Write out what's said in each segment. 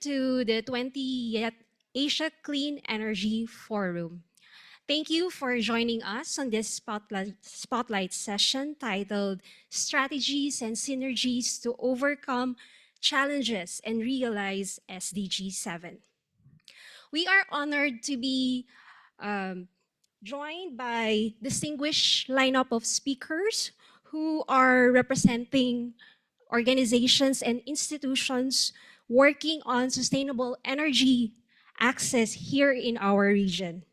to the 20th Asia Clean Energy Forum. Thank you for joining us on this spotlight session titled Strategies and Synergies to Overcome Challenges and Realize SDG7. We are honored to be um, joined by distinguished lineup of speakers who are representing organizations and institutions working on sustainable energy access here in our region.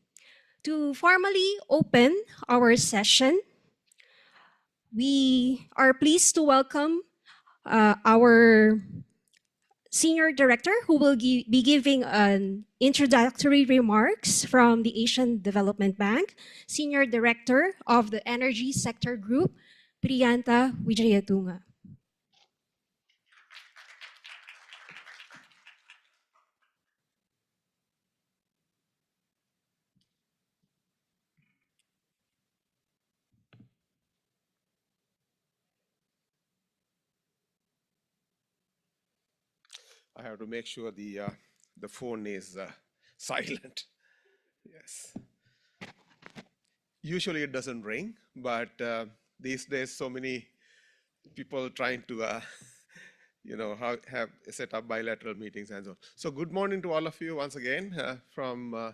To formally open our session, we are pleased to welcome our Senior Director who will be giving an introductory remarks from the Asian Development Bank, Senior Director of the Energy Sector Group, Priyanta Wijayatunga. I have to make sure the phone is silent. Yes. Usually it doesn't ring, but these days so many people trying to have set up bilateral meetings and so on. So good morning to all of you once again from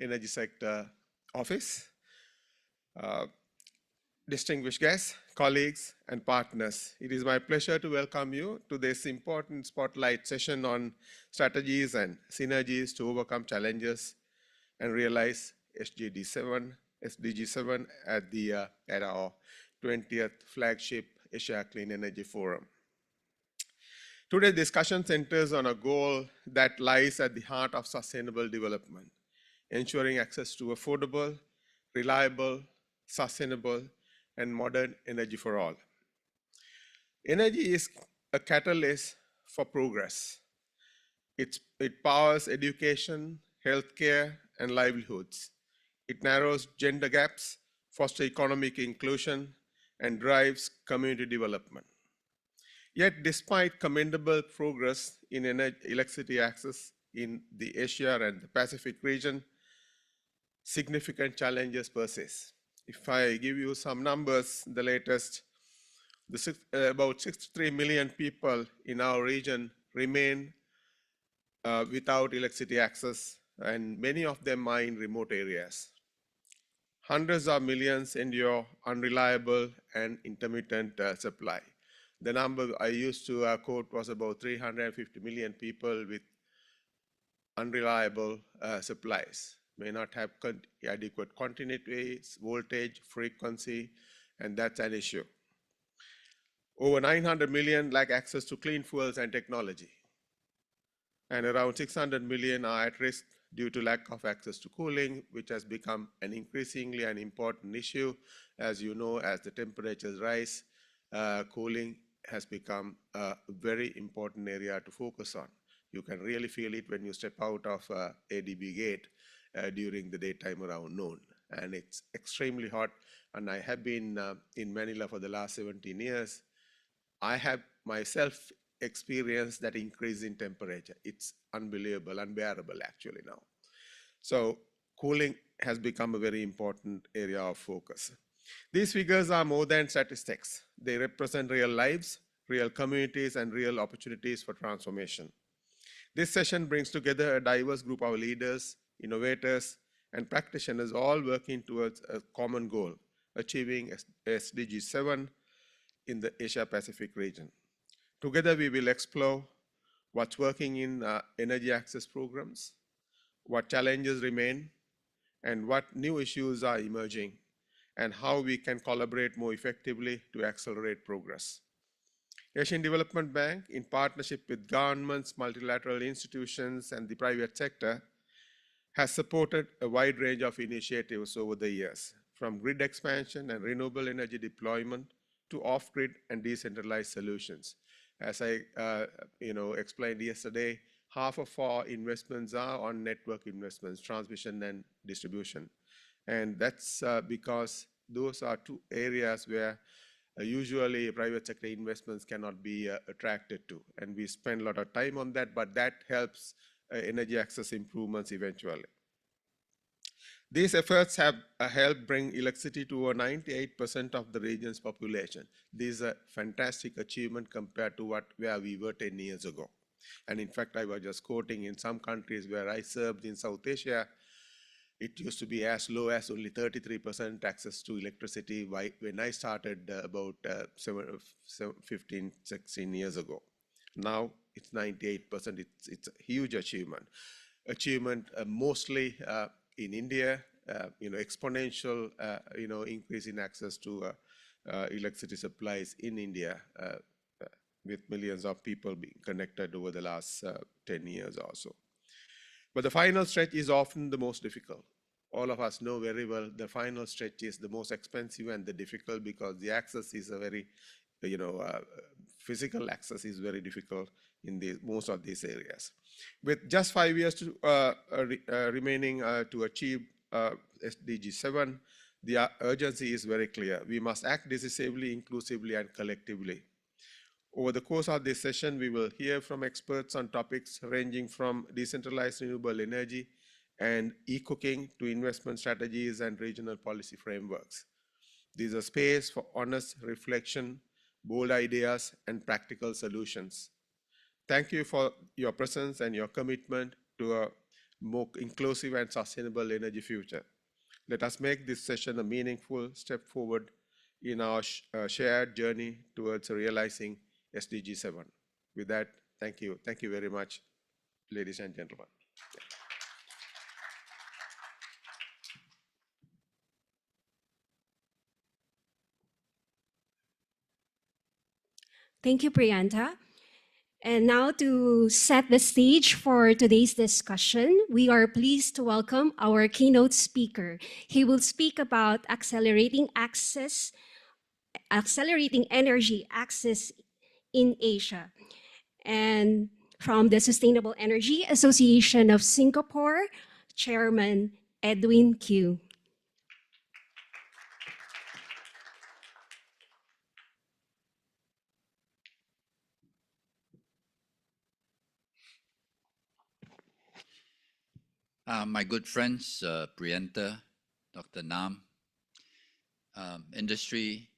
Energy Sector Office. Distinguished guests, colleagues, and partners, it is my pleasure to welcome you to this important spotlight session on strategies and synergies to overcome challenges and realize SDG7 at our 20th flagship Asia Clean Energy Forum. Today's discussion centers on a goal that lies at the heart of sustainable development, ensuring access to affordable, reliable, sustainable, and modern energy for all. Energy is a catalyst for progress. It powers education, healthcare, and livelihoods. It narrows gender gaps, fosters economic inclusion, and drives community development. Yet, despite commendable progress in electricity access in the Asia and the Pacific region, significant challenges persist. If I give you some numbers, the latest, about 63 million people in our region remain without electricity access, and many of them are in remote areas. Hundreds of millions endure unreliable and intermittent supply. The number I used to quote was about 350 million people with unreliable supplies, may not have adequate continuity, voltage, frequency, and that's an issue. Over 900 million lack access to clean fuels and technology, and around 600 million are at risk due to lack of access to cooling, which has become an increasingly an important issue. As you know, as the temperatures rise, cooling has become a very important area to focus on. You can really feel it when you step out of ADB gate during the daytime around noon. And it's extremely hot. And I have been in Manila for the last 17 years. I have myself experienced that increase in temperature. It's unbelievable, unbearable actually now. So cooling has become a very important area of focus. These figures are more than statistics. They represent real lives, real communities, and real opportunities for transformation. This session brings together a diverse group of leaders, innovators, and practitioners all working towards a common goal, achieving SDG7 in the Asia-Pacific region. Together, we will explore what's working in energy access programs, what challenges remain, and what new issues are emerging, and how we can collaborate more effectively to accelerate progress. Asian Development Bank, in partnership with governments, multilateral institutions, and the private sector, has supported a wide range of initiatives over the years, from grid expansion and renewable energy deployment to off-grid and decentralized solutions. As I explained yesterday, half of our investments are on network investments, transmission and distribution. And that's because those are two areas where usually private sector investments cannot be attracted to. And we spend a lot of time on that, but that helps energy access improvements eventually. These efforts have helped bring electricity to over 98% of the region's population. This is a fantastic achievement compared to where we were 10 years ago. And in fact, I was just quoting, in some countries where I served in South Asia, it used to be as low as only 33% access to electricity when I started about 15, 16 years ago. Now it's 98%. It's a huge achievement. Mostly in India, exponential, increase in access to electricity supplies in India, with millions of people being connected over the last 10 years or so. But the final stretch is often the most difficult. All of us know very well the final stretch is the most expensive and the difficult, because the access is a very, physical access is very difficult in most of these areas. With just 5 years remaining to achieve SDG7, the urgency is very clear. We must act decisively, inclusively, and collectively. Over the course of this session, we will hear from experts on topics ranging from decentralized renewable energy and e-cooking to investment strategies and regional policy frameworks. This is a space for honest reflection, bold ideas, and practical solutions. Thank you for your presence and your commitment to a more inclusive and sustainable energy future. Let us make this session a meaningful step forward in our shared journey towards realizing SDG7. With that, thank you. Thank you very much, ladies and gentlemen. Thank you, Priyanta. And now, to set the stage for today's discussion, we are pleased to welcome our keynote speaker. He will speak about accelerating energy access in Asia. And from the Sustainable Energy Association of Singapore, Chairman Edwin Q. My good friends, Priyanta, Dr. Nam, industry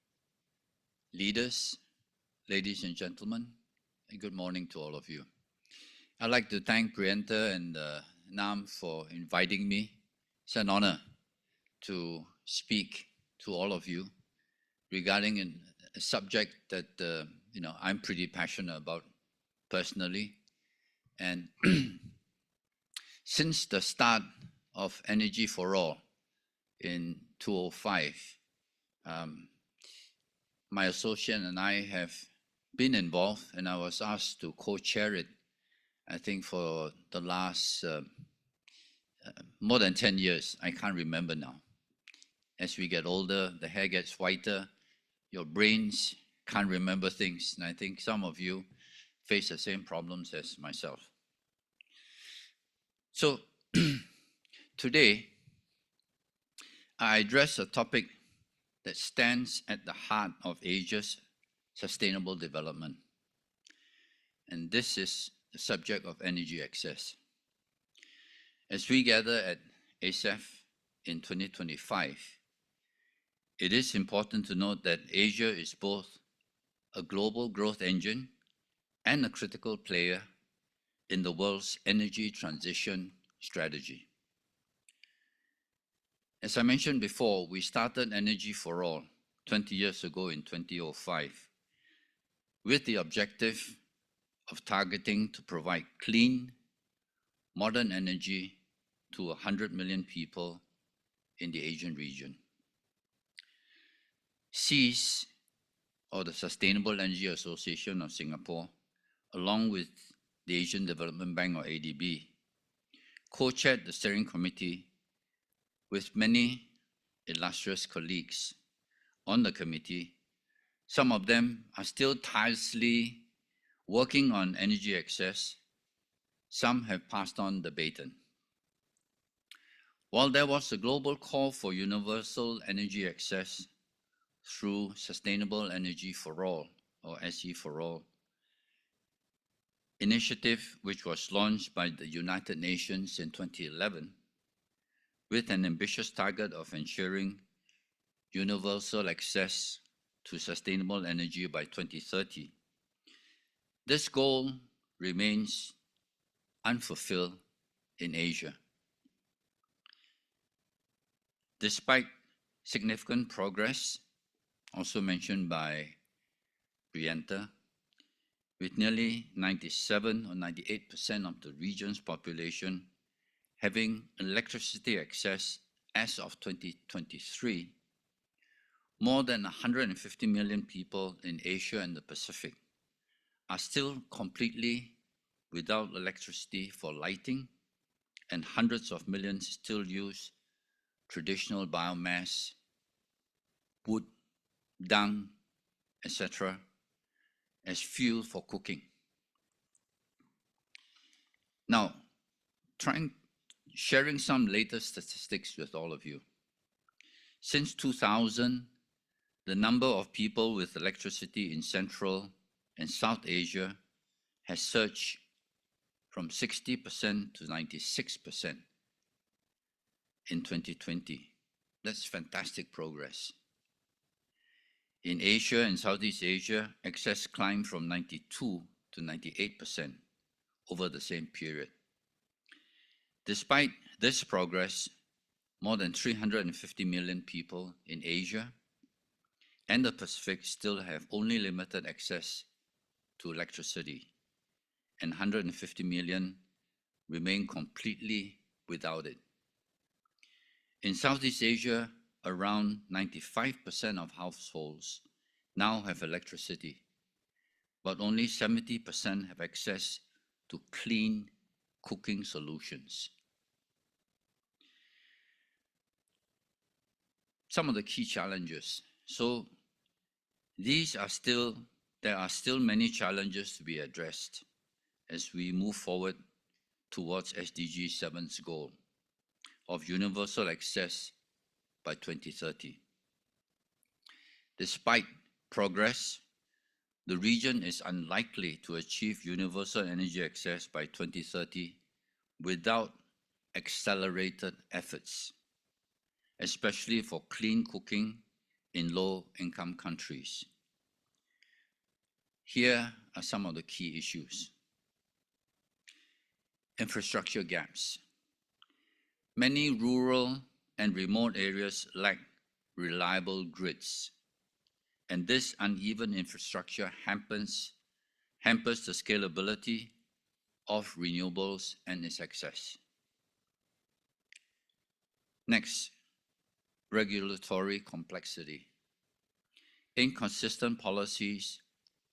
leaders, ladies and gentlemen, and good morning to all of you. I'd like to thank Priyanta and Nam for inviting me. It's an honor to speak to all of you regarding a subject that I'm pretty passionate about personally. And since the start of Energy for All in 2005, my associate and I have been involved, and I was asked to co-chair it, I think, for the last more than 10 years. I can't remember now. As we get older, the hair gets whiter, your brains can't remember things, and I think some of you face the same problems as myself. So today, I address a topic that stands at the heart of Asia's sustainable development. And this is the subject of energy access. As we gather at ASEF in 2025, it is important to note that Asia is both a global growth engine and a critical player in the world's energy transition strategy. As I mentioned before, we started Energy for All 20 years ago in 2005 with the objective of targeting to provide clean, modern energy to 100 million people in the Asian region. SEAS, or the Sustainable Energy Association of Singapore, along with the Asian Development Bank, or ADB, co-chaired the steering committee with many illustrious colleagues on the committee. Some of them are still tirelessly working on energy access. Some have passed on the baton. While there was a global call for universal energy access, through Sustainable Energy for All, or SE for All, initiative which was launched by the United Nations in 2011 with an ambitious target of ensuring universal access to sustainable energy by 2030. This goal remains unfulfilled in Asia. Despite significant progress, also mentioned by Prianta, with nearly 97 or 98% of the region's population having electricity access as of 2023, more than 150 million people in Asia and the Pacific are still completely without electricity for lighting, and hundreds of millions still use traditional biomass, wood, dung, etc., as fuel for cooking. Now, sharing some latest statistics with all of you. Since 2000, the number of people with electricity in Central and South Asia has surged from 60% to 96% in 2020. That's fantastic progress. In Asia and Southeast Asia, access climbed from 92 to 98% over the same period. Despite this progress, more than 350 million people in Asia and the Pacific still have only limited access to electricity, and 150 million remain completely without it. In Southeast Asia, around 95% of households now have electricity, but only 70% have access to clean cooking solutions. Some of the key challenges. So there are still many challenges to be addressed as we move forward towards SDG7's goal of universal access by 2030. Despite progress, the region is unlikely to achieve universal energy access by 2030 without accelerated efforts, especially for clean cooking in low-income countries. Here are some of the key issues. Infrastructure gaps. Many rural and remote areas lack reliable grids, and this uneven infrastructure hampers the scalability of renewables and its access. Next, regulatory complexity. Inconsistent policies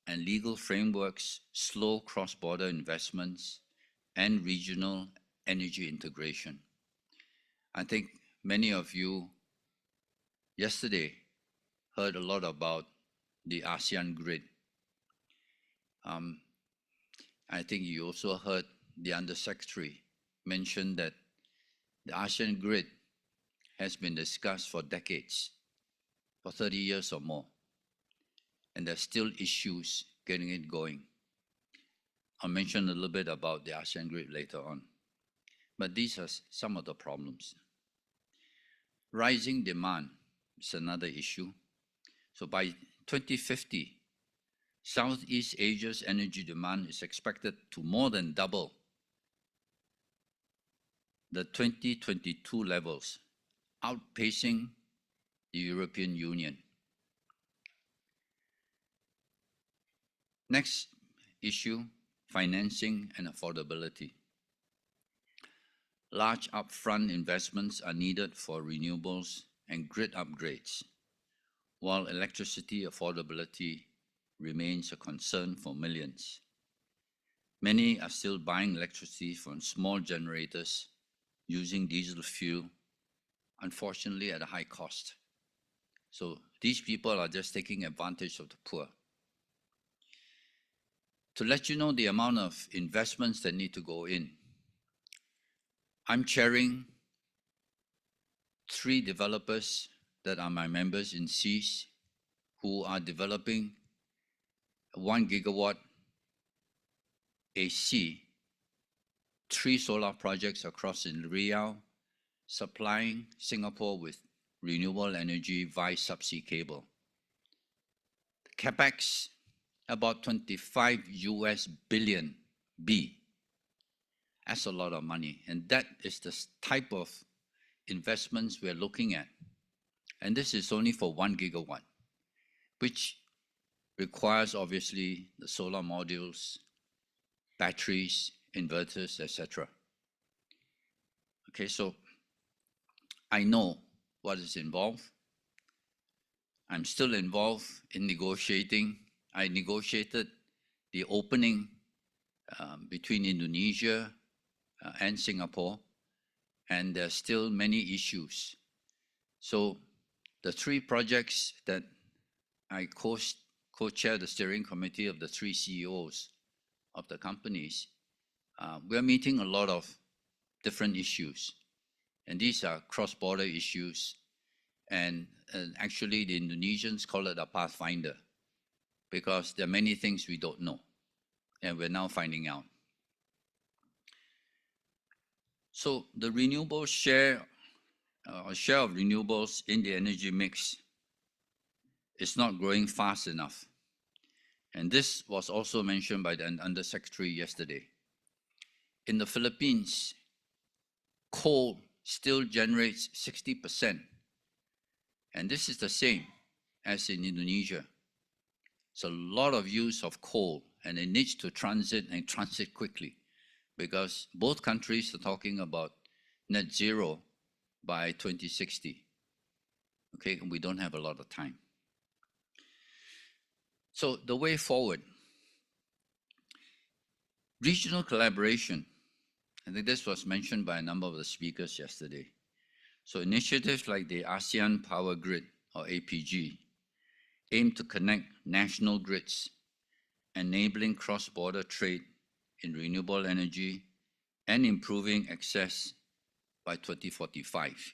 and legal frameworks slow cross-border investments and regional energy integration. I think many of you yesterday heard a lot about the ASEAN grid. I think you also heard the Undersecretary mention that the ASEAN grid has been discussed for decades, for 30 years or more, and there's still issues getting it going. I'll mention a little bit about the ASEAN grid later on, but these are some of the problems. Rising demand is another issue. So by 2050, Southeast Asia's energy demand is expected to more than double the 2022 levels, outpacing the European Union. Next issue, financing and affordability. Large upfront investments are needed for renewables and grid upgrades, while electricity affordability remains a concern for millions. Many are still buying electricity from small generators using diesel fuel, unfortunately at a high cost. So these people are just taking advantage of the poor. To let you know the amount of investments that need to go in, I'm chairing 3 developers that are my members in SEAS who are developing 1 gigawatt AC, 3 solar projects across in Riau, supplying Singapore with renewable energy via subsea cable. CapEx, about 25 US billion B. That's a lot of money. And that is the type of investments we're looking at. And this is only for 1 gigawatt, which requires obviously the solar modules, batteries, inverters, etc. Okay, so I know what is involved. I'm still involved in negotiating. I negotiated the opening between Indonesia and Singapore, and there's still many issues. So the 3 projects that I co-chair the steering committee of the 3 CEOs of the companies, we're meeting a lot of different issues. And these are cross-border issues. And actually, the Indonesians call it a pathfinder because there are many things we don't know. And we're now finding out. So the renewable share of renewables in the energy mix is not growing fast enough. And this was also mentioned by the Undersecretary yesterday. In the Philippines, coal still generates 60%. And this is the same as in Indonesia. It's a lot of use of coal, and it needs to transit and transit quickly because both countries are talking about net zero by 2060. Okay, and we don't have a lot of time. So the way forward, regional collaboration. I think this was mentioned by a number of the speakers yesterday. So initiatives like the ASEAN Power Grid, or APG, aim to connect national grids, enabling cross-border trade in renewable energy and improving access by 2045.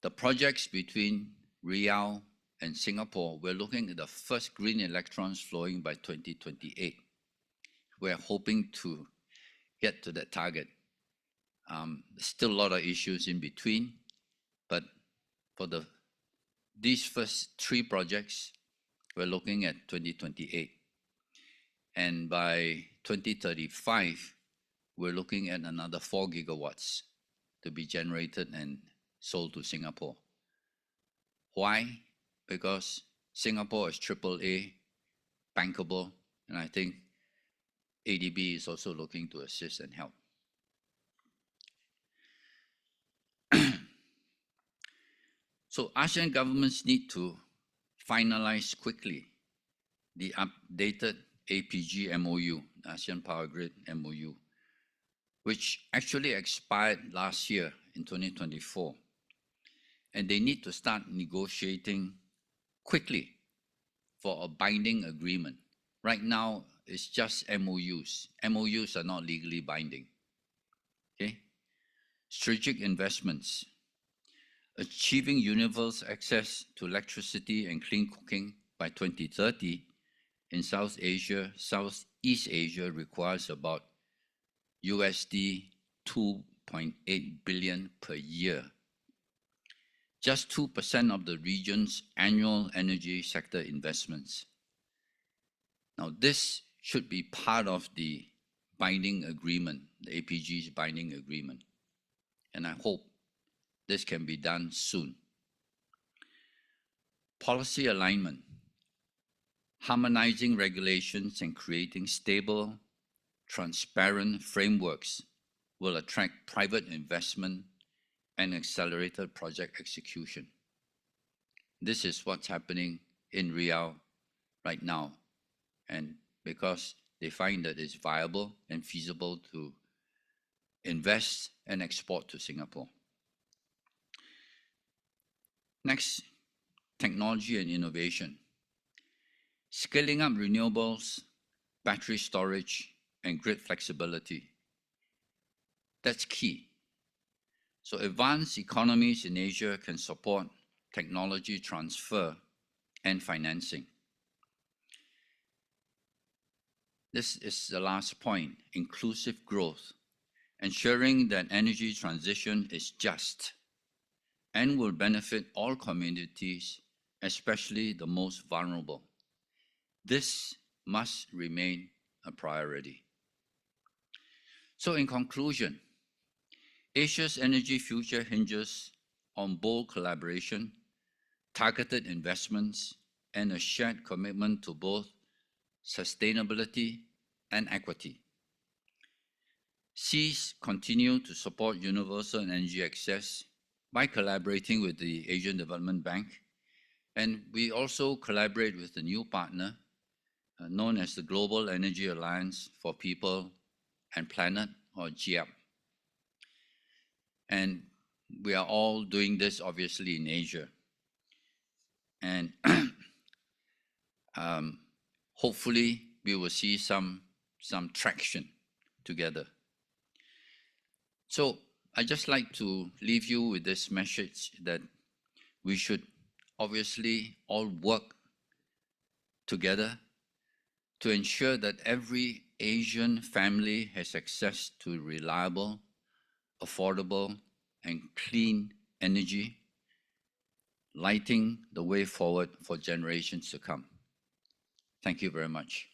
The projects between Riau and Singapore, we're looking at the first green electrons flowing by 2028. We're hoping to get to that target. There's still a lot of issues in between, but for these first 3 projects, we're looking at 2028. And by 2035, we're looking at another 4 gigawatts to be generated and sold to Singapore. Why? Because Singapore is AAA, bankable, and I think ADB is also looking to assist and help. So ASEAN governments need to finalize quickly the updated APG MOU, ASEAN Power Grid MOU, which actually expired last year in 2024. And they need to start negotiating quickly for a binding agreement. Right now, it's just MOUs. MOUs are not legally binding. Okay? Strategic investments. Achieving universal access to electricity and clean cooking by 2030 in South Asia, Southeast Asia requires about USD 2.8 billion per year. Just 2% of the region's annual energy sector investments. Now, this should be part of the binding agreement, the APG's binding agreement. And I hope this can be done soon. Policy alignment, harmonizing regulations and creating stable, transparent frameworks will attract private investment and accelerated project execution. This is what's happening in Riau right now. And because they find that it's viable and feasible to invest and export to Singapore. Next, technology and innovation. Scaling up renewables, battery storage, and grid flexibility. That's key. So advanced economies in Asia can support technology transfer and financing. This is the last point, inclusive growth, ensuring that energy transition is just and will benefit all communities, especially the most vulnerable. This must remain a priority. So in conclusion, Asia's energy future hinges on bold collaboration, targeted investments, and a shared commitment to both sustainability and equity. SEAS continue to support universal energy access by collaborating with the Asian Development Bank, and we also collaborate with a new partner known as the Global Energy Alliance for People and Planet, or GEAP. And we are all doing this obviously in Asia. And hopefully we will see some traction together. So I just like to leave you with this message that we should obviously all work together to ensure that every Asian family has access to reliable, affordable, and clean energy, lighting the way forward for generations to come. Thank you very much.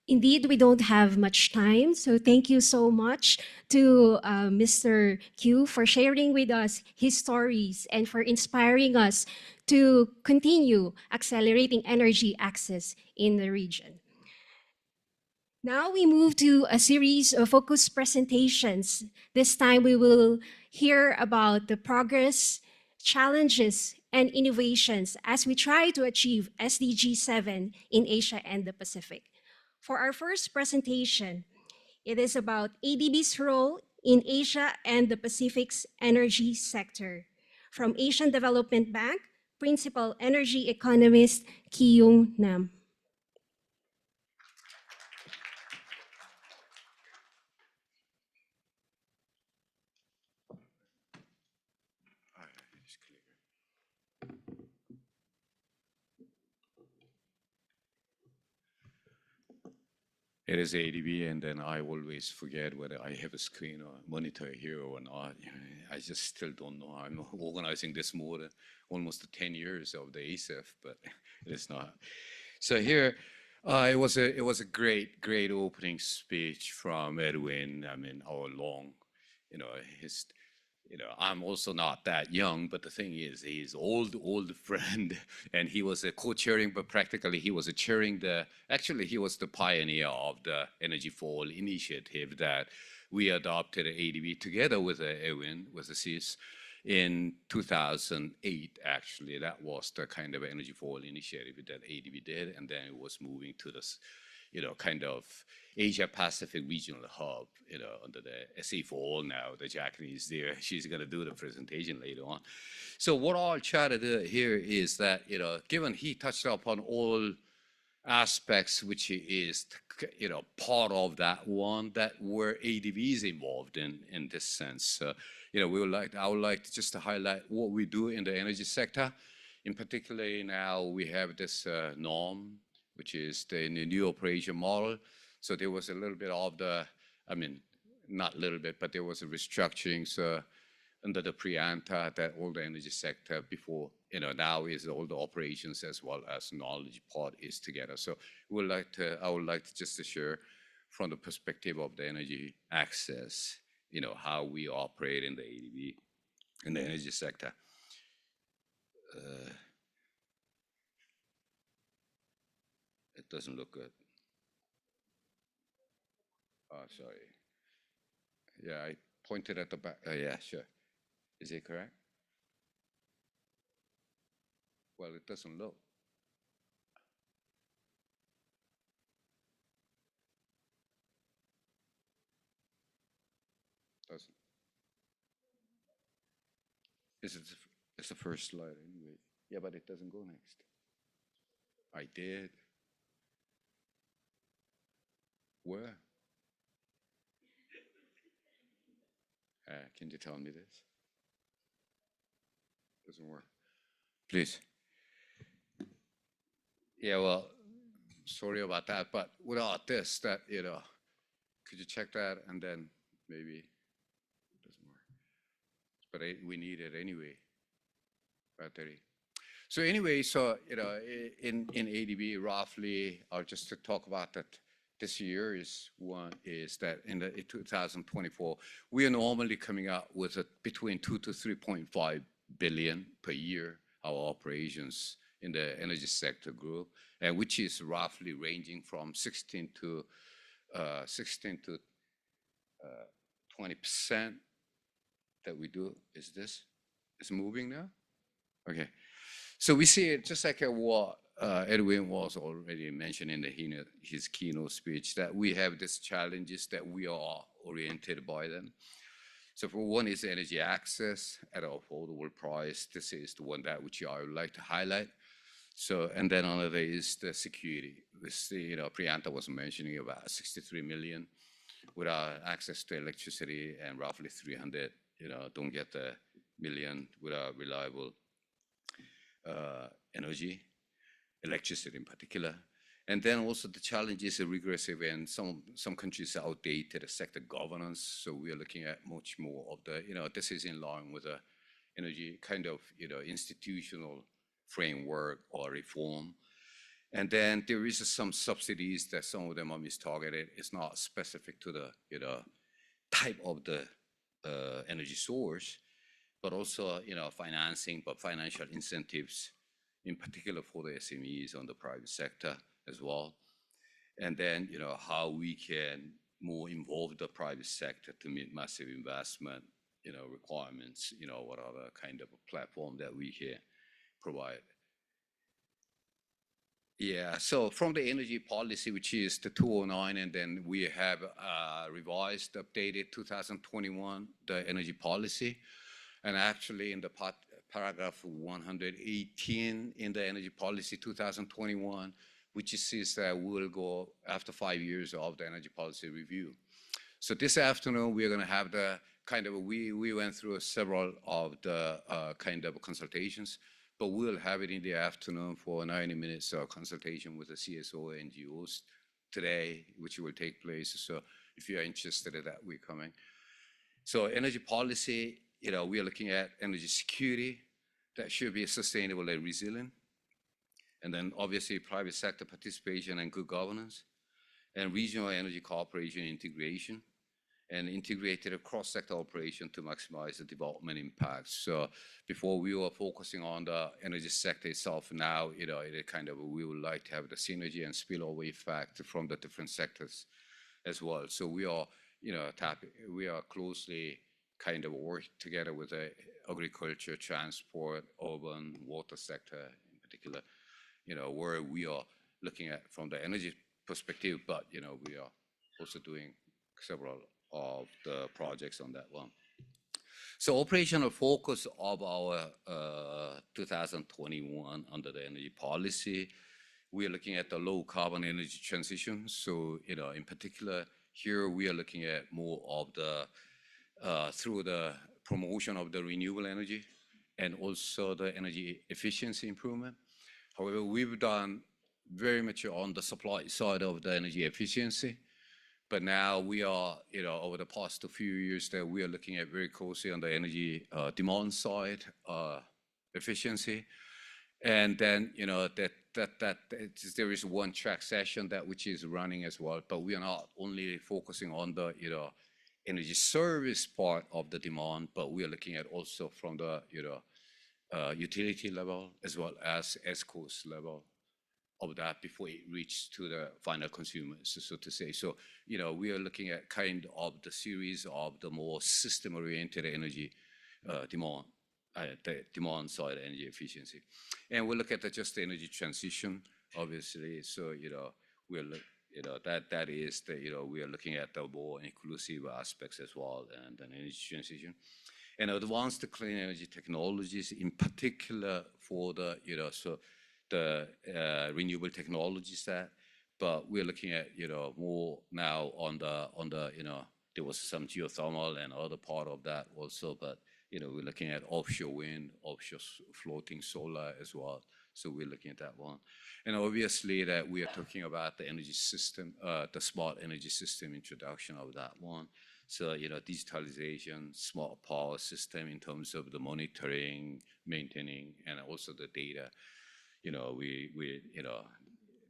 Indeed, we don't have much time, so thank you so much to Mr. Q for sharing with us his stories and for inspiring us to continue accelerating energy access in the region. Now we move to a series of focused presentations. This time we will hear about the progress, challenges, and innovations as we try to achieve SDG7 in Asia and the Pacific. For our first presentation, it is about ADB's role in Asia and the Pacific's energy sector. From Asian Development Bank, Principal Energy Economist Ki-Yung Nam. It is ADB, and then I always forget whether I have a screen or monitor here or not. I just still don't know. I'm organizing this more than almost 10 years of the ASEF, but it's not. So here, it was a great opening speech from Edwin. I mean, our long, his I'm also not that young, but the thing is, he's old friend, and he was a co-chairing, but practically he was chairing actually he was the pioneer of the Energy for All initiative that we adopted at ADB together with Erwin, with the CIS, in 2008, actually. That was the kind of Energy for All initiative that ADB did, and then it was moving to this, kind of Asia Pacific regional hub, under the SA for All now. The Japanese there, she's going to do the presentation later on. So what I'll try to do here is that, given he touched upon all aspects, which is, part of that one that where ADB is involved in this sense. I would like to just to highlight what we do in the energy sector. In particular, now we have this norm, which is the new operation model. So there was a little bit of not a little bit, but there was a restructuring. So under the pre-ANTA, that all the energy sector before, now is all the operations as well as knowledge part is together. So I would like to just to share from the perspective of the energy access, how we operate in the ADB, in the energy sector. It doesn't look good. Oh, sorry. Yeah, I pointed at the back. Yeah, sure. Is it correct? Well, it doesn't look. Doesn't. It's the first slide anyway. Yeah, but it doesn't go next. I did. Where? Can you tell me this? Doesn't work. Please. Yeah, well, sorry about that, but without this, could you check that and then maybe it doesn't work. But we need it anyway. Battery. So anyway, in ADB, roughly, just to talk about that, this year is that in 2024, we are normally coming out with between 2 to 3.5 billion per year. Our operations in the energy sector grew, and which is roughly ranging from 16 to 20% that we do. Is this moving now? Okay. So we see it just like what Edwin was already mentioning in his keynote speech, that we have these challenges that we are oriented by them. So for one is energy access at an affordable price. This is the one that which I would like to highlight. So, and then another is the security. Priyanka was mentioning about 63 million without access to electricity, and roughly 300, don't get the million without reliable energy, electricity in particular. And then also the challenge is regressive, and some countries are outdated sector governance. So we are looking at much more of the, this is in line with the energy kind of, institutional framework or reform. And then there is some subsidies that some of them are mistargeted. It's not specific to the, type of the energy source, but also, financing, but financial incentives, in particular for the SMEs on the private sector as well. And then, how we can more involve the private sector to meet massive investment, requirements, what other kind of a platform that we can provide. Yeah, so from the energy policy, which is the 209, and then we have revised, updated 2021, the energy policy. And actually in the paragraph 118 in the energy policy 2021, which says that we'll go after 5 years of the energy policy review. So this afternoon, we're going to have the kind of, we went through several of the kind of consultations, but we'll have it in the afternoon for 90 minutes consultation with the CSO NGOs today, which will take place. So if you're interested in that, we're coming. So energy policy, we are looking at energy security that should be sustainable and resilient. And then obviously private sector participation and good governance, and regional energy cooperation integration, and integrated cross-sector operation to maximize the development impact. So before we were focusing on the energy sector itself, now, it kind of, we would like to have the synergy and spillover effect from the different sectors as well. So we are, we are closely kind of work together with the agriculture, transport, urban, water sector in particular, where we are looking at from the energy perspective, but, we are also doing several of the projects on that one. So operational focus of our 2021 under the energy policy, we are looking at the low carbon energy transition. So, in particular, here we are looking at more of the, through the promotion of the renewable energy and also the energy efficiency improvement. However, we've done very much on the supply side of the energy efficiency. But now we are, over the past few years that we are looking at very closely on the energy demand side efficiency. And then, there is one track session that which is running as well, but we are not only focusing on the, energy service part of the demand, but we are looking at also from the, utility level as well as cost level of that before it reaches to the final consumers, so to say. So, we are looking at kind of the series of the more system-oriented energy demand, the demand side energy efficiency. And we'll look at just the energy transition, obviously. So, we'll look, that is the, we are looking at the more inclusive aspects as well, and then energy transition. And advanced clean energy technologies, in particular for the, so the renewable technologies that, but we're looking at, more now on the, there was some geothermal and other part of that also, but, we're looking at offshore wind, offshore floating solar as well. So we're looking at that one. And obviously that we are talking about the energy system, the smart energy system introduction of that one. So, digitalization, smart power system in terms of the monitoring, maintaining, and also the data. We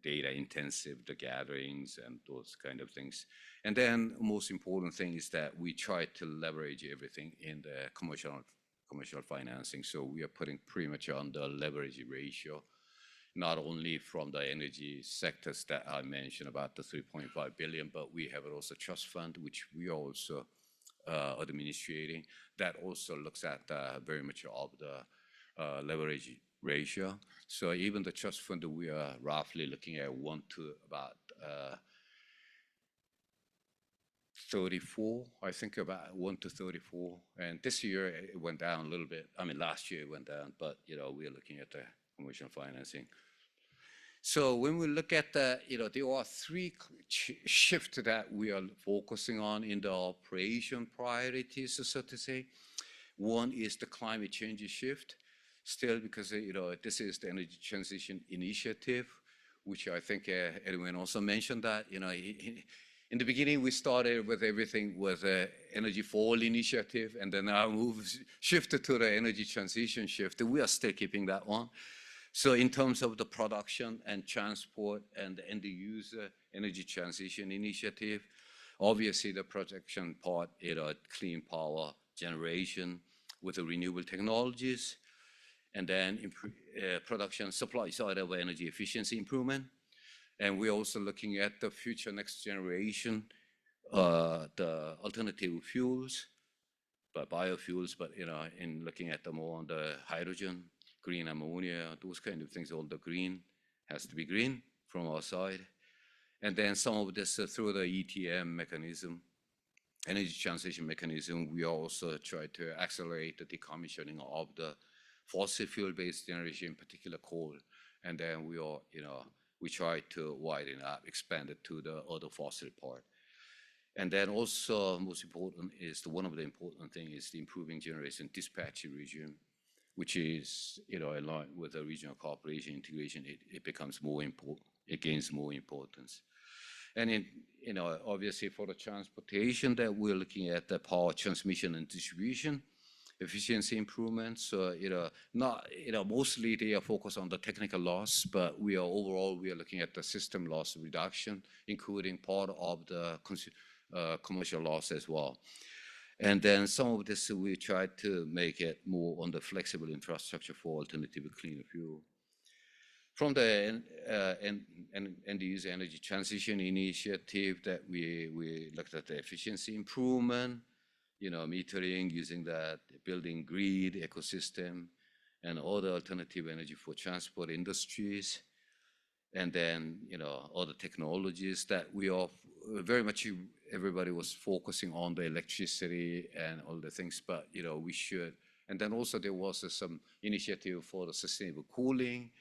data intensive, the gatherings and those kind of things. And then most important thing is that we try to leverage everything in the commercial financing. So we are putting pretty much on the leverage ratio, not only from the energy sectors that I mentioned about the 3.5 billion, but we have also trust fund, which we are also administrating. That also looks at very much of the leverage ratio. So even the trust fund, we are roughly looking at 1 to about 34, I think about 1 to 34. And this year it went down a little bit. I mean, last year it went down, but we're looking at the commercial financing. So when we look at the, there are three shifts that we are focusing on in the operation priorities, so to say. One is the climate change shift, still because, this is the energy transition initiative, which I think Edwin also mentioned that, in the beginning, we started with everything with Energy for All initiative, and then now shifted to the energy transition shift. We are still keeping that one. So in terms of the production and transport and the end user energy transition initiative, obviously the production part, clean power generation with the renewable technologies, and then production supply side of energy efficiency improvement. And we're also looking at the future next generation, the alternative fuels, but biofuels, but in looking at the more on the hydrogen, green ammonia, those kind of things, all the green has to be green from our side. And then some of this through the ETM mechanism, energy transition mechanism, we also try to accelerate the decommissioning of the fossil fuel-based generation, in particular coal. And then we try to widen up, expand it to the other fossil part. And then also most important is one of the important things is the improving generation dispatch regime, which is, aligned with the regional cooperation integration. It becomes more important, it gains more importance. And obviously for the transportation that we're looking at the power transmission and distribution, efficiency improvements. So, mostly they are focused on the technical loss, but overall, we are looking at the system loss reduction, including part of the commercial loss as well. And then some of this, we try to make it more on the flexible infrastructure for alternative cleaner fuel. From the end user energy transition initiative that we looked at the efficiency improvement, metering, using that, building grid ecosystem, and other alternative energy for transport industries. And then, other technologies that we are very much, everybody was focusing on the electricity and all the things, but, we should. And then also there was some initiative for the sustainable cooling,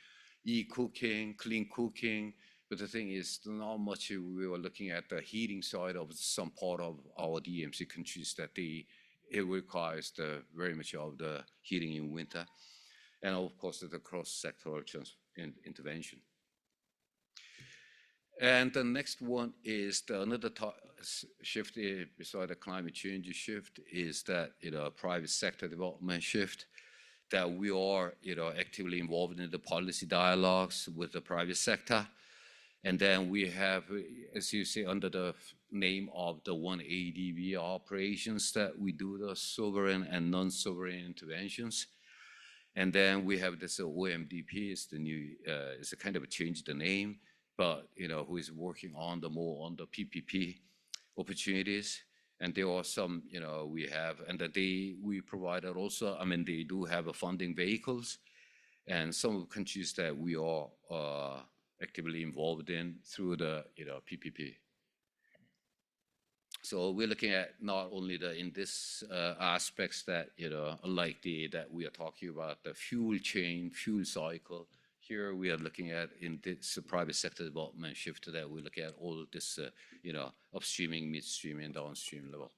e-cooking, clean cooking. But the thing is, not much we were looking at the heating side of some part of our DMC countries that it requires very much of the heating in winter. And of course, the cross-sectoral intervention. And the next one is another shift beside the climate change shift is that, private sector development shift, that we are, actively involved in the policy dialogues with the private sector. And then we have, as you see, under the name of the 1ADB operations that we do the sovereign and non-sovereign interventions. And then we have this OMDP, it's the new, it's a kind of a change the name, but, who is working on more on the PPP opportunities. And there are some, we have, and that we provided also, they do have a funding vehicles and some of the countries that we are actively involved in through the, PPP. So we're looking at not only in this aspects that, like that we are talking about the fuel chain, fuel cycle, Here we are looking at in this private sector development shift to that. We look at all of this, upstreaming, midstream, and downstream level.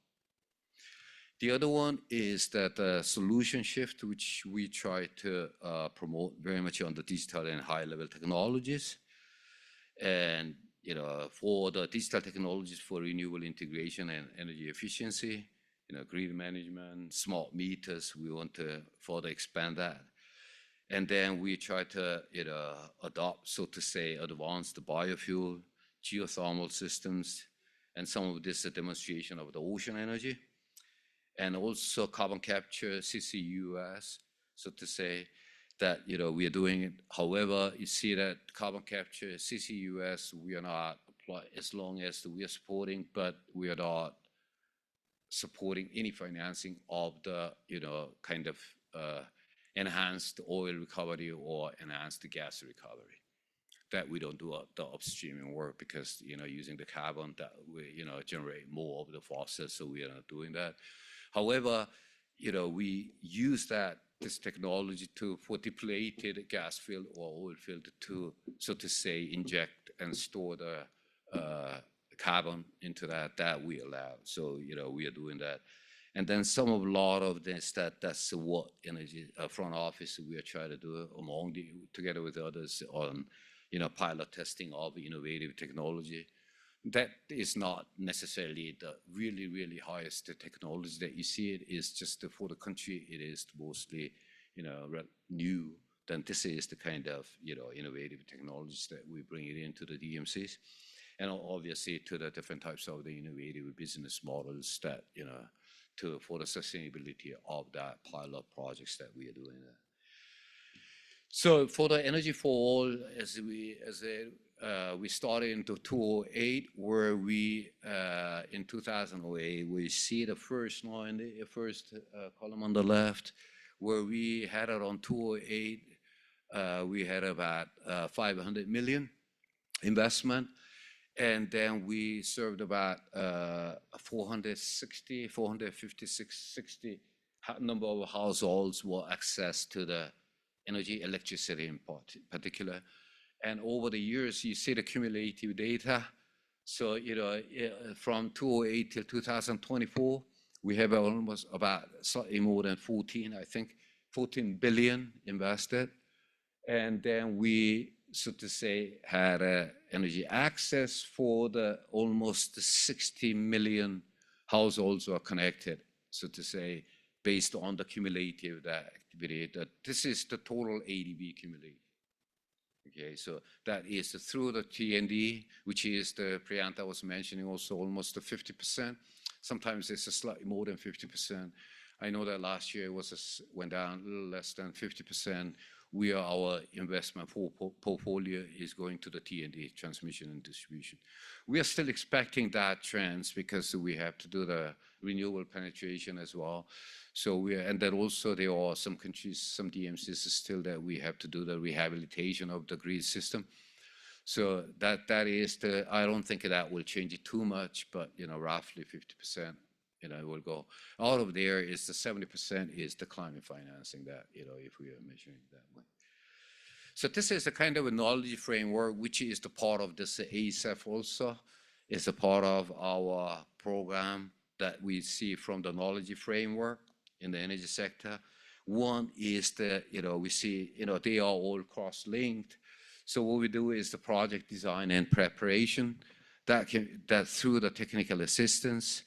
The other one is that solution shift, which we try to promote very much on the digital and high-level technologies. And for the digital technologies for renewable integration and energy efficiency, grid management, smart meters, we want to further expand that. And then we try to adopt, so to say, advanced biofuel, geothermal systems, and some of this demonstration of the ocean energy. And also carbon capture, CCUS, so to say, that we are doing it. However, you see that carbon capture, CCUS, we are not apply as long as we are supporting, but we are not supporting any financing of the kind of enhanced oil recovery or enhanced gas recovery. That we don't do the upstreaming work because using the carbon that we generate more of the fossil, so we are not doing that. However, we use this technology for depleted gas field or oil field to, so to say, inject and store the carbon into that we allow. So, we are doing that. And then a lot of this, that's what energy front office we are trying to do together with others on, pilot testing of innovative technology. That is not necessarily the really, really highest technology that you see. It is just for the country, it is mostly, new. Then this is the kind of, innovative technologies that we bring it into the DMCs. And obviously to the different types of the innovative business models that, for the sustainability of that pilot projects that we are doing. So for the Energy for All, we started in 2008, where we, in 2008, we see the first line, the first column on the left, where we had around 2008, we had about 500 million investment. And then we served about 460 number of households with access to the energy, electricity in particular. And over the years, you see the cumulative data. So, from 2008 till 2024, we have almost about slightly more than 14 billion invested. And then we, so to say, had energy access for the almost 60 million households who are connected, so to say, based on the cumulative activity. This is the total ADB cumulative. Okay, so that is through the T&D, which is the Priyanka was mentioning, also almost the 50%. Sometimes it's slightly more than 50%. I know that last year went down a little less than 50%. Our investment portfolio is going to the T&D, transmission and distribution. We are still expecting that trends because we have to do the renewable penetration as well. So and then also there are some countries, some DMCs still that we have to do the rehabilitation of the grid system. So that is I don't think that will change it too much, but roughly 50%. Will go out of there. Is the 70% is the climate financing that, if we are measuring that way. So this is a kind of a knowledge framework, which is the part of this ASEF also. It's a part of our program that we see from the knowledge framework in the energy sector. One is we see, they are all cross-linked. So what we do is the project design and preparation that through the technical assistance,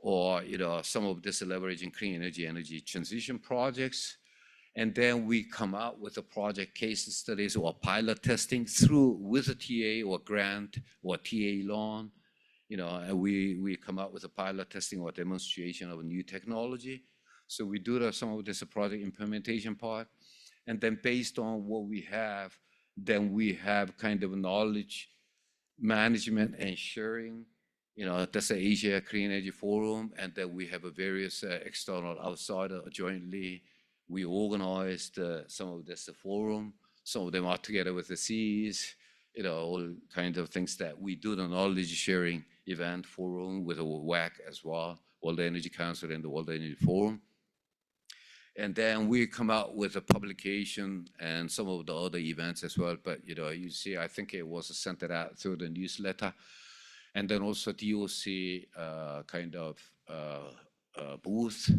or some of this leveraging clean energy transition projects. And then we come out with the project case studies or pilot testing with a TA or grant or TA loan. And we come out with a pilot testing or demonstration of a new technology. So we do some of this project implementation part. And then based on what we have, then we have kind of knowledge management and sharing. That's the Asia Clean Energy Forum, and then we have a various external outsider jointly. We organized some of this forum. Some of them are together with the Cs, all kinds of things that we do the knowledge sharing event forum with the WAC as well, World Energy Council and the World Energy Forum. And then we come out with a publication and some of the other events as well. But, you see, I think it was sent out through the newsletter. And then also DOC kind of booth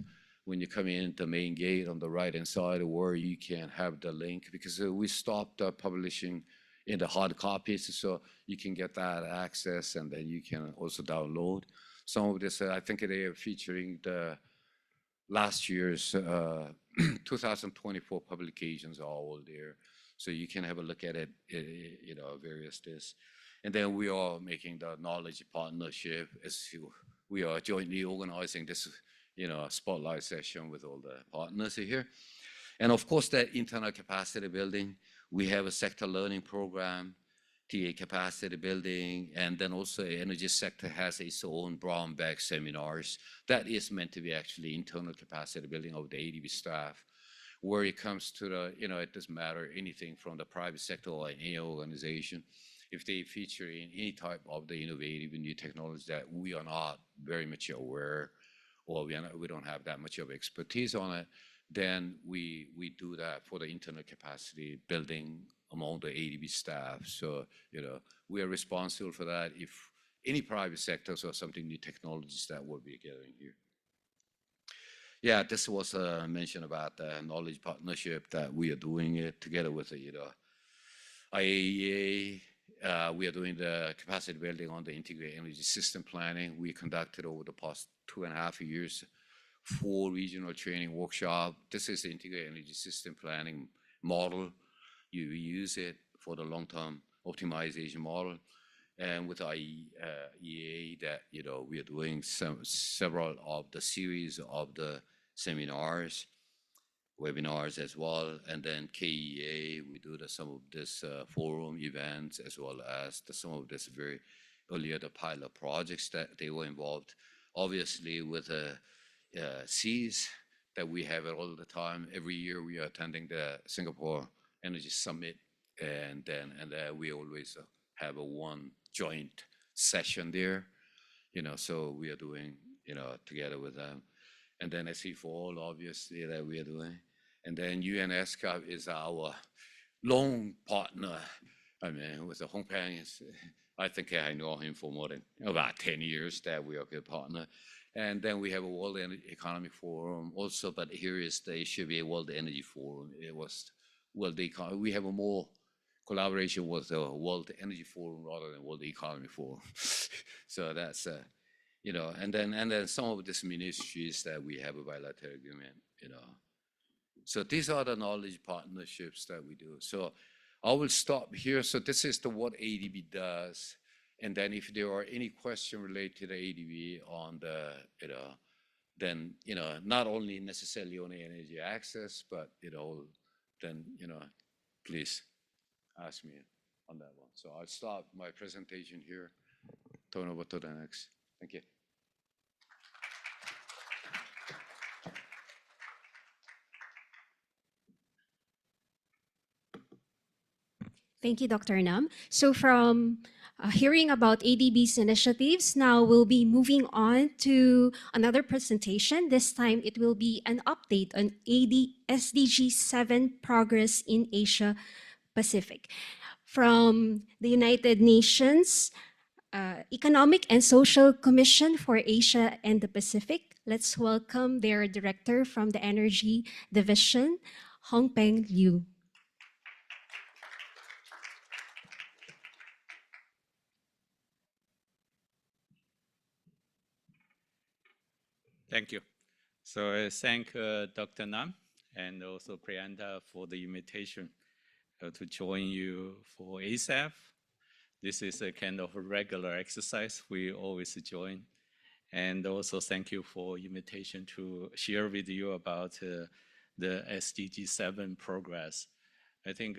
when you come in the main gate on the right-hand side where you can have the link, because we stopped publishing in the hard copies, so you can get that access, and then you can also download some of this. I think they are featuring the last year's 2024 publications are all there, so you can have a look at it, various this. And then we are making the knowledge partnership as we are jointly organizing this, spotlight session with all the partners here. And of course, that internal capacity building, we have a sector learning program, TA capacity building, and then also the energy sector has its own brown bag seminars. That is meant to be actually internal capacity building of the ADB staff, where it comes to the, it doesn't matter anything from the private sector or any organization. If they feature in any type of the innovative and new technology that we are not very much aware, or we don't have that much of expertise on it, then we do that for the internal capacity building among the ADB staff. So, we are responsible for that if any private sectors or something new technologies that will be gathering here. Yeah, this was mentioned about the knowledge partnership that we are doing it together with the IAEA. We are doing the capacity building on the integrated energy system planning. We conducted over the past 2.5 years 4 regional training workshop. This is the integrated energy system planning model. You use it for the long-term optimization model. And with IAEA that, we are doing several of the series of the seminars, webinars as well. And then KEA, we do some of this forum events, as well as some of this very earlier the pilot projects that they were involved. Obviously with Cs that we have it all the time. Every year we are attending the Singapore Energy Summit, and then we always have a one joint session there, so we are doing, together with them. And then SE4, obviously, that we are doing. And then UNSCAP is our long partner. I mean, with the Hong Peng, I think I know him for more than about 10 years that we are a good partner. And then we have a World Economic Forum also, but here is it should be a World Energy Forum. It was we have a more collaboration with the World Energy Forum rather than World Economic Forum. So that's, and then some of these ministries that we have a bilateral agreement, So these are the knowledge partnerships that we do. So I will stop here. So this is what ADB does. And then if there are any questions related to the ADB on the, then, not only necessarily on the energy access, but, then, please ask me on that one. So I'll stop my presentation here. Turn over to the next. Thank you. Thank you, Dr. Nam. So from hearing about ADB's initiatives, now we'll be moving on to another presentation. This time it will be an update on SDG7 progress in Asia Pacific. From the United Nations Economic and Social Commission for Asia and the Pacific, let's welcome their director from the Energy Division, Hongpeng Liu. Thank you. So I thank Dr. Nam and also Priyanka for the invitation to join you for ASAP. This is a kind of a regular exercise we always join. And also thank you for invitation to share with you about the SDG7 progress. I think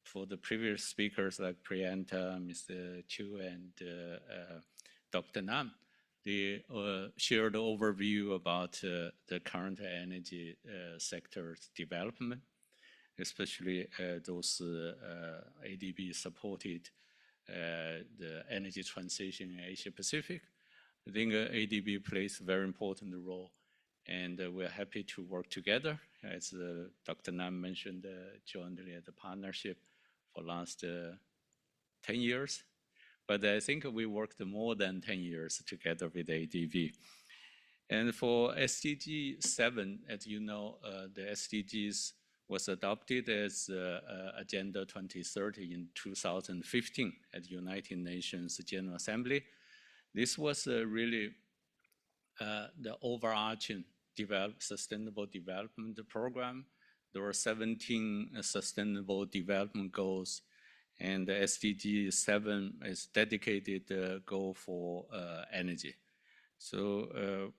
for the previous speakers like Priyanka, Mr. Chu, and Dr. Nam, they shared the overview about the current energy sector's development, especially those ADB supported the energy transition in Asia Pacific. I think ADB plays a very important role And we're happy to work together. As Dr. Nam mentioned, jointly the partnership for last 10 years. But I think we worked more than 10 years together with ADB. And for SDG7, as you know, the SDGs was adopted as Agenda 2030 in 2015 at the United Nations General Assembly. This was really the overarching sustainable development program. There were 17 sustainable development goals, and the SDG 7 is dedicated goal for energy. So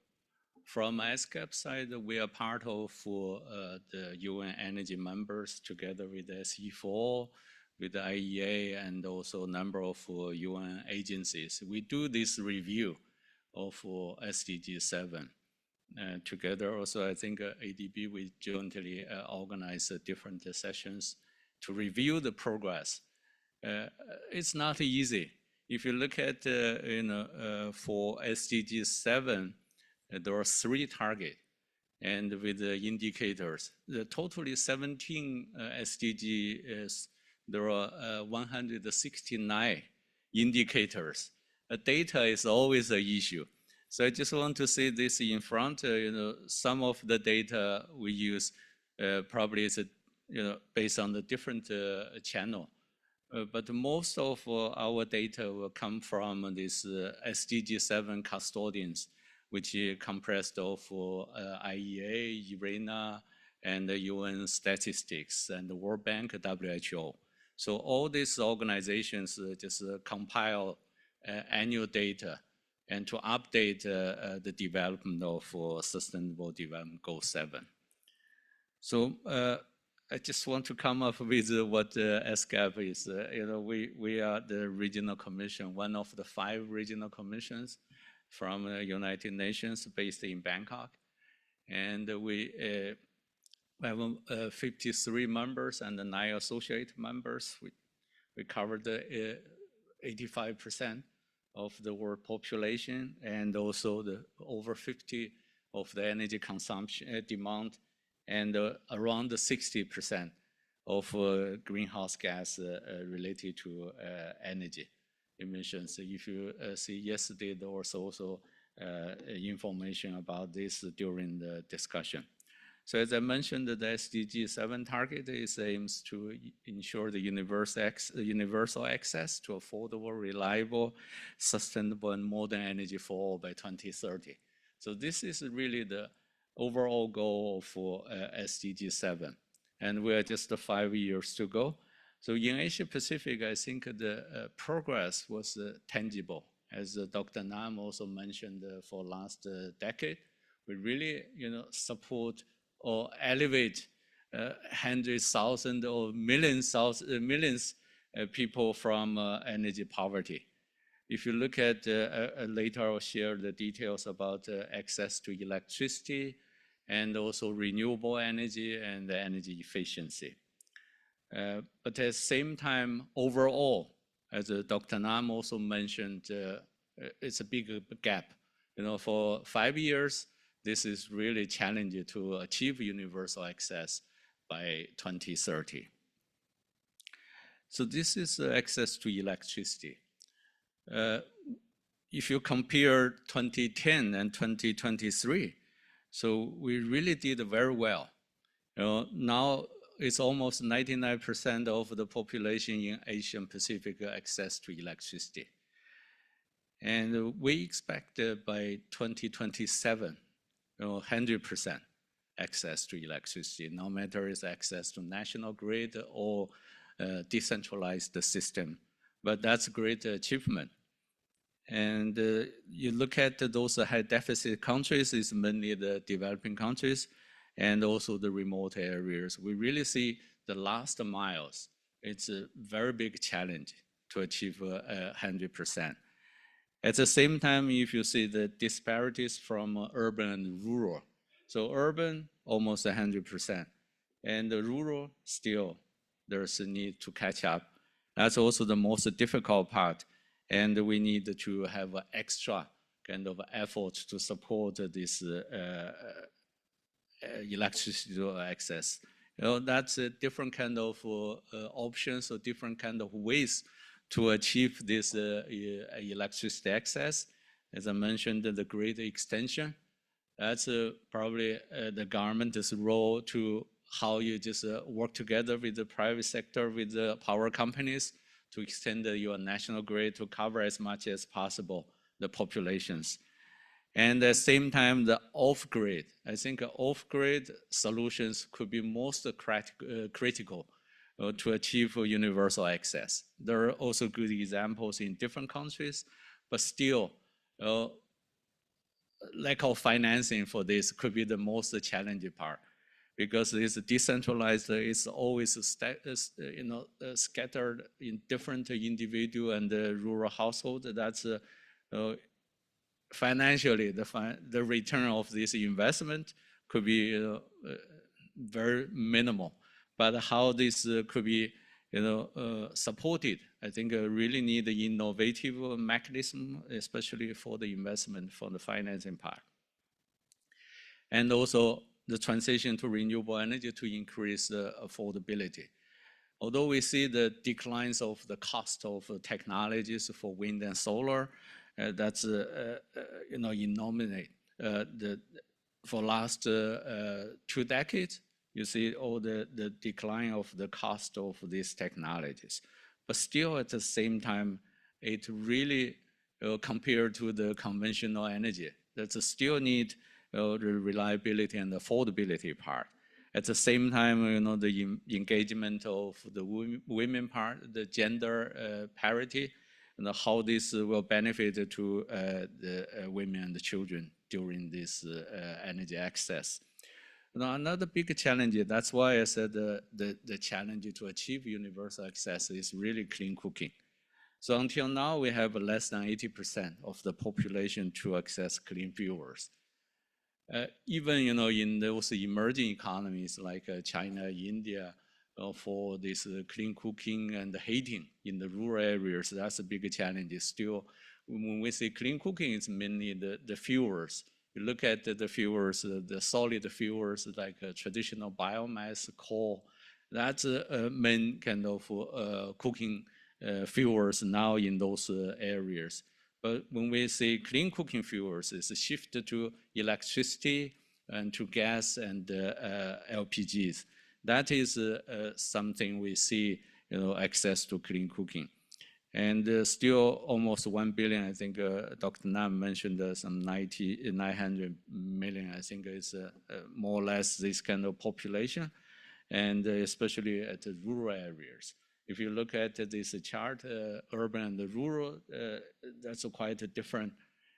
from SCAP side, we are part of the UN energy members together with SE4, with the IEA, and also a number of UN agencies. We do this review of SDG 7 together. Also, I think ADB, we jointly organize different sessions to review the progress. It's not easy. If you look at, for SDG 7, there are 3 targets, and with the indicators. The totally 17 SDGs, there are 169 indicators. Data is always an issue. So I just want to say this in front. Some of the data we use probably is based on the different channel. But most of our data will come from this SDG 7 custodians, which is comprised of IEA, IRENA, and the UN statistics, and the World Bank, WHO. So all these organizations just compile annual data and to update the development of Sustainable Development Goal 7. So I just want to come up with what SCAP is. We are the regional commission, one of the 5 regional commissions from the United Nations based in Bangkok. And we have 53 members and 9 associate members. We covered 85% of the world population, and also the over 50 of the energy consumption demand, and around 60% of greenhouse gas related to energy emissions. If you see yesterday, there was also information about this during the discussion. So as I mentioned, the SDG 7 target aims to ensure the universal access to affordable, reliable, sustainable, and modern energy for all by 2030. So this is really the overall goal for SDG 7. And we are just 5 years to go. So in Asia Pacific, I think the progress was tangible. As Dr. Nam also mentioned for last decade, we really support or elevate hundreds, thousands, or millions people from energy poverty. If you look at later, I'll share the details about access to electricity and also renewable energy and energy efficiency. But at the same time, overall, as Dr. Nam also mentioned, it's a big gap. For 5 years, this is really challenging to achieve universal access by 2030. So this is access to electricity. If you compare 2010 and 2023, so we really did very well. Now it's almost 99% of the population in Asian Pacific access to electricity. And we expect by 2027, 100% access to electricity, no matter it's access to national grid or decentralized system. But that's a great achievement. And you look at those high deficit countries, it's mainly the developing countries and also the remote areas. We really see the last miles. It's a very big challenge to achieve 100%. At the same time, if you see the disparities from urban and rural. So urban, almost 100%. And the rural, still, there's a need to catch up. That's also the most difficult part. And we need to have extra kind of effort to support this electricity access. That's a different kind of options or different kind of ways to achieve this electricity access. As I mentioned, the grid extension. That's probably the government's role to how you just work together with the private sector, with the power companies to extend your national grid to cover as much as possible the populations. And at the same time, the off-grid. I think off-grid solutions could be most critical to achieve universal access. There are also good examples in different countries, but still, lack of financing for this could be the most challenging part, because it's decentralized. It's always scattered in different individual and rural households. That's financially the return of this investment could be very minimal. But how this could be supported, I think really need the innovative mechanism, especially for the investment for the financing part. And also the transition to renewable energy to increase the affordability. Although we see the declines of the cost of technologies for wind and solar, that's for last 2 decades, you see all the decline of the cost of these technologies. But still at the same time, it really, compared to the conventional energy, that's still need the reliability and affordability part. At the same time, the engagement of the women part, the gender parity, and how this will benefit to the women and the children during this energy access. Now, another big challenge, that's why I said the challenge to achieve universal access is really clean cooking. So until now, we have less than 80% of the population to access clean fuels. Even in those emerging economies like China, India, for this clean cooking and heating in the rural areas, that's a big challenge. Still, when we say clean cooking, it's mainly the fuels. You look at the fuels, the solid fuels like traditional biomass, coal. That's a main kind of cooking fuels now in those areas. But when we say clean cooking fuels, it's a shift to electricity and to gas and LPGs. That is something we see, access to clean cooking. And still almost 1 billion, I think Dr. Nam mentioned some 900 million, I think is more or less this kind of population, and especially at the rural areas. If you look at this chart, urban and the rural, that's quite different.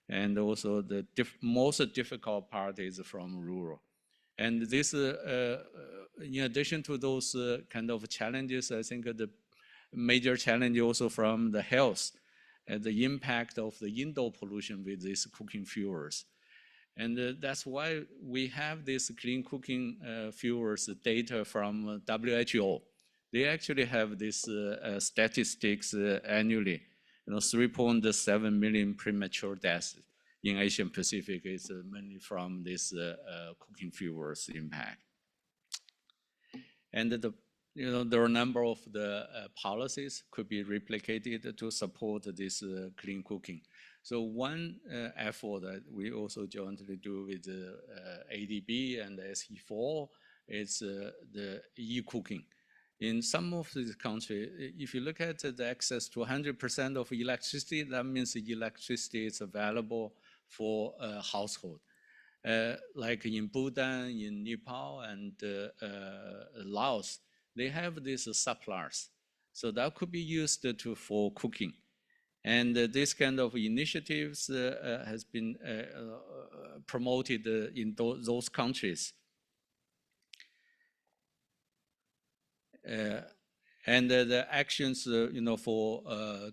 And also the most difficult part is from rural. And this, in addition to those kind of challenges, I think the major challenge also from the health and the impact of the indoor pollution with these cooking fuels. And that's why we have this clean cooking fuels data from WHO. They actually have this statistics annually. 3.7 million premature deaths in Asian Pacific is mainly from this cooking fuels impact. And there are a number of the policies could be replicated to support this clean cooking. So one effort that we also jointly do with ADB and SE4 is the e-cooking. In some of these countries, if you look at the access to 100% of electricity, that means the electricity is available for a household. Like in Bhutan, in Nepal, and Laos, they have these suppliers. So that could be used for cooking. And this kind of initiatives has been promoted in those countries. And the actions, for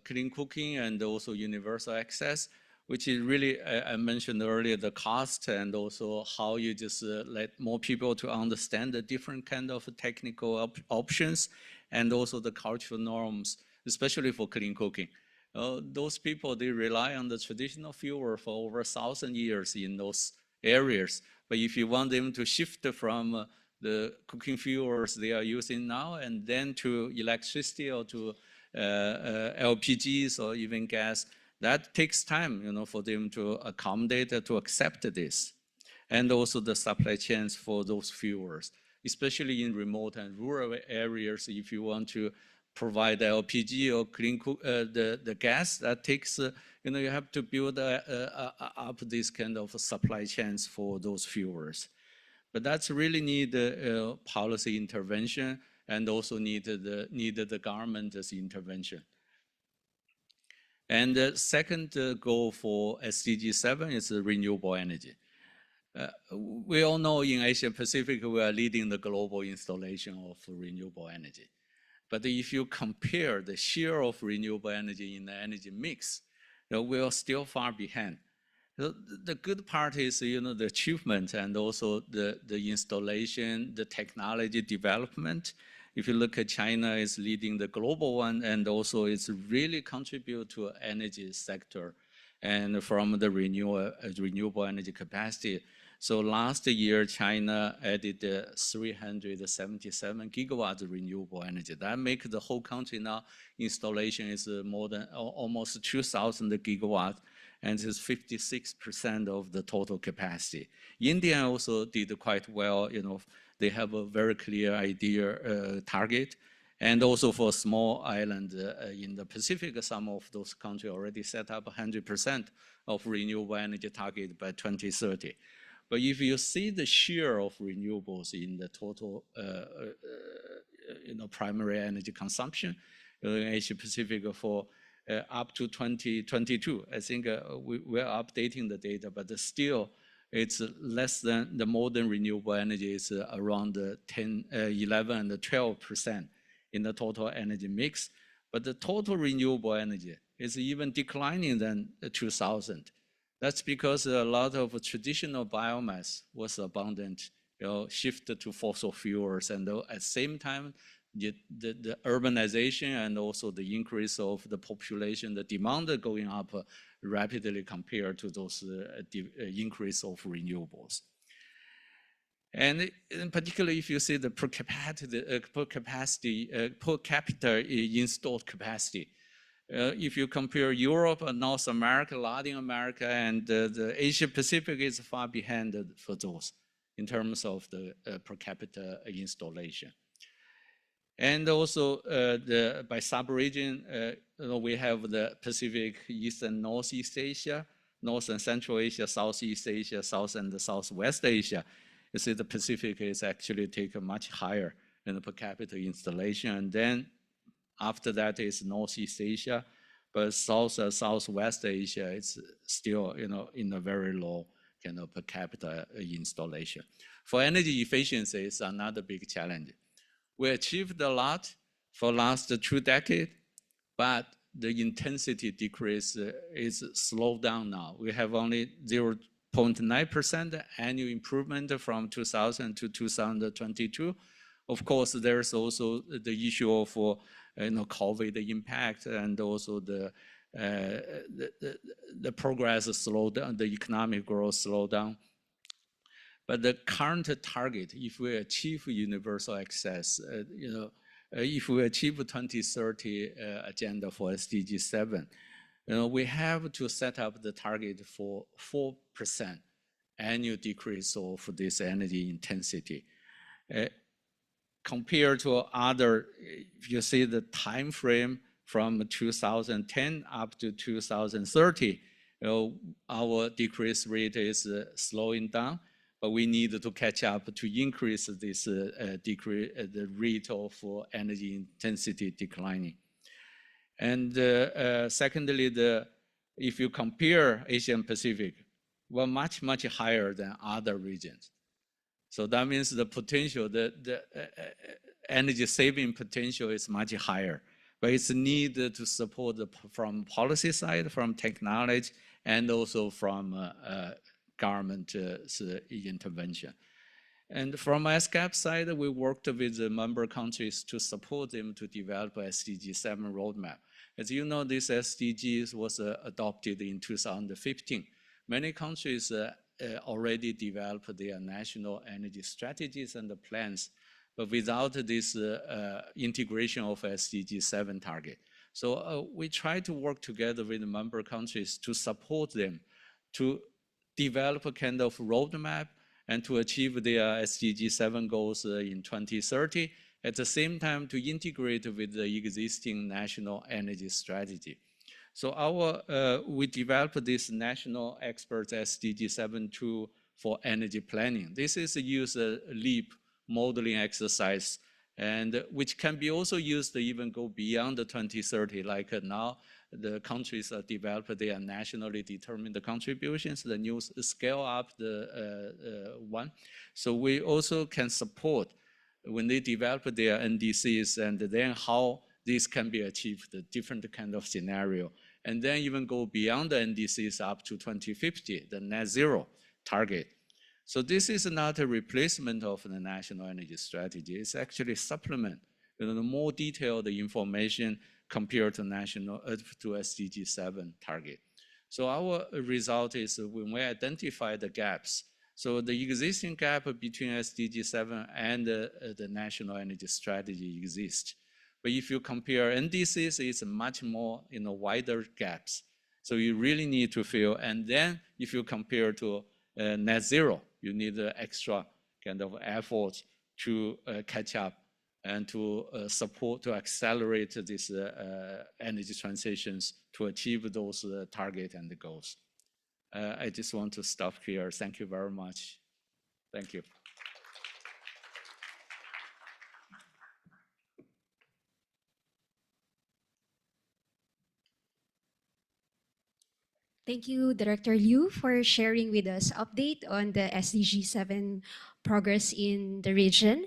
clean cooking and also universal access, which is really, I mentioned earlier, the cost and also how you just let more people to understand the different kind of technical options and also the cultural norms, especially for clean cooking. Those people, they rely on the traditional fuel for over 1,000 years in those areas. But if you want them to shift from the cooking fuels they are using now and then to electricity or to LPGs or even gas, that takes time, for them to accommodate, to accept this. And also the supply chains for those fuels, especially in remote and rural areas. If you want to provide LPG or clean the gas, that takes, you have to build up this kind of supply chains for those fuels. But that's really need policy intervention and also need the government's intervention. And the second goal for SDG7 is renewable energy. We all know in Asia Pacific, we are leading the global installation of renewable energy. But if you compare the share of renewable energy in the energy mix, we are still far behind. The good part is, the achievement and also the installation, the technology development. If you look at China is leading the global one, and also it's really contribute to energy sector and from the renewable energy capacity. So last year, China added 377 gigawatts of renewable energy. That makes the whole country now installation is more than almost 2,000 gigawatts, and it's 56% of the total capacity. India also did quite well. They have a very clear idea target. And also for small island in the Pacific, some of those countries already set up 100% of renewable energy target by 2030. But if you see the share of renewables in the total primary energy consumption in Asia Pacific for up to 2022, I think we're updating the data, but still it's less than the modern renewable energy is around 10, 11, and 12% in the total energy mix. But the total renewable energy is even declining than 2000. That's because a lot of traditional biomass was abundant, shifted to fossil fuels, and at the same time, the urbanization and also the increase of the population, the demand going up rapidly compared to those increase of renewables. And in particular, if you see the per capita installed capacity, if you compare Europe and North America, Latin America, and the Asia Pacific is far behind for those in terms of the per capita installation. And also by sub-region, we have the Pacific, East and Northeast Asia, North and Central Asia, Southeast Asia, South and Southwest Asia. You see the Pacific is actually taken much higher in the per capita installation. And then after that is Northeast Asia, but South and Southwest Asia, it's still in a very low kind of per capita installation. For energy efficiency, it's another big challenge. We achieved a lot for last 2 decades, but the intensity decrease is slowed down now. We have only 0.9% annual improvement from 2000 to 2022. Of course, there's also the issue of COVID impact, and also the progress slowed down, the economic growth slowed down. But the current target, if we achieve universal access, if we achieve 2030 agenda for SDG7, we have to set up the target for 4% annual decrease of this energy intensity. Compared to other, if you see the time frame from 2010 up to 2030, our decrease rate is slowing down, but we need to catch up to increase this the rate of energy intensity declining. And secondly, if you compare Asian Pacific, we're much, much higher than other regions. So that means the potential, the energy saving potential is much higher, but it's needed to support from policy side, from technology, and also from government intervention. And from SCAP side, we worked with the member countries to support them to develop a SDG7 roadmap. As you know, this SDGs was adopted in 2015. Many countries already developed their national energy strategies and the plans, but without this integration of SDG7 target. So we try to work together with the member countries to support them to develop a kind of roadmap and to achieve their SDG7 goals in 2030, at the same time to integrate with the existing national energy strategy. So we developed this national expert SDG7 tool for energy planning. This is a user leap modeling exercise, and which can be also used to even go beyond the 2030. Like now, the countries develop their nationally determined contributions, the new scale up the one. So we also can support when they develop their NDCs and then how this can be achieved, the different kind of scenario. And then even go beyond the NDCs up to 2050, the net zero target. So this is not a replacement of the national energy strategy. It's actually supplement with more detailed information compared to national to SDG7 target. So our result is when we identify the gaps. So the existing gap between SDG7 and the national energy strategy exists. But if you compare NDCs, it's much more wider gaps. So you really need to fill. And then if you compare to net zero, you need extra kind of effort to catch up and to support, to accelerate these energy transitions to achieve those targets and the goals. I just want to stop here. Thank you very much. Thank you. Thank you, Director Liu, for sharing with us update on the SDG7 progress in the region.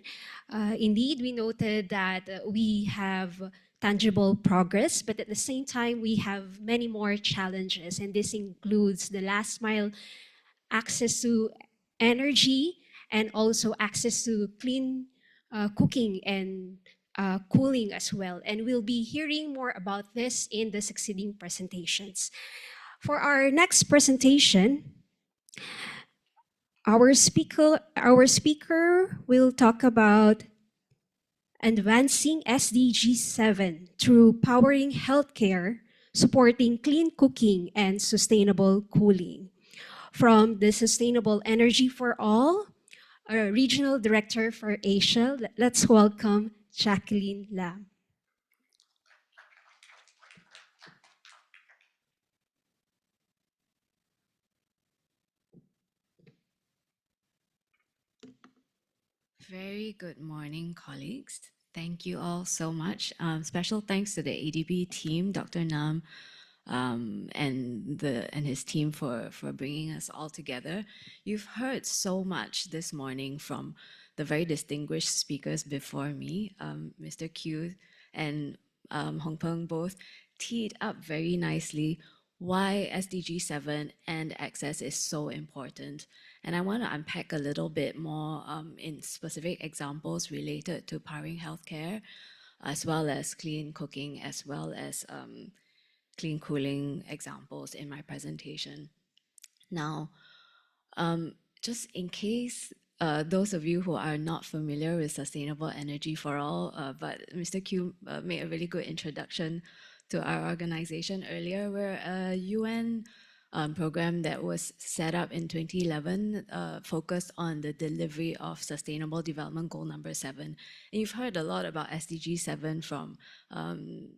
Indeed, we noted that we have tangible progress, but at the same time, we have many more challenges, and this includes the last mile access to energy and also access to clean cooking and cooling as well. And we'll be hearing more about this in the succeeding presentations. For our next presentation, our speaker will talk about advancing SDG7 through powering healthcare, supporting clean cooking and sustainable cooling. From the Sustainable Energy for All, our Regional Director for Asia, let's welcome Jacqueline Lam. Very good morning, colleagues. Thank you all so much. Special thanks to the ADB team, Dr. Nam, and his team for bringing us all together. You've heard so much this morning from the very distinguished speakers before me. Mr. Q and Hong Peng both teed up very nicely why SDG7 and access is so important. And I want to unpack a little bit more in specific examples related to powering healthcare, as well as clean cooking, as well as clean cooling examples in my presentation. Now, just in case those of you who are not familiar with Sustainable Energy for All, but Mr. Q made a really good introduction to our organization earlier. We're a UN program that was set up in 2011, focused on the delivery of Sustainable Development Goal number 7. And you've heard a lot about SDG7 from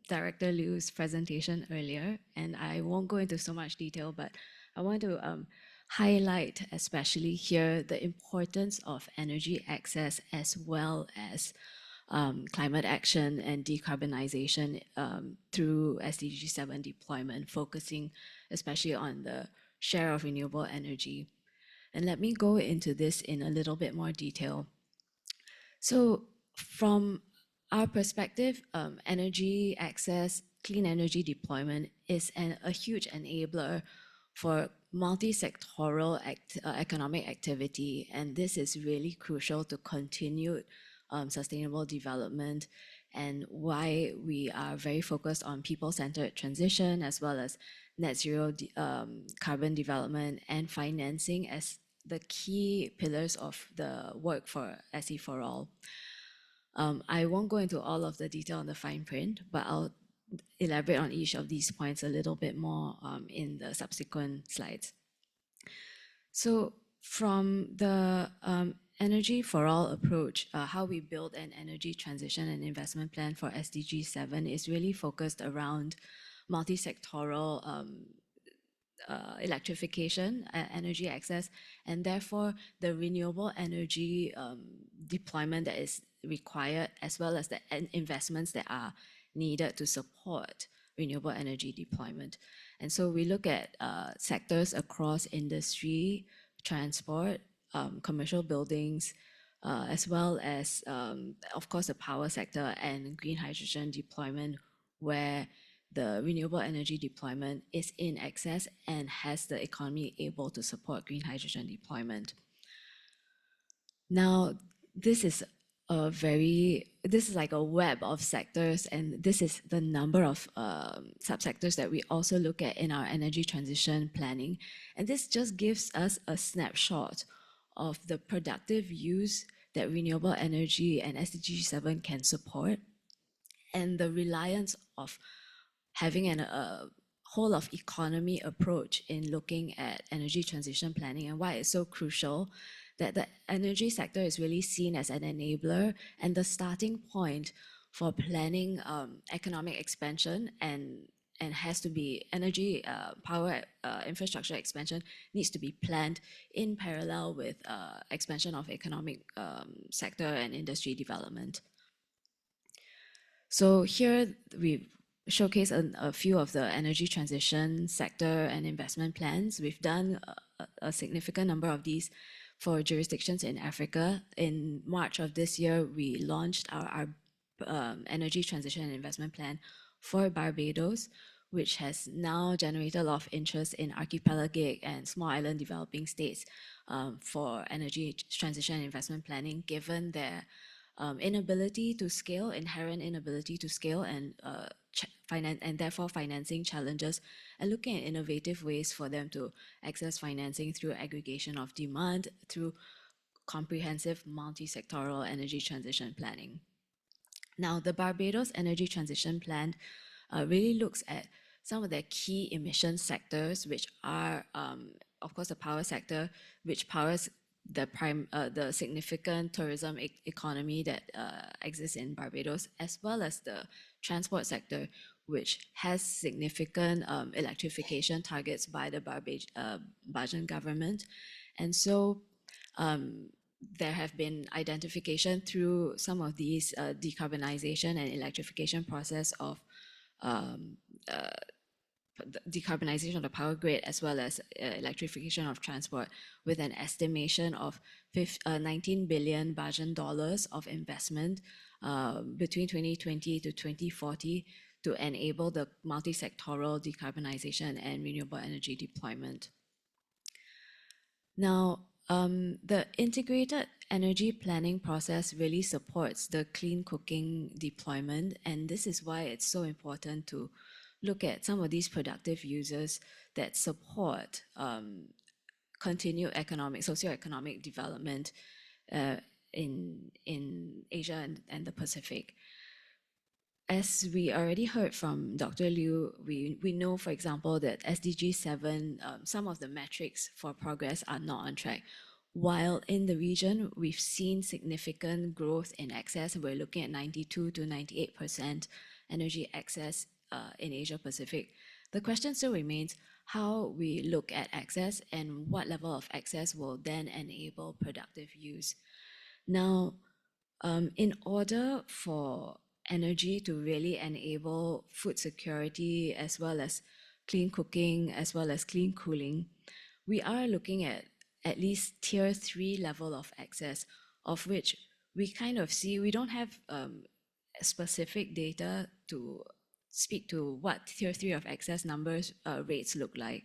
Director Liu's presentation earlier, and I won't go into so much detail, but I want to highlight especially here the importance of energy access as well as climate action and decarbonization through SDG7 deployment, focusing especially on the share of renewable energy. And let me go into this in a little bit more detail. So from our perspective, energy access, clean energy deployment is a huge enabler for multi-sectoral economic activity. And this is really crucial to continued sustainable development and why we are very focused on people-centered transition as well as net zero carbon development and financing as the key pillars of the work for SE for All. I won't go into all of the detail on the fine print, but I'll elaborate on each of these points a little bit more in the subsequent slides. So from the Energy for All approach, how we build an energy transition and investment plan for SDG7 is really focused around multi-sectoral electrification, energy access, and therefore the renewable energy deployment that is required, as well as the investments that are needed to support renewable energy deployment. And so we look at sectors across industry, transport, commercial buildings, as well as, of course, the power sector and green hydrogen deployment, where the renewable energy deployment is in excess and has the economy able to support green hydrogen deployment. Now, this is like a web of sectors, and this is the number of subsectors that we also look at in our energy transition planning. And this just gives us a snapshot of the productive use that renewable energy and SDG7 can support, and the reliance of having a whole of economy approach in looking at energy transition planning, and why it's so crucial that the energy sector is really seen as an enabler and the starting point for planning economic expansion, and has to be energy power infrastructure expansion needs to be planned in parallel with expansion of economic sector and industry development. So here we showcase a few of the energy transition sector and investment plans. We've done a significant number of these for jurisdictions in Africa. In March of this year, we launched our energy transition and investment plan for Barbados, which has now generated a lot of interest in archipelagic and small island developing states for energy transition and investment planning, given their inability to scale, inherent inability to scale, and therefore financing challenges, and looking at innovative ways for them to access financing through aggregation of demand through comprehensive multi-sectoral energy transition planning. Now, the Barbados Energy Transition Plan really looks at some of the key emission sectors, which are, of course, the power sector, which powers the significant tourism economy that exists in Barbados, as well as the transport sector, which has significant electrification targets by the Barbadian government. And so there have been identification through some of these decarbonization and electrification process of decarbonization of the power grid, as well as electrification of transport, with an estimation of 19 billion Bajan dollars of investment between 2020 to 2040 to enable the multi-sectoral decarbonization and renewable energy deployment. Now, the integrated energy planning process really supports the clean cooking deployment, and this is why it's so important to look at some of these productive users that support continued socioeconomic development in Asia and the Pacific. As we already heard from Dr. Liu, we know, for example, that SDG7, some of the metrics for progress are not on track. While in the region, we've seen significant growth in access. We're looking at 92 to 98% energy access in Asia Pacific. The question still remains how we look at access and what level of access will then enable productive use. Now, in order for energy to really enable food security, as well as clean cooking, as well as clean cooling, we are looking at least tier 3 level of access, of which we kind of see, we don't have specific data to speak to what tier 3 of access numbers rates look like.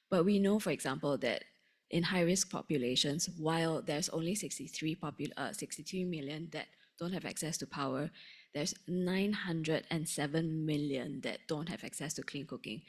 But we know, for example, that in high-risk populations, while there's only 63 million that don't have access to power. There's 907 million that don't have access to clean cooking.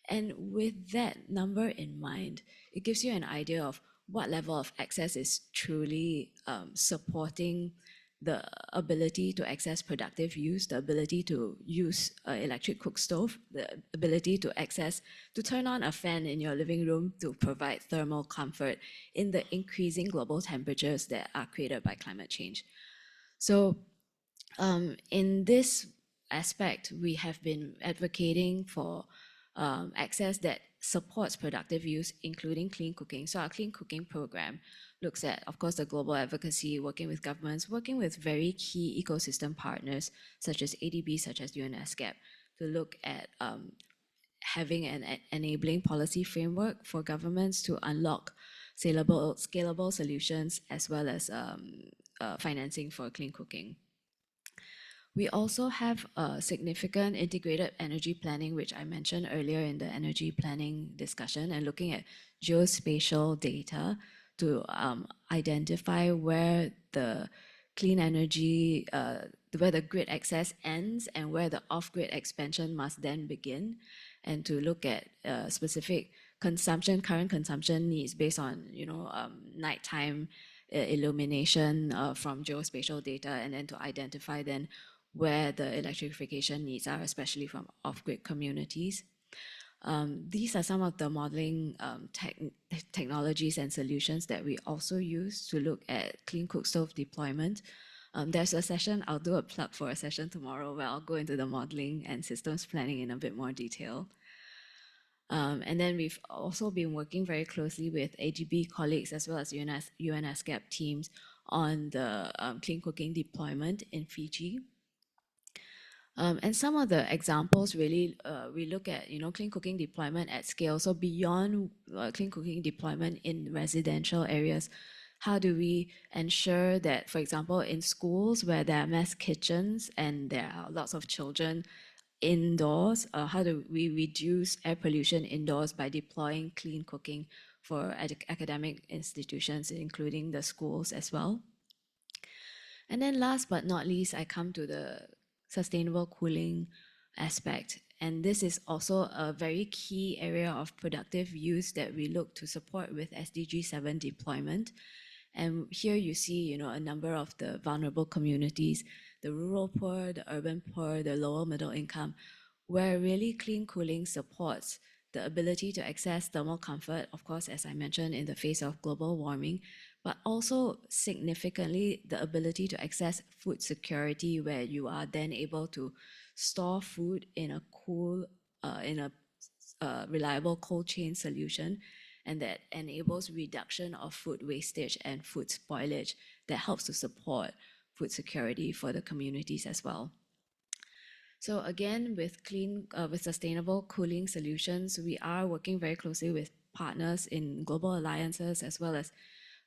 And with that number in mind, it gives you an idea of what level of access is truly supporting the ability to access productive use, the ability to use an electric cook stove, the ability to access, to turn on a fan in your living room to provide thermal comfort in the increasing global temperatures that are created by climate change. So in this aspect, we have been advocating for access that supports productive use, including clean cooking. So our clean cooking program looks at, of course, the global advocacy, working with governments, working with very key ecosystem partners, such as ADB, such as UNESCAP, to look at having an enabling policy framework for governments to unlock scalable solutions, as well as financing for clean cooking. We also have significant integrated energy planning, which I mentioned earlier in the energy planning discussion, and looking at geospatial data to identify where the clean energy, where the grid access ends and where the off-grid expansion must then begin, and to look at specific current consumption needs based on, nighttime illumination from geospatial data, and then to identify then where the electrification needs are, especially from off-grid communities. These are some of the modeling technologies and solutions that we also use to look at clean cook stove deployment. There's a session, I'll do a plug for a session tomorrow where I'll go into the modeling and systems planning in a bit more detail. And then we've also been working very closely with AGB colleagues as well as UNESCAP teams on the clean cooking deployment in Fiji. And some of the examples really, we look at, clean cooking deployment at scale. So beyond clean cooking deployment in residential areas, how do we ensure that, for example, in schools where there are mass kitchens and there are lots of children indoors, how do we reduce air pollution indoors by deploying clean cooking for academic institutions, including the schools as well? And then last but not least, I come to the sustainable cooling aspect. And this is also a very key area of productive use that we look to support with SDG7 deployment. And here you see, a number of the vulnerable communities, the rural poor, the urban poor, the lower middle income, where really clean cooling supports the ability to access thermal comfort, of course, as I mentioned, in the face of global warming, but also significantly the ability to access food security, where you are then able to store food in a reliable cold chain solution, and that enables reduction of food wastage and food spoilage that helps to support food security for the communities as well. So again, with sustainable cooling solutions, we are working very closely with partners in global alliances, as well as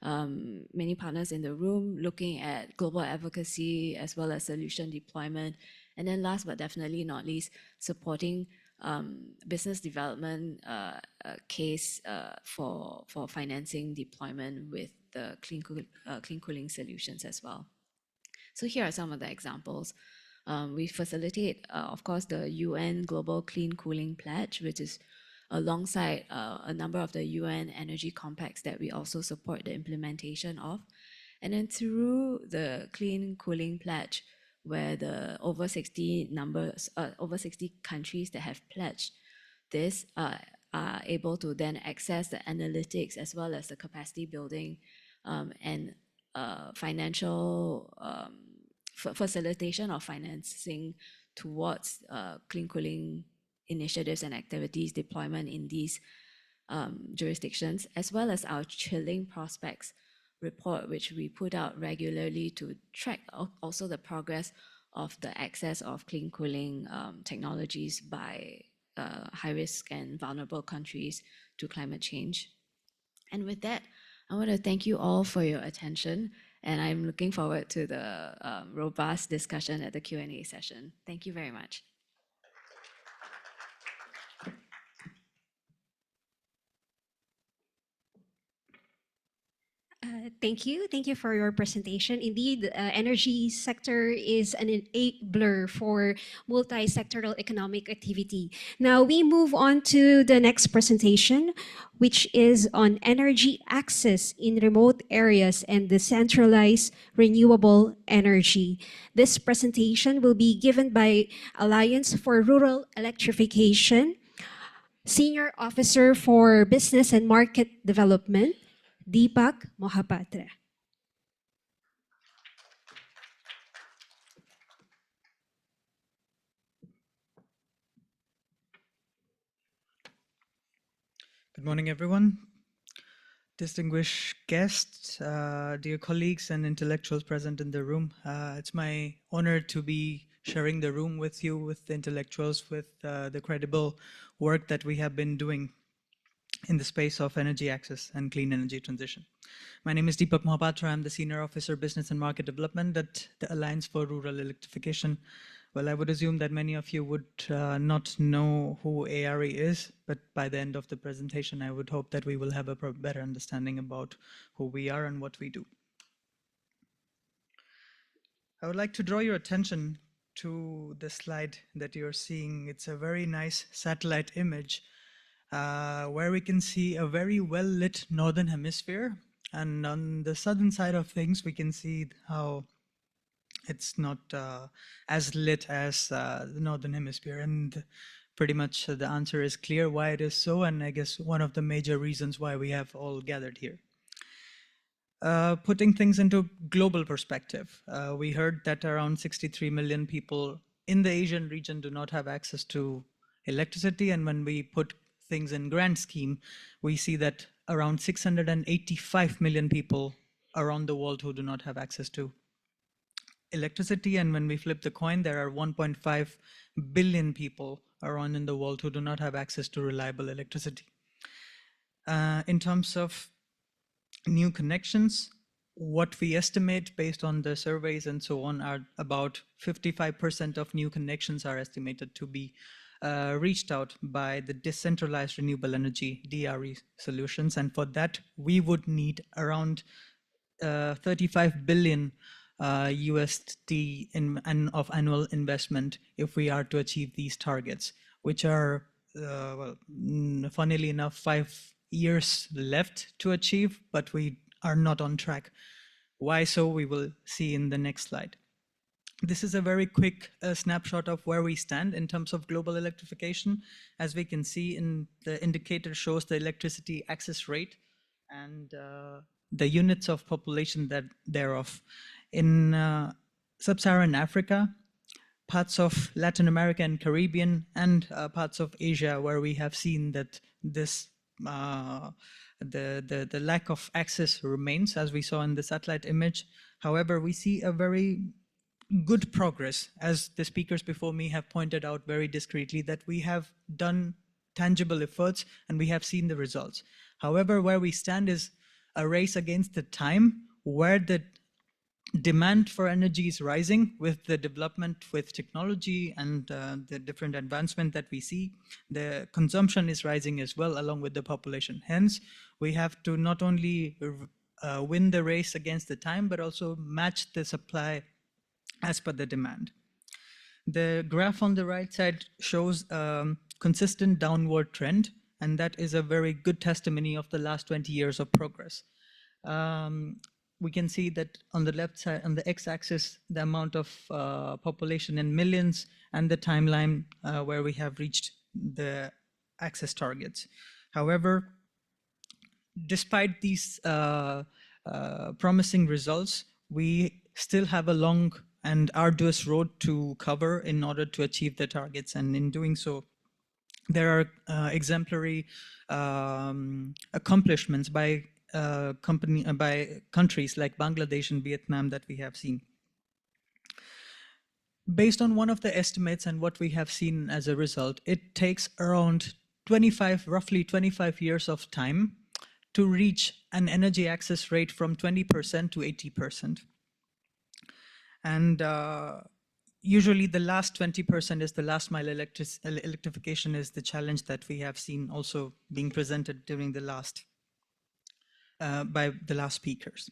many partners in the room, looking at global advocacy as well as solution deployment. And then last but definitely not least, supporting business development case for financing deployment with the clean cooling solutions as well. So here are some of the examples. We facilitate, of course, the UN Global Clean Cooling Pledge, which is alongside a number of the UN Energy Compacts that we also support the implementation of. And then through the Clean Cooling Pledge, where the over 60 countries that have pledged this are able to then access the analytics as well as the capacity building and financial facilitation of financing towards clean cooling initiatives and activities deployment in these jurisdictions, as well as our chilling prospects report, which we put out regularly to track also the progress of the access of clean cooling technologies by high risk and vulnerable countries to climate change. And with that, I want to thank you all for your attention, and I'm looking forward to the robust discussion at the Q&A session. Thank you very much. Thank you. Thank you for your presentation. Indeed, energy sector is an enabler for multi-sectoral economic activity. Now we move on to the next presentation, which is on energy access in remote areas and decentralized renewable energy. This presentation will be given by Alliance for Rural Electrification, Senior Officer for Business and Market Development, Deepak Mohapatra. Good morning, everyone. Distinguished guests, dear colleagues and intellectuals present in the room. It's my honor to be sharing the room with you, with the intellectuals, with the credible work that we have been doing in the space of energy access and clean energy transition. My name is Deepak Mohapatra. I'm the Senior Officer, Business and Market Development at the Alliance for Rural Electrification. Well, I would assume that many of you would not know who ARE is, but by the end of the presentation, I would hope that we will have a better understanding about who we are and what we do. I would like to draw your attention to the slide that you're seeing. It's a very nice satellite image where we can see a very well-lit northern hemisphere. And on the southern side of things, we can see how it's not as lit as the northern hemisphere. And pretty much the answer is clear why it is so, and I guess one of the major reasons why we have all gathered here. Putting things into global perspective, we heard that around 63 million people in the Asian region do not have access to electricity, and when we put things in grand scheme, we see that around 685 million people around the world who do not have access to electricity. And when we flip the coin, there are 1.5 billion people around in the world who do not have access to reliable electricity. In terms of new connections, what we estimate based on the surveys and so on are about 55% of new connections are estimated to be reached out by the decentralized renewable energy DRE solutions. And for that, we would need around 35 billion USD of annual investment if we are to achieve these targets, which are, well, funnily enough, 5 years left to achieve, but we are not on track. Why so? We will see in the next slide. This is a very quick snapshot of where we stand in terms of global electrification. As we can see, in the indicator shows the electricity access rate and the units of population that thereof. In sub-Saharan Africa, parts of Latin America and Caribbean, and parts of Asia, where we have seen that this the lack of access remains, as we saw in the satellite image. However, we see a very good progress, as the speakers before me have pointed out very discreetly, that we have done tangible efforts and we have seen the results. However, where we stand is a race against the time, where the demand for energy is rising with the development with technology and the different advancement that we see. The consumption is rising as well along with the population. Hence, we have to not only win the race against the time, but also match the supply as per the demand. The graph on the right side shows consistent downward trend, and that is a very good testimony of the last 20 years of progress. We can see that on the left side, on the x-axis, the amount of population in millions, and the timeline where we have reached the access targets. However, despite these promising results, we still have a long and arduous road to cover in order to achieve the targets. And in doing so, there are exemplary accomplishments by countries like Bangladesh and Vietnam that we have seen. Based on one of the estimates and what we have seen as a result, it takes around roughly 25 years of time to reach an energy access rate from 20% to 80%. And usually the last 20% is the last mile electrification is the challenge that we have seen also being presented during the last by the last speakers.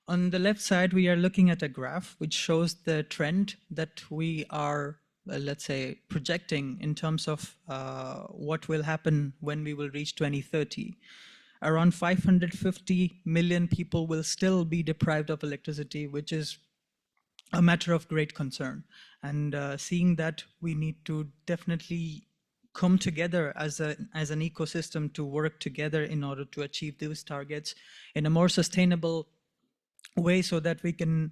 On the left side, we are looking at a graph which shows the trend that we are, let's say, projecting in terms of what will happen when we will reach 2030. Around 550 million people will still be deprived of electricity, which is a matter of great concern. And seeing that, we need to definitely come together as an ecosystem to work together in order to achieve those targets in a more sustainable way, so that we can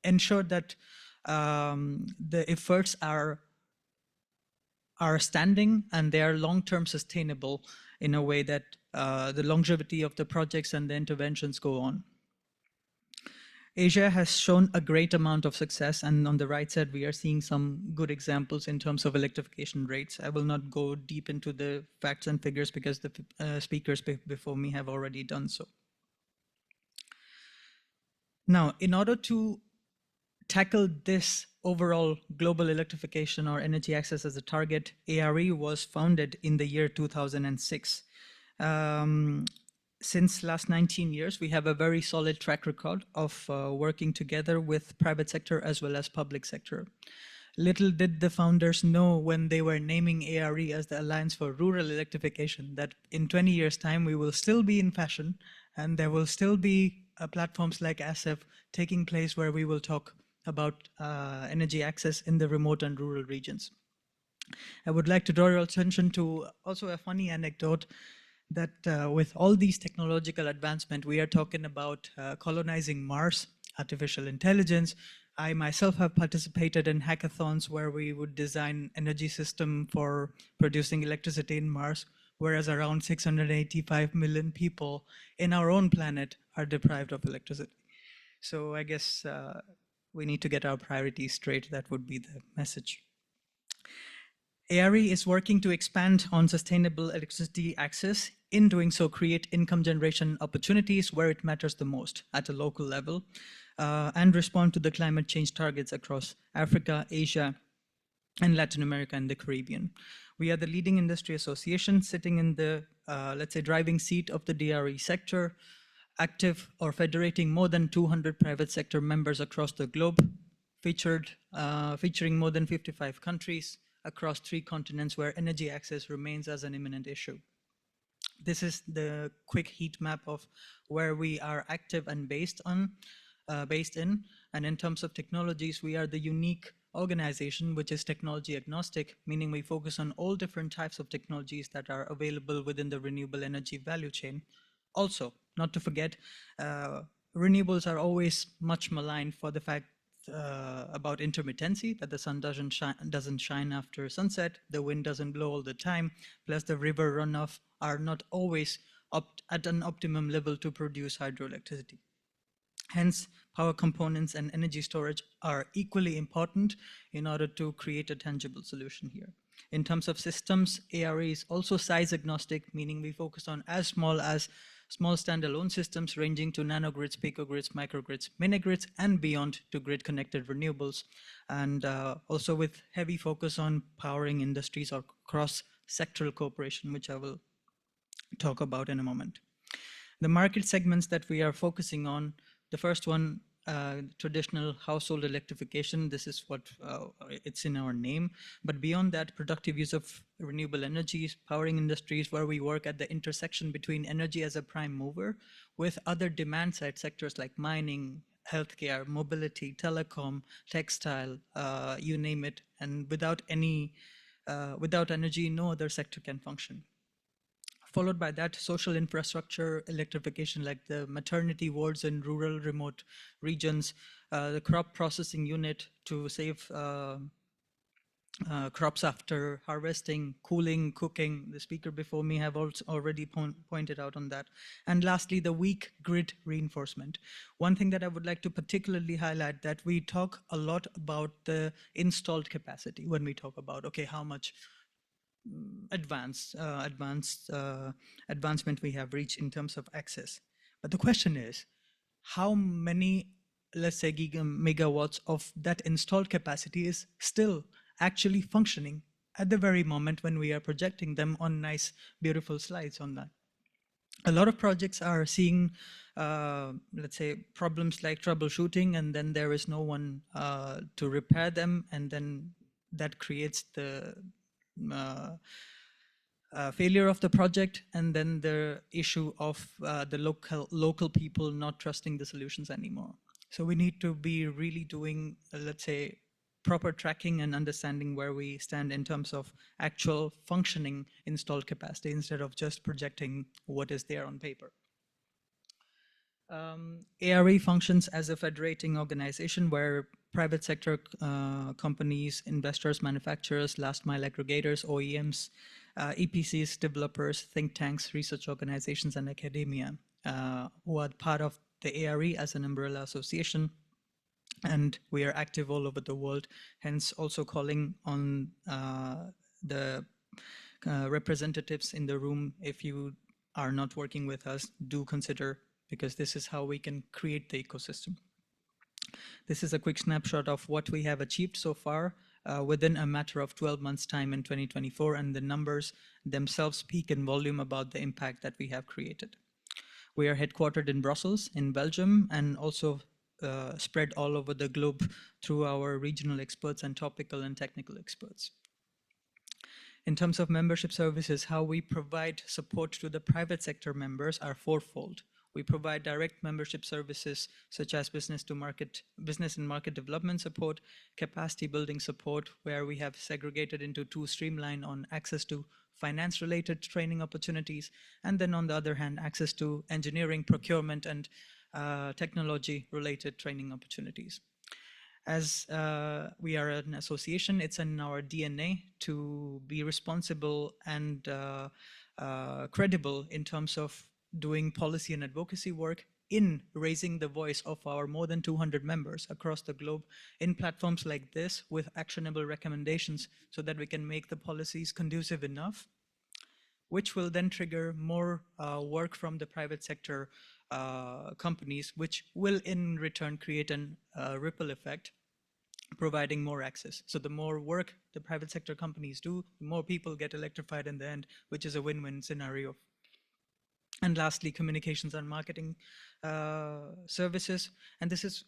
ensure that the efforts are standing and they are long-term sustainable in a way that the longevity of the projects and the interventions go on. Asia has shown a great amount of success, and on the right side, we are seeing some good examples in terms of electrification rates. I will not go deep into the facts and figures because the speakers before me have already done so. Now, in order to tackle this overall global electrification or energy access as a target, ARE was founded in the year 2006. Since last 19 years, we have a very solid track record of working together with private sector as well as public sector. Little did the founders know when they were naming ARE as the Alliance for Rural Electrification that in 20 years' time, we will still be in fashion and there will still be platforms like ASEF taking place where we will talk about energy access in the remote and rural regions. I would like to draw your attention to also a funny anecdote that with all these technological advancement, we are talking about colonizing Mars, artificial intelligence. I myself have participated in hackathons where we would design energy system for producing electricity in Mars, whereas around 685 million people in our own planet are deprived of electricity. So I guess we need to get our priorities straight. That would be the message. ARE is working to expand on sustainable electricity access. In doing so, create income generation opportunities where it matters the most at a local level, and respond to the climate change targets across Africa, Asia, and Latin America and the Caribbean. We are the leading industry association sitting in the, let's say, driving seat of the DRE sector, active or federating more than 200 private sector members across the globe, featuring more than 55 countries across 3 continents where energy access remains as an imminent issue. This is the quick heat map of where we are active and based in. And in terms of technologies, we are the unique organization which is technology agnostic, meaning we focus on all different types of technologies that are available within the renewable energy value chain. Also, not to forget, renewables are always much maligned for the fact about intermittency, that the sun doesn't shine after sunset, the wind doesn't blow all the time, plus the river runoff are not always at an optimum level to produce hydroelectricity. Hence, power components and energy storage are equally important in order to create a tangible solution here. In terms of systems, ARE is also size agnostic, meaning we focus on as small standalone systems ranging to nanogrids, picogrids, microgrids, minigrids, and beyond to grid-connected renewables, and also with heavy focus on powering industries or cross-sectoral cooperation, which I will talk about in a moment. The market segments that we are focusing on, the first one, traditional household electrification. This is what it's in our name. But beyond that, productive use of renewable energies, powering industries where we work at the intersection between energy as a prime mover with other demand side sectors like mining, healthcare, mobility, telecom, textile, you name it. And without energy, no other sector can function. Followed by that, social infrastructure electrification, like the maternity wards in rural remote regions, the crop processing unit to save crops after harvesting, cooling, cooking. The speaker before me have also already pointed out on that. And lastly, the weak grid reinforcement. One thing that I would like to particularly highlight, that we talk a lot about the installed capacity when we talk about, okay, how much advancement we have reached in terms of access. But the question is, how many, let's say, megawatts of that installed capacity is still actually functioning at the very moment when we are projecting them on nice, beautiful slides on that? A lot of projects are seeing, let's say, problems like troubleshooting, and then there is no one to repair them, and then that creates the uh, failure of the project, and then the issue of the local people not trusting the solutions anymore. So we need to be really doing, let's say, proper tracking and understanding where we stand in terms of actual functioning installed capacity instead of just projecting what is there on paper. ARE functions as a federating organization where private sector companies, investors, manufacturers, last mile aggregators, OEMs, EPCs, developers, think tanks, research organizations, and academia who are part of the ARE as an umbrella association. And we are active all over the world, hence also calling on the representatives in the room, if you are not working with us, do consider, because this is how we can create the ecosystem. This is a quick snapshot of what we have achieved so far within a matter of 12 months' time in 2024, and the numbers themselves speak in volume about the impact that we have created. We are headquartered in Brussels, in Belgium, and also spread all over the globe through our regional experts and topical and technical experts. In terms of membership services, how we provide support to the private sector members are fourfold. We provide direct membership services such as business and market development support, capacity building support, where we have segregated into two streamline on access to finance related training opportunities, and then on the other hand, access to engineering, procurement, and technology related training opportunities. As we are an association, it's in our DNA to be responsible and credible in terms of doing policy and advocacy work in raising the voice of our more than 200 members across the globe in platforms like this with actionable recommendations so that we can make the policies conducive enough, which will then trigger more work from the private sector companies, which will in return create a ripple effect, providing more access. So the more work the private sector companies do, the more people get electrified in the end, which is a win-win scenario. And lastly, communications and marketing services. And this is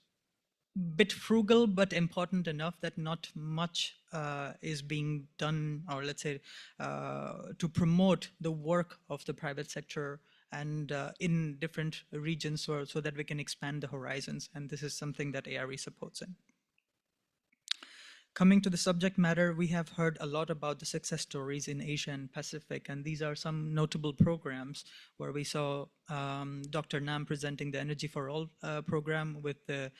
a bit frugal, but important enough that not much is being done, or let's say, to promote the work of the private sector and in different regions so that we can expand the horizons. And this is something that ARE supports in. Coming to the subject matter, we have heard a lot about the success stories in Asia and Pacific, and these are some notable programs where we saw Dr. Nam presenting the Energy for All program with the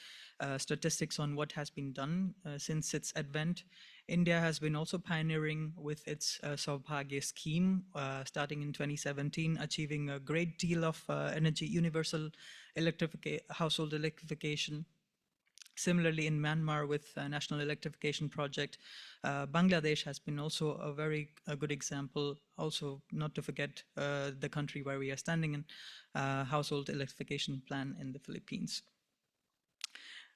statistics on what has been done since its advent. India has been also pioneering with its Saubhagya scheme starting in 2017, achieving a great deal of energy universal household electrification. Similarly, in Myanmar with National Electrification Project, Bangladesh has been also a very good example, also not to forget the country where we are standing in, Household Electrification Plan in the Philippines.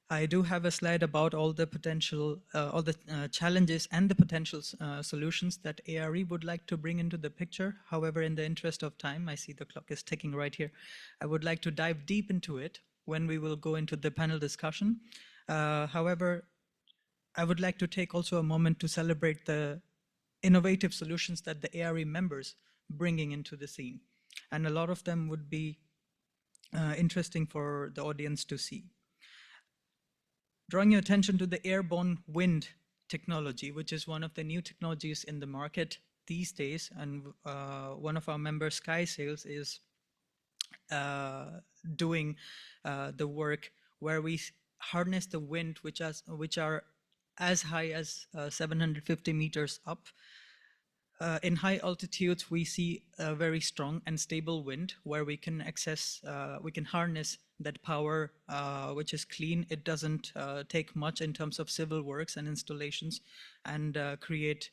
I do have a slide about all the potential, all the challenges and the potential solutions that ARE would like to bring into the picture. However, in the interest of time, I see the clock is ticking right here. I would like to dive deep into it when we will go into the panel discussion. However, I would like to take also a moment to celebrate the innovative solutions that the ARE members bringing into the scene. And a lot of them would be interesting for the audience to see. Drawing your attention to the airborne wind technology, which is one of the new technologies in the market these days. And one of our members, Sky Sales, is doing the work where we harness the wind, which are as high as 750 meters up. In high altitudes, we see a very strong and stable wind where we can harness that power, which is clean. It doesn't take much in terms of civil works and installations, and create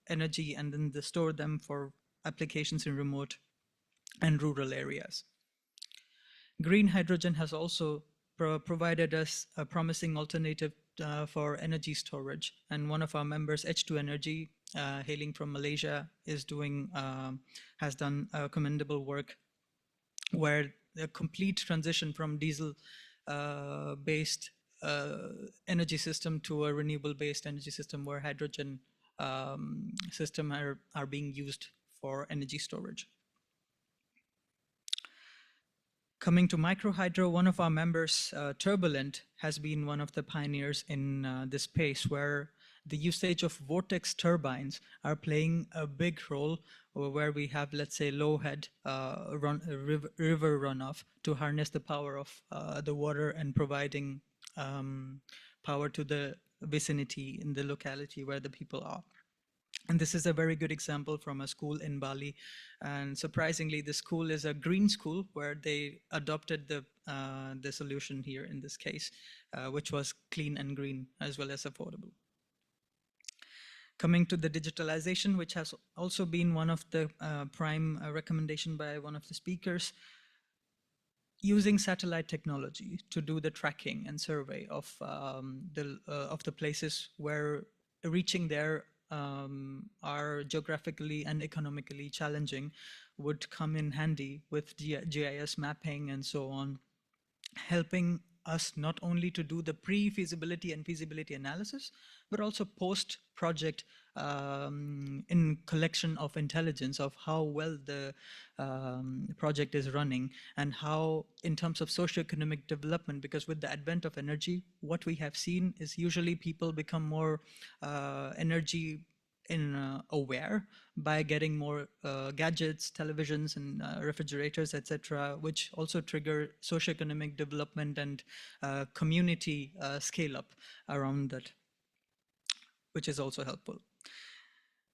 energy and then store them for applications in remote and rural areas. Green hydrogen has also provided us a promising alternative for energy storage. And one of our members, H2 Energy, hailing from Malaysia, has done commendable work where the complete transition from diesel based energy system to a renewable based energy system where hydrogen system are being used for energy storage. Coming to microhydro, one of our members, Turbulent, has been one of the pioneers in this space where the usage of vortex turbines are playing a big role where we have, let's say, low head river runoff to harness the power of the water and providing power to the vicinity in the locality where the people are. And this is a very good example from a school in Bali. And surprisingly, the school is a green school where they adopted the solution here in this case, which was clean and green as well as affordable. Coming to the digitalization, which has also been one of the prime recommendation by one of the speakers, using satellite technology to do the tracking and survey of the places where reaching there are geographically and economically challenging would come in handy with GIS mapping and so on, helping us not only to do the pre-feasibility and feasibility analysis, but also post-project in collection of intelligence of how well the project is running and how in terms of socioeconomic development, because with the advent of energy, what we have seen is usually people become more energy aware by getting more gadgets, televisions, and refrigerators, etc., which also trigger socioeconomic development and community scale up around that, which is also helpful.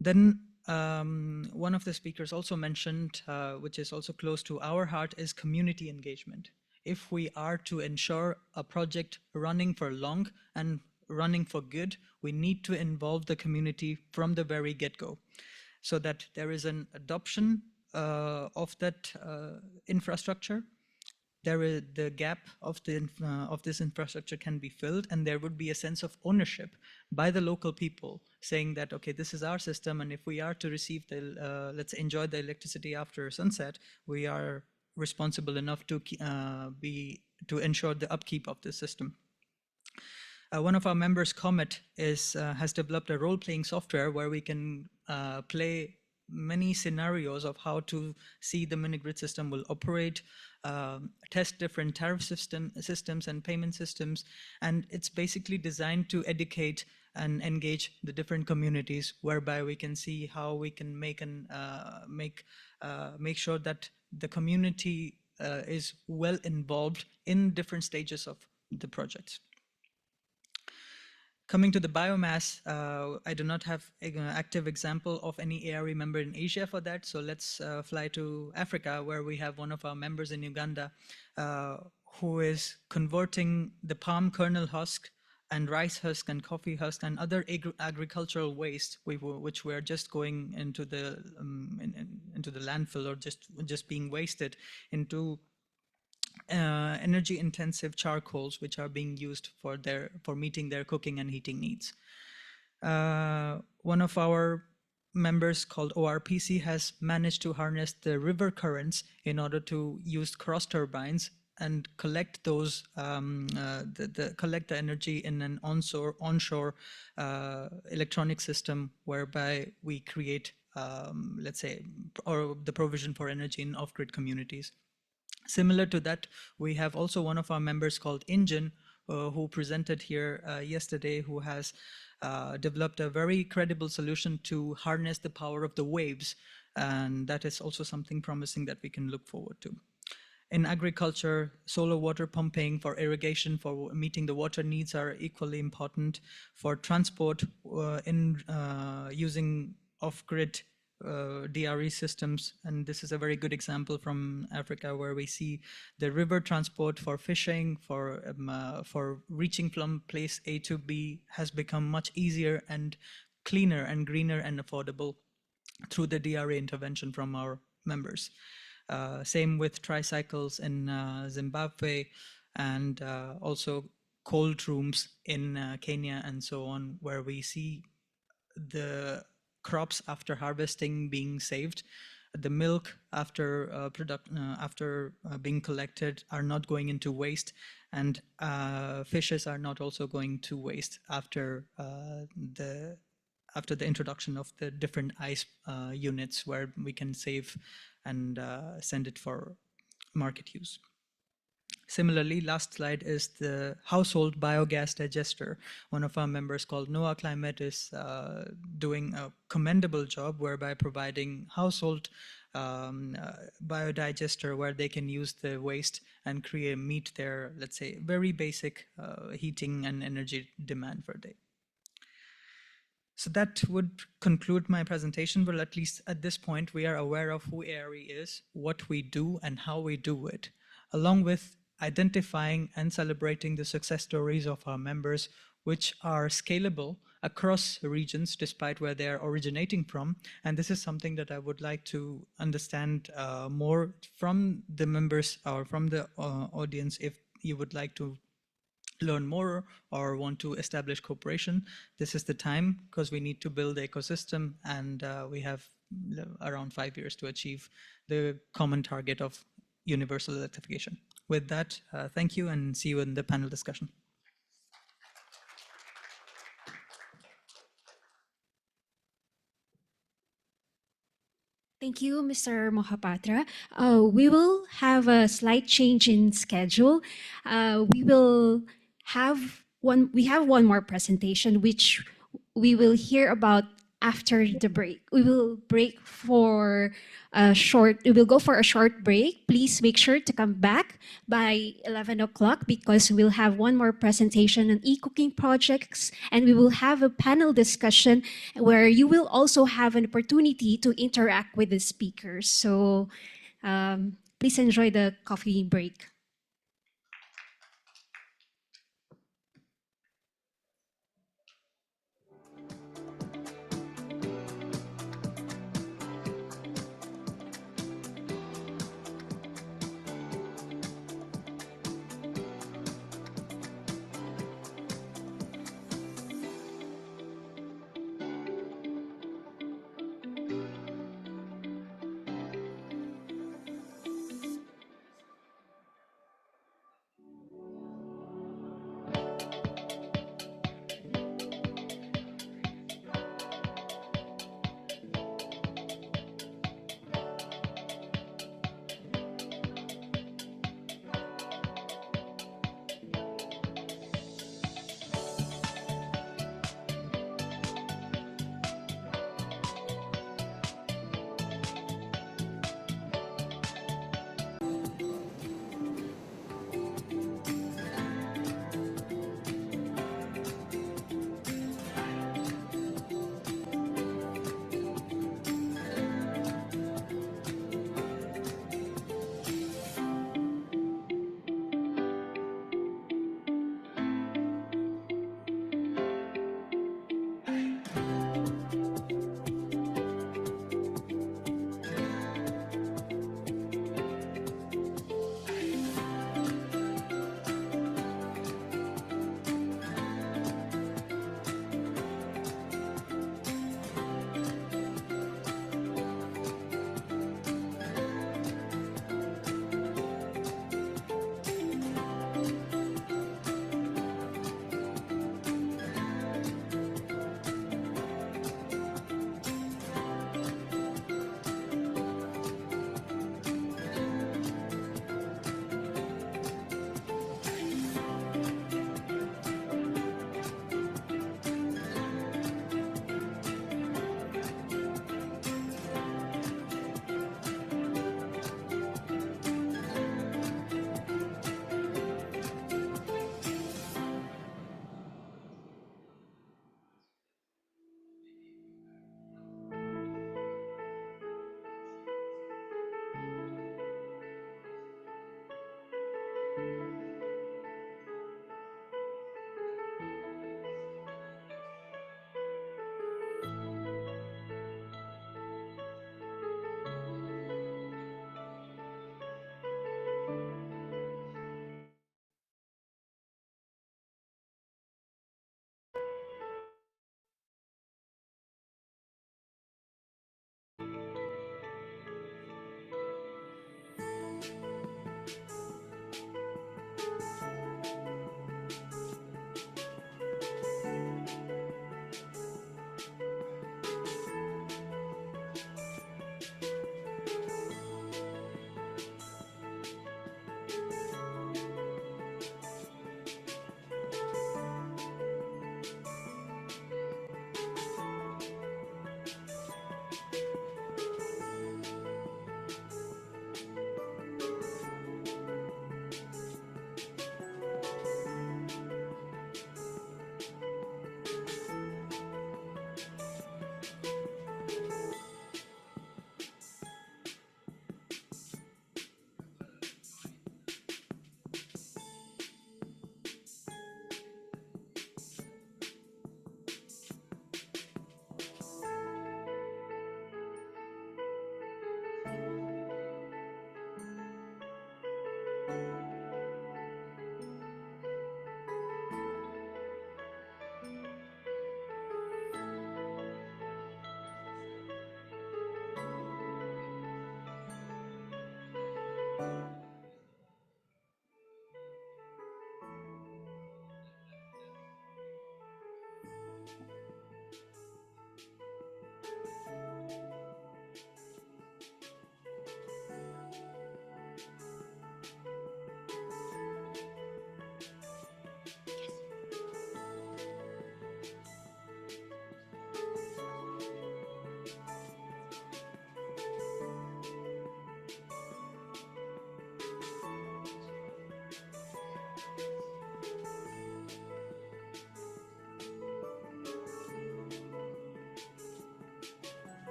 Then one of the speakers also mentioned, which is also close to our heart, is community engagement. If we are to ensure a project running for long and running for good, we need to involve the community from the very get-go so that there is an adoption of that infrastructure. There is the gap of this infrastructure can be filled, and there would be a sense of ownership by the local people saying that, okay, this is our system, and if we are to receive the let's enjoy the electricity after sunset, we are responsible enough to ensure the upkeep of the system. One of our members, Comet, has developed a role-playing software where we can play many scenarios of how to see the mini-grid system will operate, test different tariff systems and payment systems, and it's basically designed to educate and engage the different communities, whereby we can see how we can make sure that the community is well involved in different stages of the project. Coming to the biomass, I do not have an active example of any ARE member in Asia for that. So let's fly to Africa, where we have one of our members in Uganda who is converting the palm kernel husk and rice husk and coffee husk and other agricultural waste, which were just going into the landfill or just being wasted, into energy intensive charcoals, which are being used for meeting their cooking and heating needs. One of our members called ORPC has managed to harness the river currents in order to use cross turbines and collect those collect the energy in an onshore electronic system, whereby we create let's say, or the provision for energy in off-grid communities. Similar to that, we have also one of our members called Engine, who presented here yesterday, who has developed a very credible solution to harness the power of the waves. And that is also something promising that we can look forward to. In agriculture, solar water pumping for irrigation, for meeting the water needs are equally important. For transport, using off-grid DRE systems, and this is a very good example from Africa, where we see the river transport for fishing, for reaching from place A to B has become much easier and cleaner and greener and affordable through the DRE intervention from our members. Same with tricycles in Zimbabwe, and also cold rooms in Kenya and so on, where we see the crops after harvesting being saved The milk after being collected are not going into waste, and fishes are not also going to waste after the introduction of the different ice units where we can save and send it for market use. Similarly, last slide is the household biogas digester. One of our members called Noah Climate is doing a commendable job whereby providing household biodigester where they can use the waste and meet their, let's say, very basic heating and energy demand for a day. So that would conclude my presentation. Well, at least at this point, we are aware of who ARE is, what we do, and how we do it, along with identifying and celebrating the success stories of our members, which are scalable across regions despite where they are originating from. And this is something that I would like to understand more from the members or from the audience. If you would like to learn more or want to establish cooperation, this is the time, because we need to build the ecosystem, and we have around 5 years to achieve the common target of universal electrification. With that, thank you, and see you in the panel discussion. Thank you, Mr. Mohapatra. We will have a slight change in schedule. We have one more presentation, which we will hear about after the break. We will go for a short break. Please make sure to come back by 11 o'clock because we'll have one more presentation on e-cooking projects, and we will have a panel discussion where you will also have an opportunity to interact with the speakers. So please enjoy the coffee break.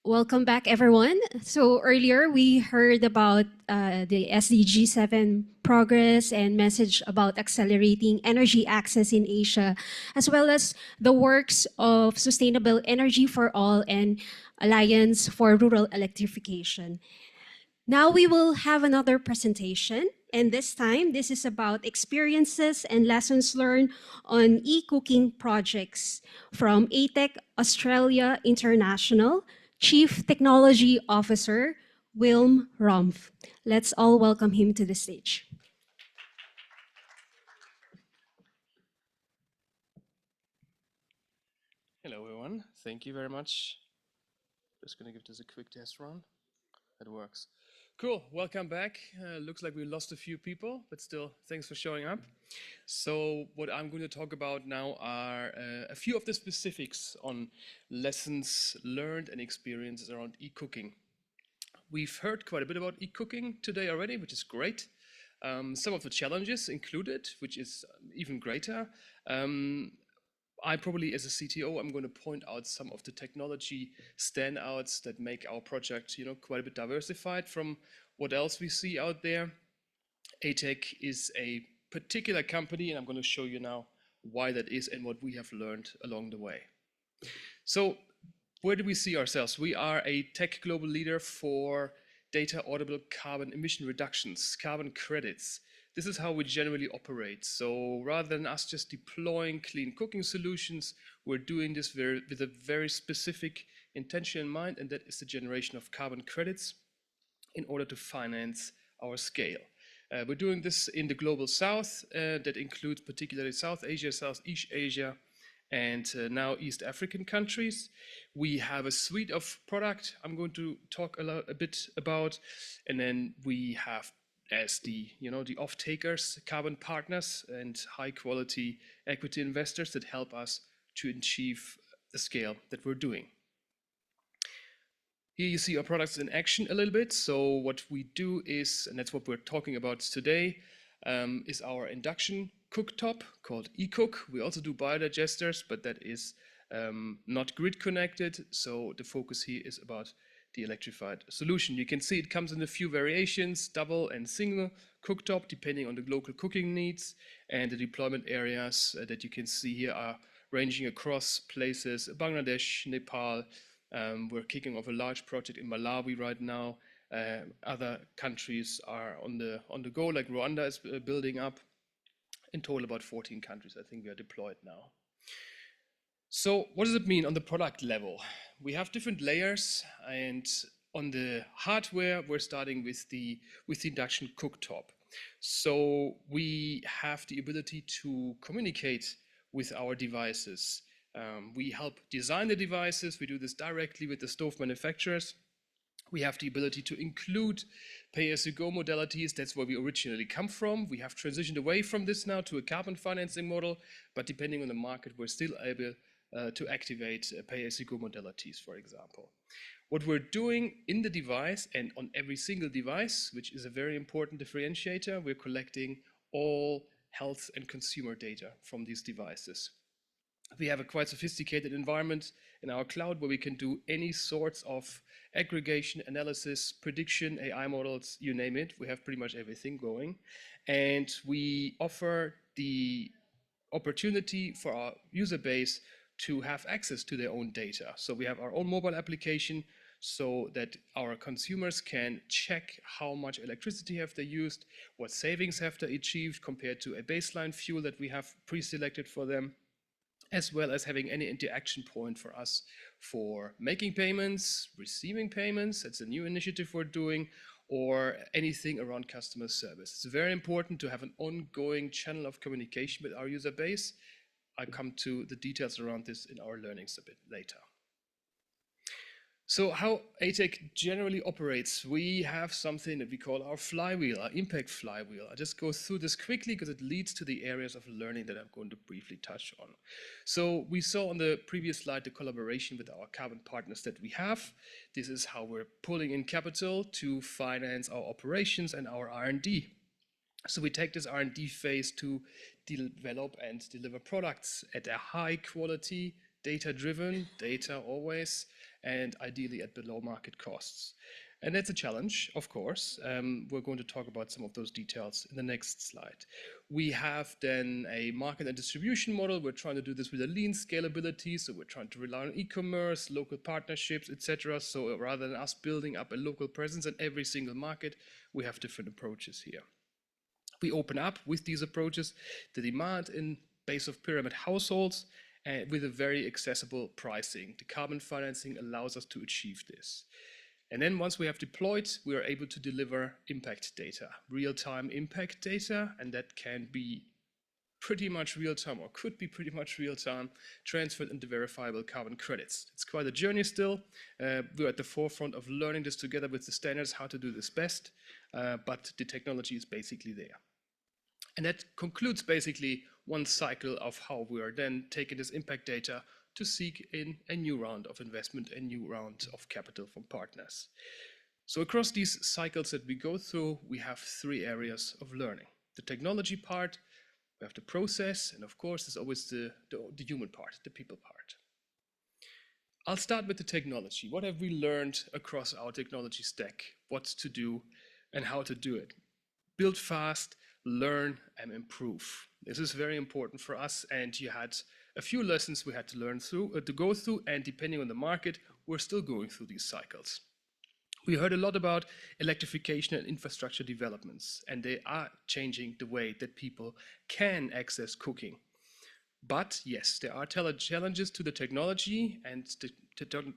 Welcome back, everyone. So earlier we heard about the SDG7 progress and message about accelerating energy access in Asia, as well as the works of Sustainable Energy for All and Alliance for Rural Electrification. Now we will have another presentation, and this time this is about experiences and lessons learned on e-cooking projects from ATEC Australia International Chief Technology Officer Wilm Rumpf. Let's all welcome him to the stage. Hello everyone, thank you very much. Just gonna give this a quick test run. That works. Cool, welcome back. Looks like we lost a few people, but still, thanks for showing up. So what I'm going to talk about now are a few of the specifics on lessons learned and experiences around e-cooking. We've heard quite a bit about e-cooking today already, which is great. Some of the challenges included, which is even greater. I probably, as a CTO, I'm going to point out some of the technology standouts that make our project, quite a bit diversified from what else we see out there. ATEC is a particular company, and I'm going to show you now why that is and what we have learned along the way. So, where do we see ourselves? We are a tech global leader for data audible carbon emission reductions, carbon credits. This is how we generally operate. So rather than us just deploying clean cooking solutions, we're doing this with a very specific intention in mind, and that is the generation of carbon credits in order to finance our scale. We're doing this in the global south, that includes particularly South Asia, Southeast Asia, and now East African countries. We have a suite of product I'm going to talk a bit about, and then we have as the off-takers, carbon partners, and high-quality equity investors that help us to achieve the scale that we're doing. Here you see our products in action a little bit. So what we do is, and that's what we're talking about today, is our induction cooktop called eCook. We also do biodigesters, but that is not grid connected. So the focus here is about the electrified solution. You can see it comes in a few variations, double and single cooktop, depending on the local cooking needs. And the deployment areas that you can see here are ranging across places, Bangladesh, Nepal. We're kicking off a large project in Malawi right now. Other countries are on the go, like Rwanda is building up. In total, about 14 countries, I think, we are deployed now. So what does it mean on the product level? We have different layers, and on the hardware, we're starting with the induction cooktop. So we have the ability to communicate with our devices. We help design the devices. We do this directly with the stove manufacturers. We have the ability to include pay-as-you-go modalities. That's where we originally come from. We have transitioned away from this now to a carbon financing model, but depending on the market, we're still able to activate pay-as-you-go modalities, for example. What we're doing in the device and on every single device, which is a very important differentiator, we're collecting all health and consumer data from these devices. We have a quite sophisticated environment in our cloud where we can do any sorts of aggregation, analysis, prediction, AI models, you name it. We have pretty much everything going. And we offer the opportunity for our user base to have access to their own data. So we have our own mobile application so that our consumers can check how much electricity have they used, what savings have they achieved compared to a baseline fuel that we have pre-selected for them, as well as having any interaction point for us for making payments, receiving payments, that's a new initiative we're doing, or anything around customer service. It's very important to have an ongoing channel of communication with our user base. I'll come to the details around this in our learnings a bit later. So how ATEC generally operates, we have something that we call our flywheel, our impact flywheel. I'll just go through this quickly because it leads to the areas of learning that I'm going to briefly touch on. So we saw on the previous slide the collaboration with our carbon partners that we have. This is how we're pulling in capital to finance our operations and our R&D. So we take this R&D phase to develop and deliver products at a high quality, data-driven, data always, and ideally at below market costs. And that's a challenge, of course. We're going to talk about some of those details in the next slide. We have then a market and distribution model. We're trying to do this with a lean scalability. So we're trying to rely on e-commerce, local partnerships, etc. So rather than us building up a local presence in every single market, we have different approaches here. We open up with these approaches the demand in base of pyramid households with a very accessible pricing. The carbon financing allows us to achieve this. And then once we have deployed, we are able to deliver impact data, real-time impact data, and that can be pretty much real-time or could be pretty much real-time, transferred into verifiable carbon credits. It's quite a journey still. We're at the forefront of learning this together with the standards, how to do this best, but the technology is basically there. And that concludes basically one cycle of how we are then taking this impact data to seek in a new round of investment, a new round of capital from partners. So across these cycles that we go through, we have three areas of learning. The technology part, we have the process, and of course, there's always the human part, the people part. I'll start with the technology. What have we learned across our technology stack? What to do and how to do it? Build fast, learn, and improve. This is very important for us, and you had a few lessons we had to learn through, to go through, and depending on the market, we're still going through these cycles. We heard a lot about electrification and infrastructure developments, and they are changing the way that people can access cooking. But yes, there are challenges to the technology, and the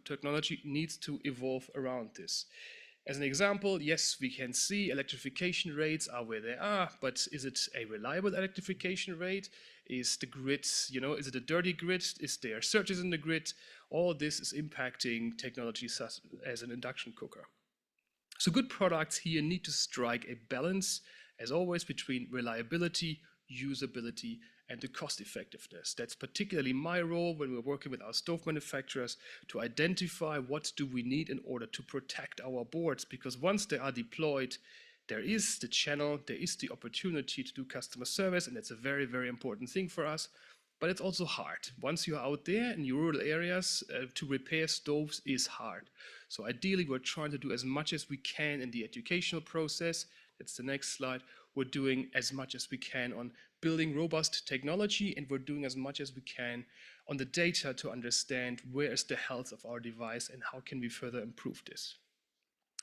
technology needs to evolve around this. As an example, yes, we can see electrification rates are where they are, but is it a reliable electrification rate? Is the grid, is it a dirty grid? Is there surges in the grid? All this is impacting technology such as an induction cooker. So good products here need to strike a balance, as always, between reliability, usability, and the cost effectiveness. That's particularly my role when we're working with our stove manufacturers to identify what do we need in order to protect our boards, because once they are deployed, there is the channel, there is the opportunity to do customer service, and that's a very, very important thing for us. But it's also hard. Once you're out there in your rural areas, to repair stoves is hard. So ideally, we're trying to do as much as we can in the educational process. That's the next slide. We're doing as much as we can on building robust technology, and we're doing as much as we can on the data to understand where is the health of our device and how can we further improve this.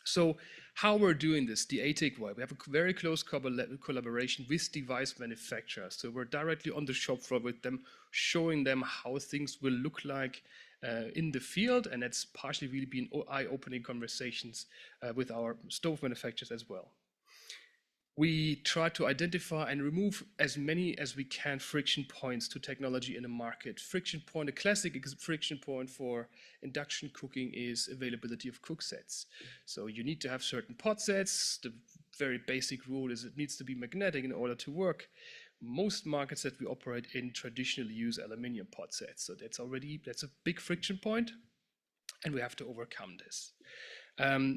So how we're doing this, the ATIC way, we have a very close collaboration with device manufacturers. So we're directly on the shop floor with them, showing them how things will look like in the field, and that's partially really been eye-opening conversations with our stove manufacturers as well. We try to identify and remove as many as we can friction points to technology in the market. Friction point, a classic friction point for induction cooking is availability of cook sets. So you need to have certain pot sets. The very basic rule is it needs to be magnetic in order to work. Most markets that we operate in traditionally use aluminum pot sets. So that's a big friction point, and we have to overcome this.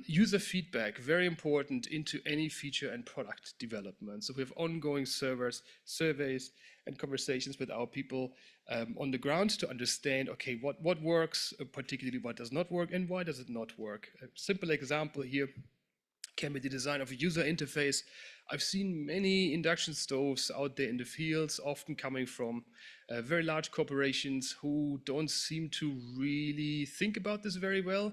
User feedback, very important into any feature and product development. So we have ongoing surveys, and conversations with our people on the ground to understand, okay, what works, particularly what does not work, and why does it not work. A simple example here can be the design of a user interface. I've seen many induction stoves out there in the fields, often coming from very large corporations who don't seem to really think about this very well.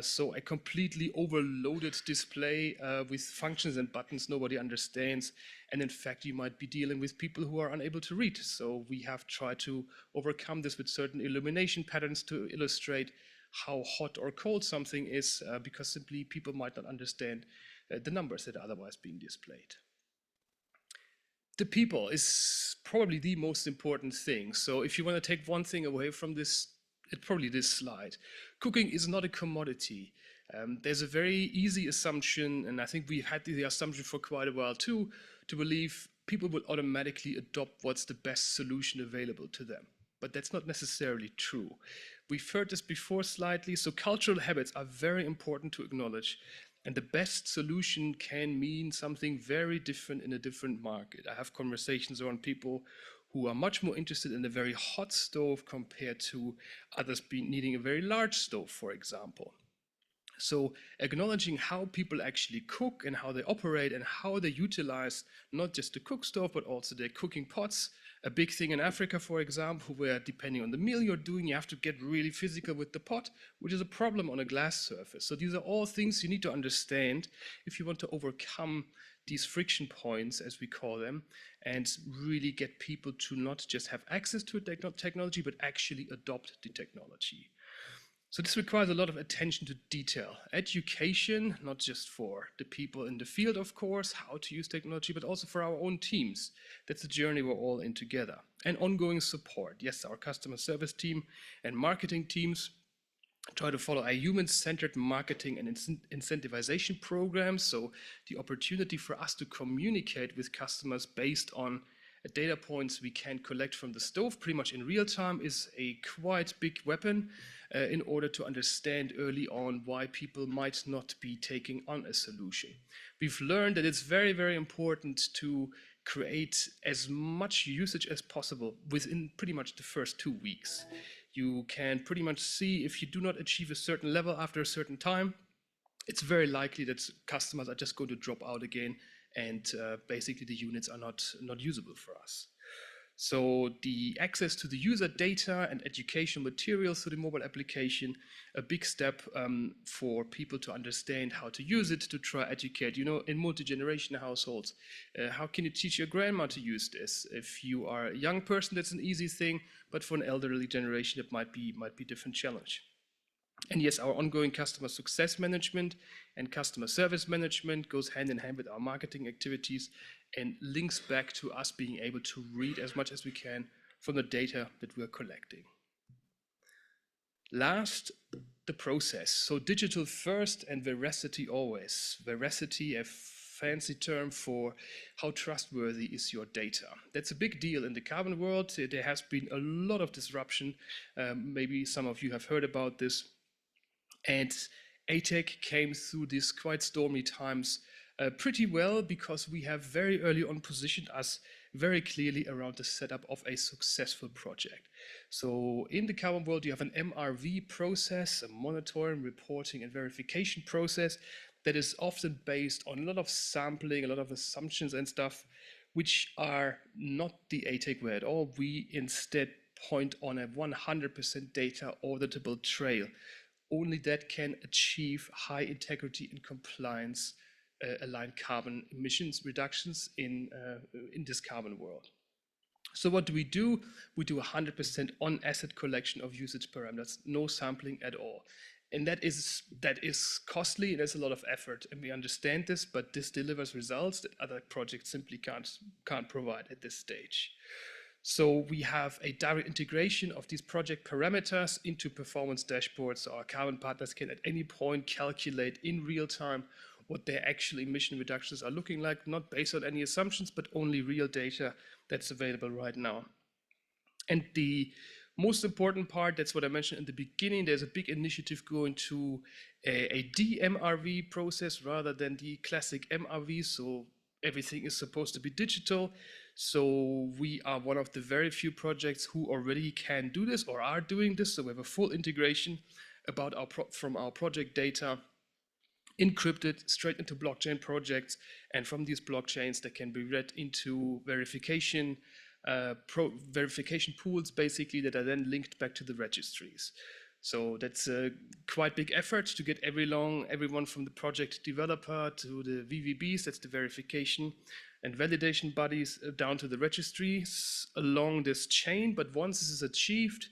So a completely overloaded display with functions and buttons nobody understands. And in fact, you might be dealing with people who are unable to read. So we have tried to overcome this with certain illumination patterns to illustrate how hot or cold something is, because simply people might not understand the numbers that are otherwise being displayed. The people is probably the most important thing. So if you want to take one thing away from this, it's probably this slide. Cooking is not a commodity. There's a very easy assumption, and I think we've had the assumption for quite a while too, to believe people will automatically adopt what's the best solution available to them. But that's not necessarily true. We've heard this before slightly, so cultural habits are very important to acknowledge, and the best solution can mean something very different in a different market. I have conversations around people who are much more interested in a very hot stove compared to others needing a very large stove, for example. So acknowledging how people actually cook and how they operate and how they utilize not just the cook stove, but also their cooking pots. A big thing in Africa, for example, where depending on the meal you're doing, you have to get really physical with the pot, which is a problem on a glass surface. So these are all things you need to understand if you want to overcome these friction points, as we call them, and really get people to not just have access to technology, but actually adopt the technology. So this requires a lot of attention to detail. Education, not just for the people in the field, of course, how to use technology, but also for our own teams. That's a journey we're all in together. And ongoing support. Yes, our customer service team and marketing teams try to follow a human-centered marketing and incentivization program. So the opportunity for us to communicate with customers based on data points we can collect from the stove pretty much in real time is a quite big weapon in order to understand early on why people might not be taking on a solution. We've learned that it's very, very important to create as much usage as possible within pretty much the first 2 weeks. You can pretty much see if you do not achieve a certain level after a certain time, it's very likely that customers are just going to drop out again, and basically the units are not usable for us. So the access to the user data and education materials to the mobile application, a big step for people to understand how to use it, to try educate. You know, in multi-generation households, how can you teach your grandma to use this? If you are a young person, that's an easy thing, but for an elderly generation, it might be a different challenge. And yes, our ongoing customer success management and customer service management goes hand in hand with our marketing activities and links back to us being able to read as much as we can from the data that we're collecting. Last, the process. So digital first and veracity always. Veracity, a fancy term for how trustworthy is your data. That's a big deal in the carbon world. There has been a lot of disruption. Maybe some of you have heard about this. And ATEC came through these quite stormy times pretty well, because we have very early on positioned us very clearly around the setup of a successful project. So in the carbon world, you have an MRV process, a monitoring, reporting, and verification process that is often based on a lot of sampling, a lot of assumptions and stuff, which are not the ATEC way at all. We instead point on a 100% data auditable trail. Only that can achieve high integrity and compliance aligned carbon emissions reductions in this carbon world. So what do? We do 100% on asset collection of usage parameters, no sampling at all. And that is costly, and there's a lot of effort, and we understand this, but this delivers results that other projects simply can't provide at this stage. So we have a direct integration of these project parameters into performance dashboards. So our carbon partners can at any point calculate in real time what their actual emission reductions are looking like, not based on any assumptions, but only real data that's available right now. And the most important part, that's what I mentioned in the beginning, there's a big initiative going to a DMRV process rather than the classic MRV. So everything is supposed to be digital. So we are one of the very few projects who already can do this or are doing this. So we have a full integration from our project data encrypted straight into blockchain projects, and from these blockchains that can be read into verification pools, basically, that are then linked back to the registries. So that's a quite big effort to get everyone from the project developer to the VVBs, that's the verification and validation bodies, down to the registries along this chain. But once this is achieved,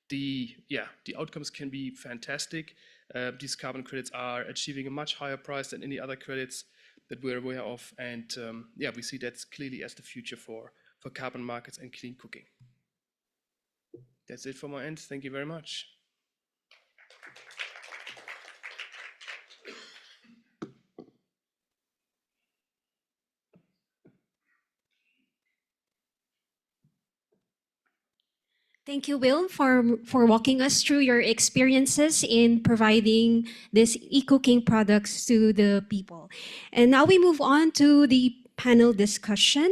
the outcomes can be fantastic. These carbon credits are achieving a much higher price than any other credits that we're aware of. And we see that clearly as the future for carbon markets and clean cooking. That's it from my end. Thank you very much. Thank you, Will, for walking us through your experiences in providing these e-cooking products to the people. And now we move on to the panel discussion.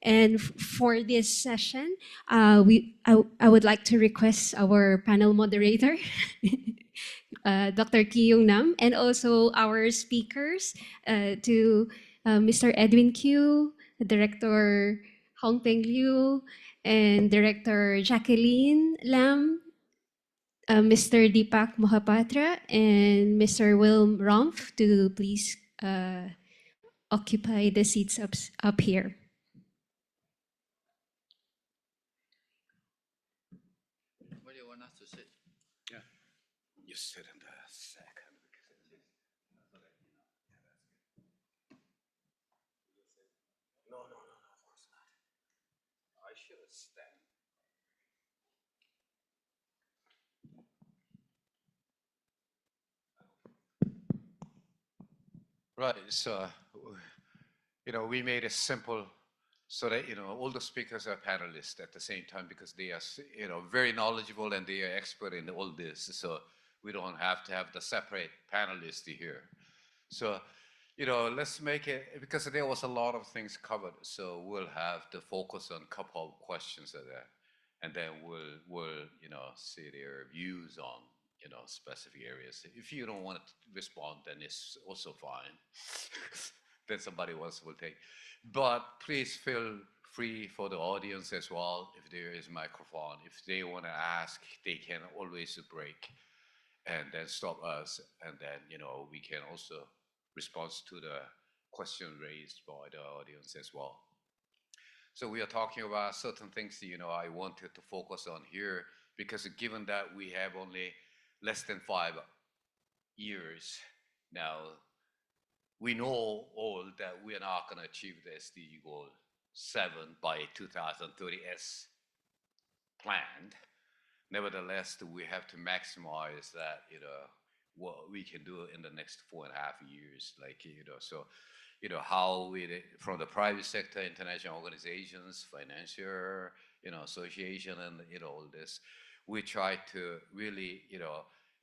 And for this session, I would like to request our panel moderator, Dr. Kiyung Nam, and also our speakers to Mr. Edwin Q, Director Hong Peng Liu, and Director Jacqueline Lam, Mr. Deepak Mohapatra, and Mr. Will Rumpf to please occupy the seats up here. Where do you want us to sit? You sit in the second because it is. No, no, no, no, of course not. I should have stand. Right. So, we made it simple so that, all the speakers are panelists at the same time because they are, very knowledgeable and they are expert in all this. So we don't have to have the separate panelists here. So, let's make it, because there was a lot of things covered. So we'll have to focus on a couple of questions of that. And then we'll, see their views on, specific areas. If you don't want to respond, then it's also fine. Then somebody else will take. But please feel free for the audience as well. If there is a microphone, if they want to ask, they can always break and then stop us. And then, we can also respond to the question raised by the audience as well. So we are talking about certain things, I wanted to focus on here because given that we have only less than 5 years now, we know all that we are not going to achieve the SDG goal 7 by 2030 as planned. Nevertheless, we have to maximize that, what we can do in the next 4.5 years. So, how we, from the private sector, international organizations, financial, association, and, all this, we try to really,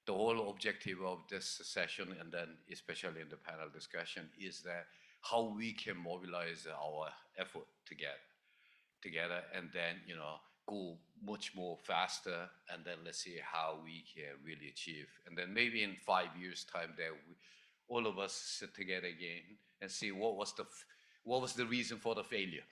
the whole objective of this session, and then especially in the panel discussion, is that how we can mobilize our effort together, and then, go much more faster, and then let's see how we can really achieve. And then maybe in 5 years' time, that all of us sit together again and see what was the reason for the failure.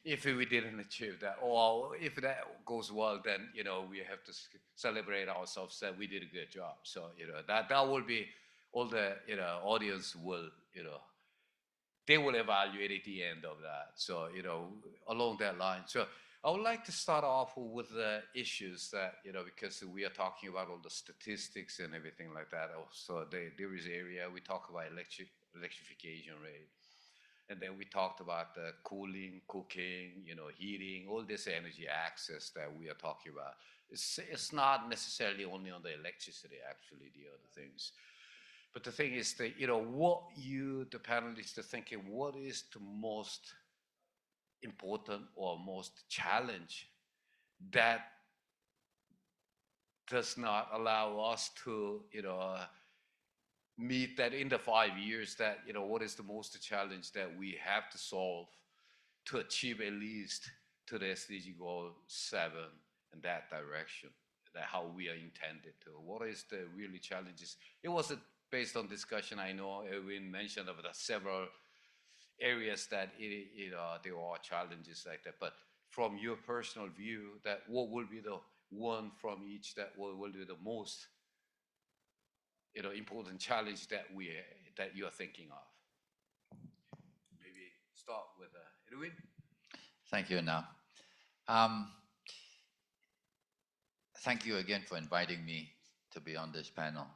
If we didn't achieve that, or if that goes well, then we have to celebrate ourselves that we did a good job. So that will be all the audience will they will evaluate at the end of that. So along that line. So I would like to start off with the issues that because we are talking about all the statistics and everything like that. Also, there is area we talk about electrification rate. And then we talked about the cooling, cooking, heating, all this energy access that we are talking about. It's not necessarily only on the electricity, actually, the other things. But the thing is that, what you, the panelists, are thinking, what is the most important or most challenge that does not allow us to, meet that in the 5 years that, what is the most challenge that we have to solve to achieve at least to the SDG goal 7 in that direction, that how we are intended to. What is the really challenges? It wasn't based on discussion. I know Erwin mentioned of the several areas that there are challenges like that. But from your personal view, that what will be the one from each that will be the most important challenge that you are thinking of? Maybe start with Edwin. Thank you, Nam. Thank you again for inviting me to be on this panel.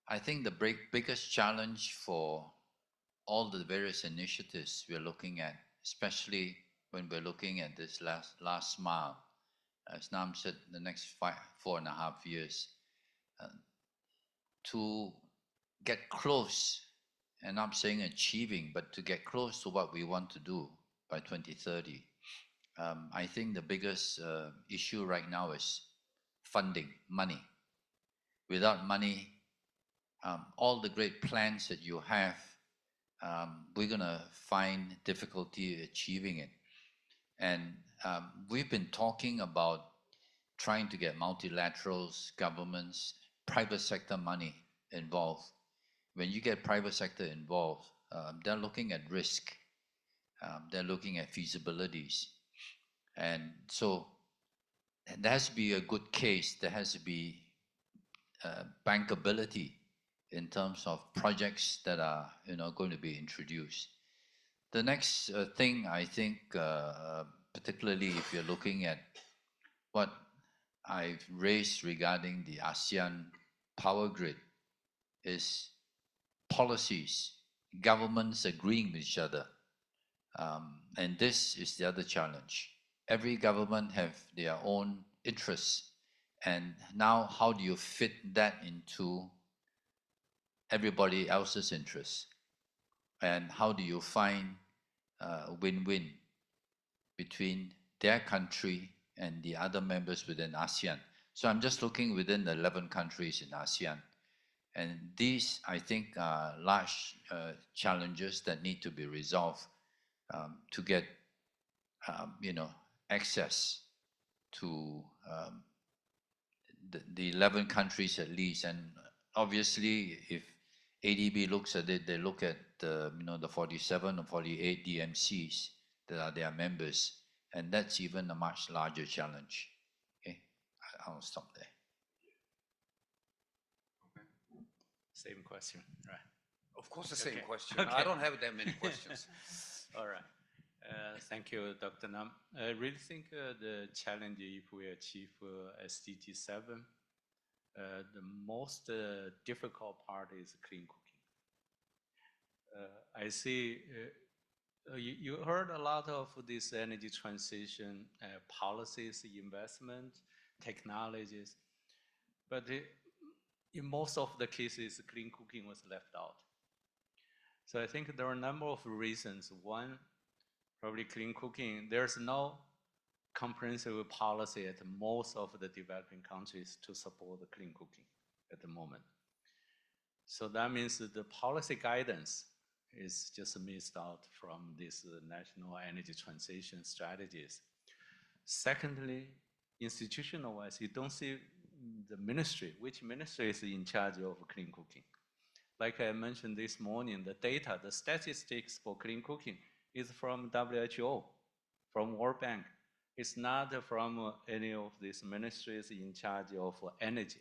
I think the biggest challenge for all the various initiatives we're looking at, especially when we're looking at this last mile, as Nam said, the next 4.5 years, to get close, and I'm saying achieving, but to get close to what we want to do by 2030. I think the biggest issue right now is funding, money. Without money, all the great plans that you have, we're going to find difficulty achieving it. And we've been talking about trying to get multilaterals, governments, private sector money involved. When you get private sector involved, they're looking at risk, they're looking at feasibilities. And so there has to be a good case, there has to be bankability in terms of projects that are going to be introduced. The next thing I think, particularly if you're looking at what I've raised regarding the ASEAN power grid, is policies, governments agreeing with each other. And this is the other challenge. Every government have their own interests. And now how do you fit that into everybody else's interests? And how do you find a win-win between their country and the other members within ASEAN? So I'm just looking within the 11 countries in ASEAN. And these, I think, are large challenges that need to be resolved to get, access to the 11 countries at least. And obviously, if ADB looks at it, they look at the 47 or 48 DMCs that are their members, and that's even a much larger challenge. Okay, I'll stop there. Same question, right? Of course, the same Okay. question. Okay. I don't have that many questions. All right. Thank you, Dr. Nam. I really think the challenge, if we achieve SDG7, the most difficult part is clean cooking. I see you heard a lot of this energy transition policies, investment, technologies, but in most of the cases, clean cooking was left out. So I think there are a number of reasons. One, probably clean cooking, there's no comprehensive policy at most of the developing countries to support the clean cooking at the moment. So that means that the policy guidance is just missed out from these national energy transition strategies. Secondly, institutional-wise, you don't see the ministry, which ministry is in charge of clean cooking. Like I mentioned this morning, the data, the statistics for clean cooking is from WHO, from World Bank. It's not from any of these ministries in charge of energy.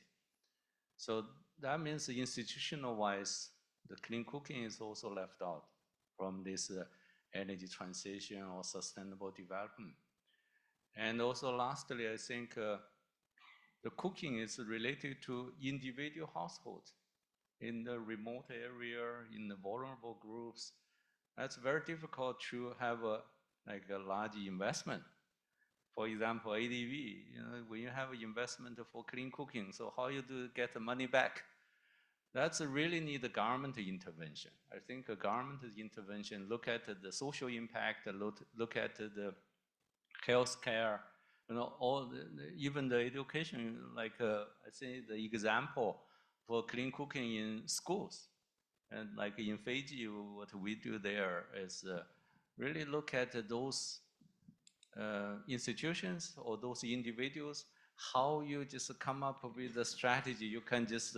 So that means institutional-wise, the clean cooking is also left out from this energy transition or sustainable development. And also lastly, I think the cooking is related to individual households in the remote area, in the vulnerable groups. That's very difficult to have a large investment. For example, ADB, when you have an investment for clean cooking, so how you do get the money back? That's really need a government intervention. I think a government intervention, look at the social impact, look at the healthcare, even the education, I say the example for clean cooking in schools. And like in Fiji, what we do there is really look at those institutions or those individuals, how you just come up with a strategy. You can just,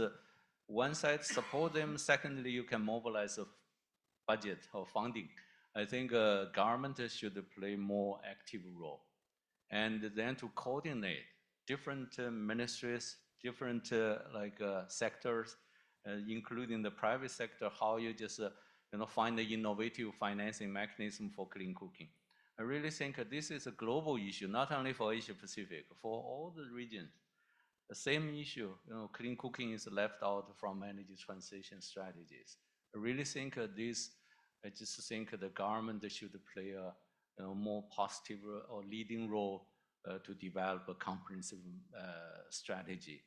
one side support them, secondly, you can mobilize a budget or funding. I think government should play more active role. And then to coordinate different ministries, different sectors, including the private sector, how you just find the innovative financing mechanism for clean cooking. I really think this is a global issue, not only for Asia Pacific, for all the regions. The same issue, clean cooking is left out from energy transition strategies. I really think I just think the government should play a more positive or leading role to develop a comprehensive strategy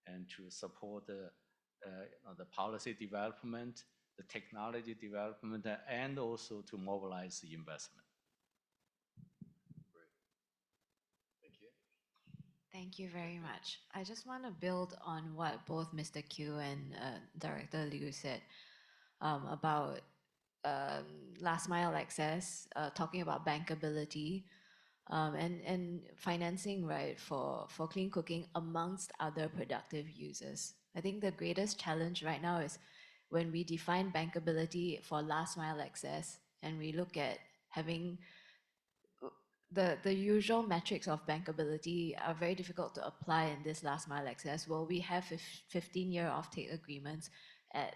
and to support the policy development, the technology development, and also to mobilize the investment. Thank you very much. I just want to build on what both Mr. Q and Director Liu said about last mile access, talking about bankability. and financing, right, for clean cooking amongst other productive uses. I think the greatest challenge right now is when we define bankability for last mile access and we look at having the usual metrics of bankability are very difficult to apply in this last mile access. Well, we have 15-year offtake agreements at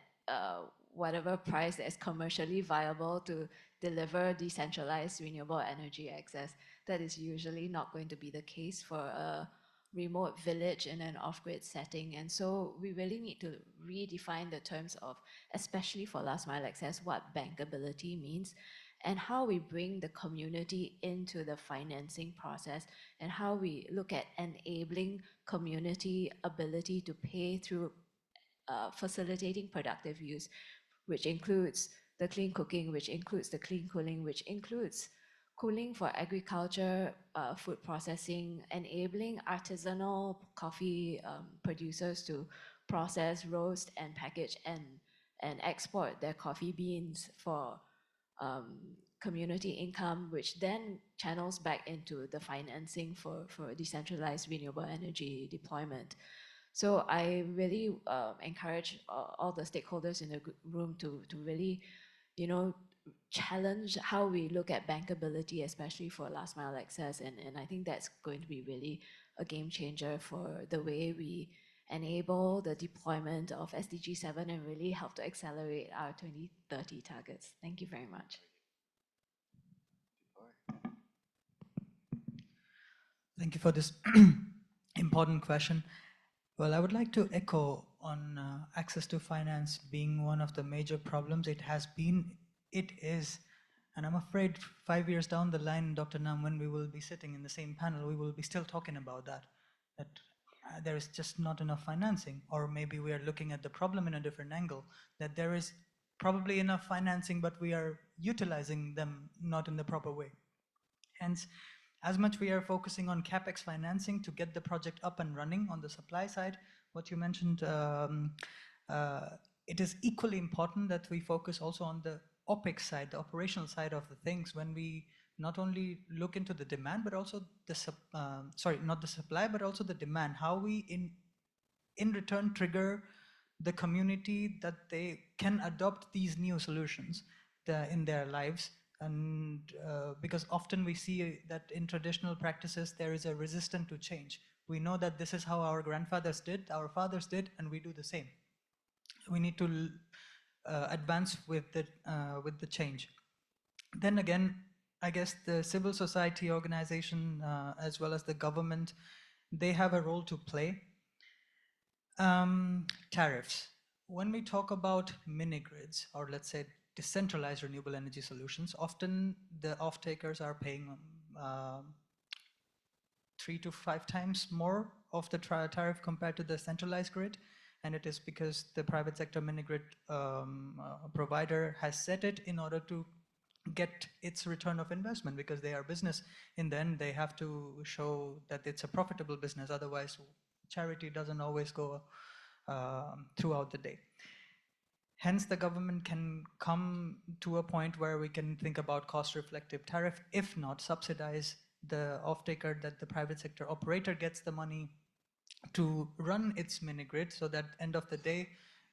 whatever price that is commercially viable to deliver decentralized renewable energy access. That is usually not going to be the case for a remote village in an off-grid setting. And so we really need to redefine the terms of, especially for last mile access, what bankability means and how we bring the community into the financing process and how we look at enabling community ability to pay through facilitating productive use, which includes the clean cooking, which includes the clean cooling, which includes cooling for agriculture, food processing, enabling artisanal coffee producers to process, roast, and package and export their coffee beans for community income, which then channels back into the financing for decentralized renewable energy deployment. So I really encourage all the stakeholders in the room to really, you know, challenge how we look at bankability, especially for last mile access. And I think that's going to be really a game changer for the way we enable the deployment of SDG7 and really help to accelerate our 2030 targets. Thank you very much. Thank you for this important question. Well, I would like to echo on access to finance being one of the major problems. It has been, it is, and I'm afraid 5 years down the line, Dr. Nam, when we will be sitting in the same panel, we will be still talking about that there is just not enough financing, or maybe we are looking at the problem in a different angle, that there is probably enough financing, but we are utilizing them not in the proper way. Hence, as much we are focusing on CapEx financing to get the project up and running on the supply side, what you mentioned, it is equally important that we focus also on the OpEx side, the operational side of the things, when we not only look into the demand, but also the, not the supply, but also the demand, how we in return trigger the community that they can adopt these new solutions in their lives. And because often we see that in traditional practices, there is a resistance to change. We know that this is how our grandfathers did, our fathers did, and we do the same. We need to advance with the change. Then again, I guess the civil society organization, as well as the government, they have a role to play. Tariffs. When we talk about mini grids, or let's say decentralized renewable energy solutions, often the off-takers are paying 3 to 5 times more of the tariff compared to the centralized grid. And it is because the private sector mini grid provider has set it in order to get its return of investment, because they are business. In the end, they have to show that it's a profitable business. Otherwise, charity doesn't always go throughout the day. Hence, the government can come to a point where we can think about cost-reflective tariff, if not subsidize the off-taker, that the private sector operator gets the money to run its mini grid, so that end of the day,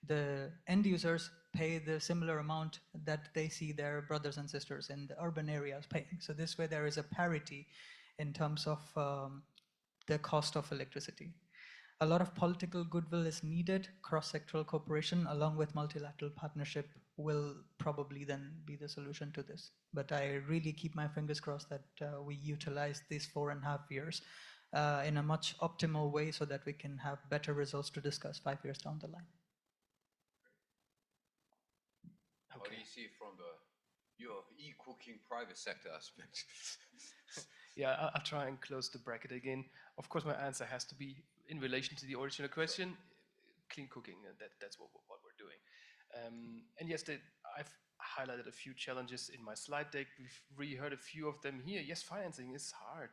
the end users pay the similar amount that they see their brothers and sisters in the urban areas paying. So this way there is a parity in terms of the cost of electricity. A lot of political goodwill is needed. Cross-sectoral cooperation along with multilateral partnership will probably then be the solution to this. But I really keep my fingers crossed that we utilize these 4.5 years in a much optimal way, so that we can have better results to discuss 5 years down the line. How do you see from your e-cooking private sector aspect? Yeah, I'll try and close the bracket again. Of course, my answer has to be in relation to the original question, clean cooking. That's what we're doing. And yes, I've highlighted a few challenges in my slide deck. We've really heard a few of them here. Yes, financing is hard.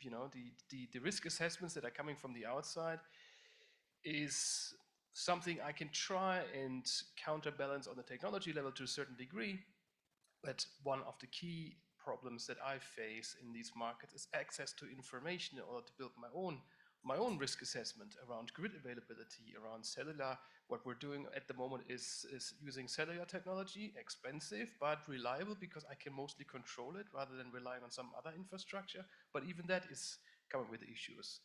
You know, the risk assessments that are coming from the outside is something I can try and counterbalance on the technology level to a certain degree. But one of the key problems that I face in these markets is access to information in order to build my own risk assessment around grid availability, around cellular. What we're doing at the moment is using cellular technology, expensive but reliable because I can mostly control it rather than relying on some other infrastructure. But even that is coming with issues.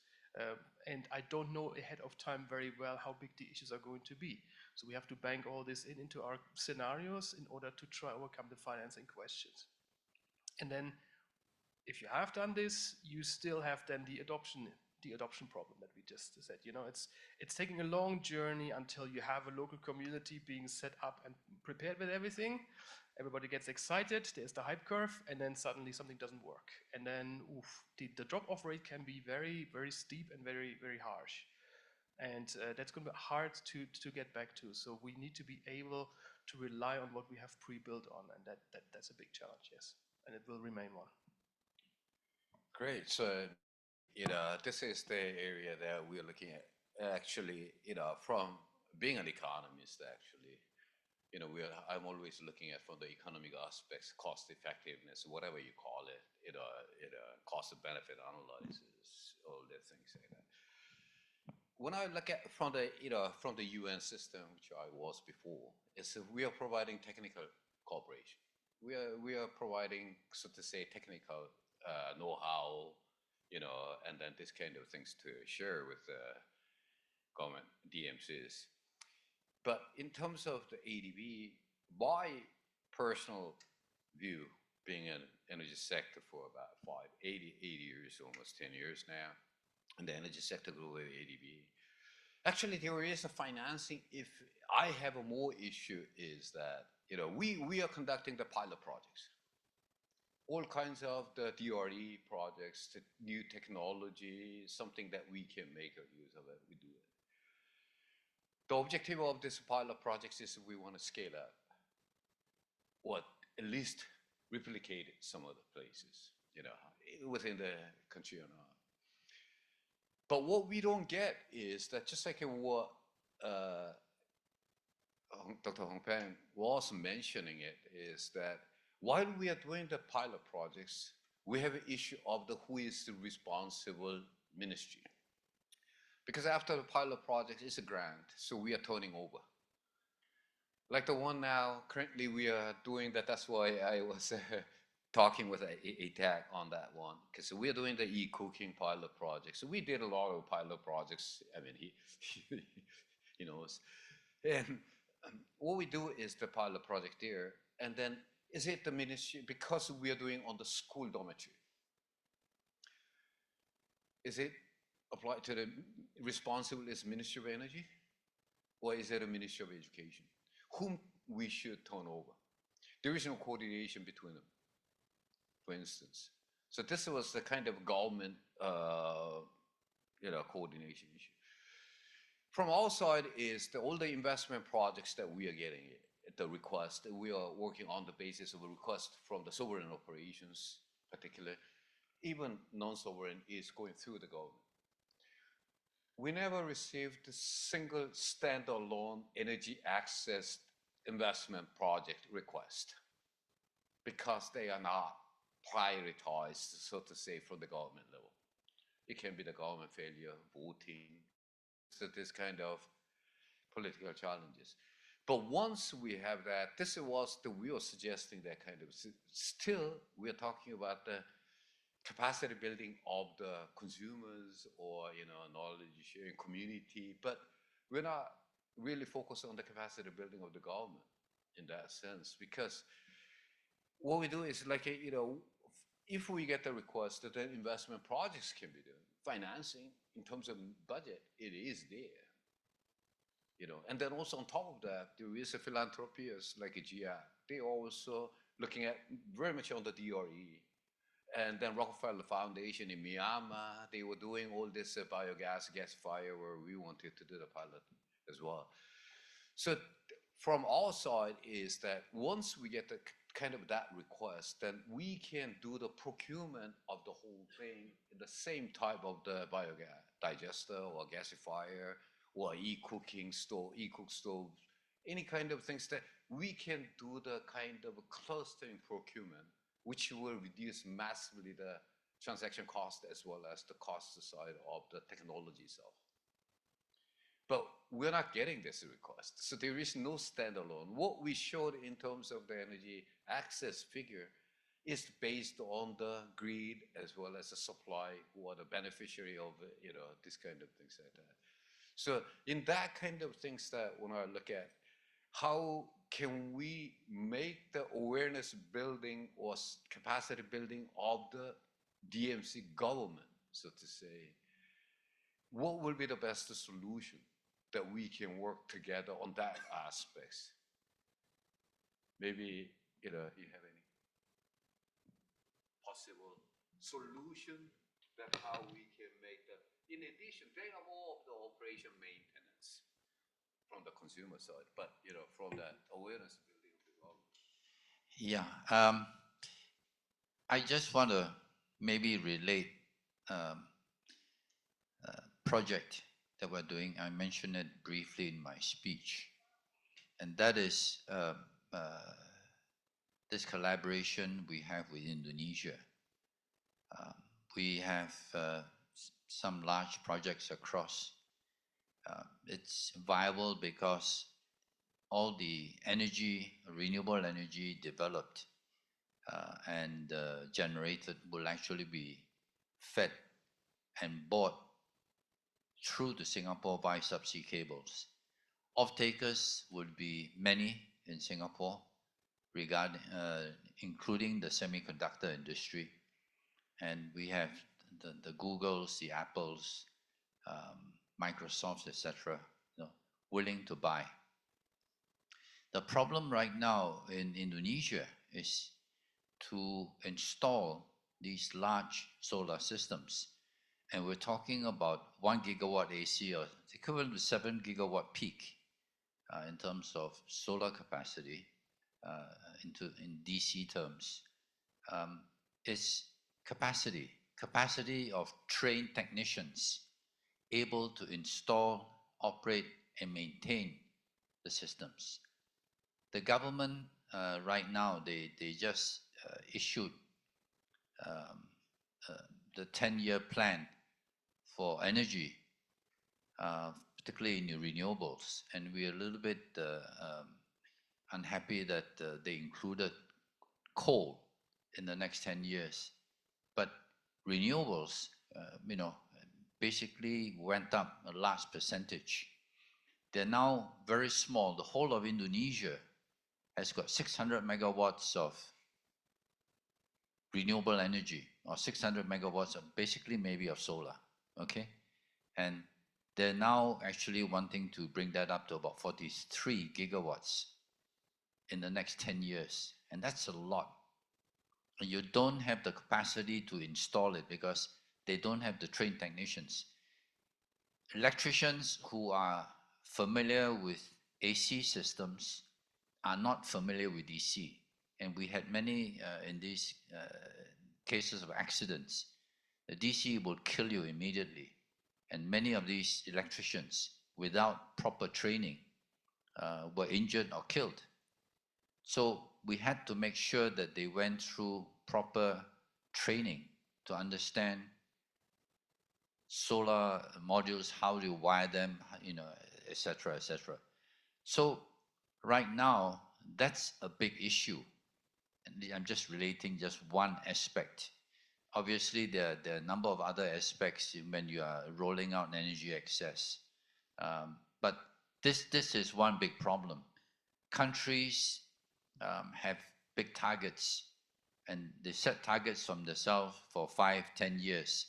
And I don't know ahead of time very well how big the issues are going to be. So we have to bank all this into our scenarios in order to try overcome the financing questions. And then if you have done this, you still have then the adoption problem that we just said. You know, it's taking a long journey until you have a local community being set up and prepared with everything. Everybody gets excited, there's the hype curve, and then suddenly something doesn't work. And then the drop-off rate can be very, very steep and very, very harsh. And that's going to be hard to get back to. So we need to be able to rely on what we have pre-built on, and that's a big challenge, yes. And it will remain one. Great. So, this is the area that we're looking at. Actually, from being an economist, actually, I'm always looking at from the economic aspects, cost effectiveness, whatever you call it, cost benefit analysis, all the things like that. When I look at from the UN system, which I was before, is we are providing technical cooperation. We are providing, so to say, technical know-how, and then this kind of things to share with the government DMCs. But in terms of the ADB, my personal view, being in energy sector for about 80 years, almost 10 years now, and the energy sector grew with ADB. Actually, there is a financing. If I have a more issue is that, we are conducting the pilot projects. All kinds of the DRE projects, the new technology, something that we can make use of it, we do it. The objective of this pilot projects is we want to scale up, or at least replicate it some other places, within the country or not. But what we don't get is that, just like what Dr. Hong Peng was mentioning it, is that while we are doing the pilot projects, we have an issue of who is the responsible ministry. Because after the pilot project is a grant, so we are turning over. Like the one now, currently we are doing that. That's why I was talking with ATAC on that one, because we are doing the e-cooking pilot project. So we did a lot of pilot projects. I mean, he knows. And what we do is the pilot project there, and then is it the ministry, because we are doing on the school dormitory? Is it applied to the responsible is Ministry of Energy, or is it a Ministry of Education? Whom we should turn over? There is no coordination between them, for instance. So this was the kind of government, coordination issue. From our side is all the investment projects that we are getting at the request. We are working on the basis of a request from the sovereign operations, particularly. Even non-sovereign is going through the government. We never received a single standalone energy access investment project request because they are not prioritized, so to say, from the government level. It can be the government failure, voting, so this kind of political challenges. But once we have that, we were suggesting that kind of, still we are talking about the capacity building of the consumers or knowledge sharing community, but we're not really focused on the capacity building of the government in that sense, because what we do is like if we get the request that then investment projects can be done, financing in terms of budget, it is there. And then also on top of that, there is a philanthropists like a GI. They're also looking at very much on the DRE. And then Rockefeller Foundation in Myanmar, they were doing all this biogas gasifier where we wanted to do the pilot as well. So from our side is that once we get the kind of that request, then we can do the procurement of the whole thing in the same type of the biogas digester or gasifier or e-cooking stove, e-cook stove, any kind of things that we can do the kind of clustering procurement which will reduce massively the transaction cost as well as the cost side of the technology itself. But we're not getting this request. So there is no standalone. What we showed in terms of the energy access figure is based on the grid as well as the supply, who are the beneficiary of, this kind of things like that. So in that kind of things that when I look at, how can we make the awareness building or capacity building of the DMC government, so to say, what will be the best solution that we can work together on that aspects? Maybe, you have any possible solution that how we can make the, in addition, they are more of the operation maintenance from the consumer side, but, from that awareness building of the government. Yeah, I just want to maybe relate project that we're doing. I mentioned it briefly in my speech, and that is this collaboration we have with Indonesia. We have some large projects across. It's viable because all the energy, renewable energy developed and generated will actually be fed and bought through to Singapore by subsea cables. Off-takers would be many in Singapore, including the semiconductor industry. And we have the Googles, the Apples, Microsofts, etc., willing to buy. The problem right now in Indonesia is to install these large solar systems. And we're talking about 1 gigawatt AC, or equivalent to 7 gigawatt peak in terms of solar capacity in DC terms. Is capacity of trained technicians able to install, operate, and maintain the systems. The government right now, they just issued the 10-year plan for energy, particularly in the renewables. And we're a little bit unhappy that they included coal in the next 10 years. But renewables, basically went up a large percentage. They're now very small. The whole of Indonesia has got 600 megawatts of renewable energy, or 600 megawatts of basically maybe of solar, okay? And they're now actually wanting to bring that up to about 43 gigawatts in the next 10 years. And that's a lot. And you don't have the capacity to install it because they don't have the trained technicians. Electricians who are familiar with AC systems are not familiar with DC. And we had many in these cases of accidents. The DC will kill you immediately. And many of these electricians, without proper training, were injured or killed. So we had to make sure that they went through proper training to understand solar modules, how to wire them, et cetera, et cetera. So right now, that's a big issue. And I'm just relating just one aspect. Obviously, there are a number of other aspects when you are rolling out energy access. But this is one big problem. Countries have big targets, and they set targets from themselves for 5-10 years,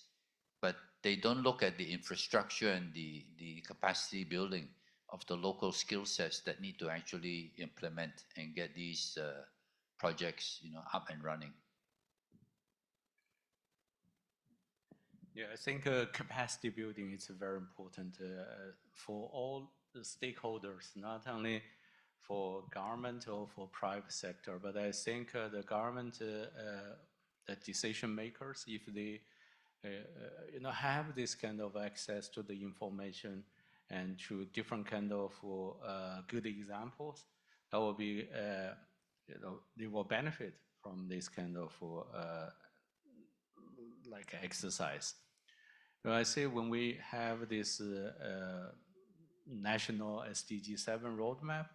but they don't look at the infrastructure and the capacity building of the local skill sets that need to actually implement and get these projects, up and running. Yeah, I think capacity building is very important for all the stakeholders, not only for government or for private sector, but I think the government, the decision makers, if they have this kind of access to the information and to different kind of good examples, that will be, they will benefit from this kind of like exercise. Well, I say when we have this national SDG7 roadmap,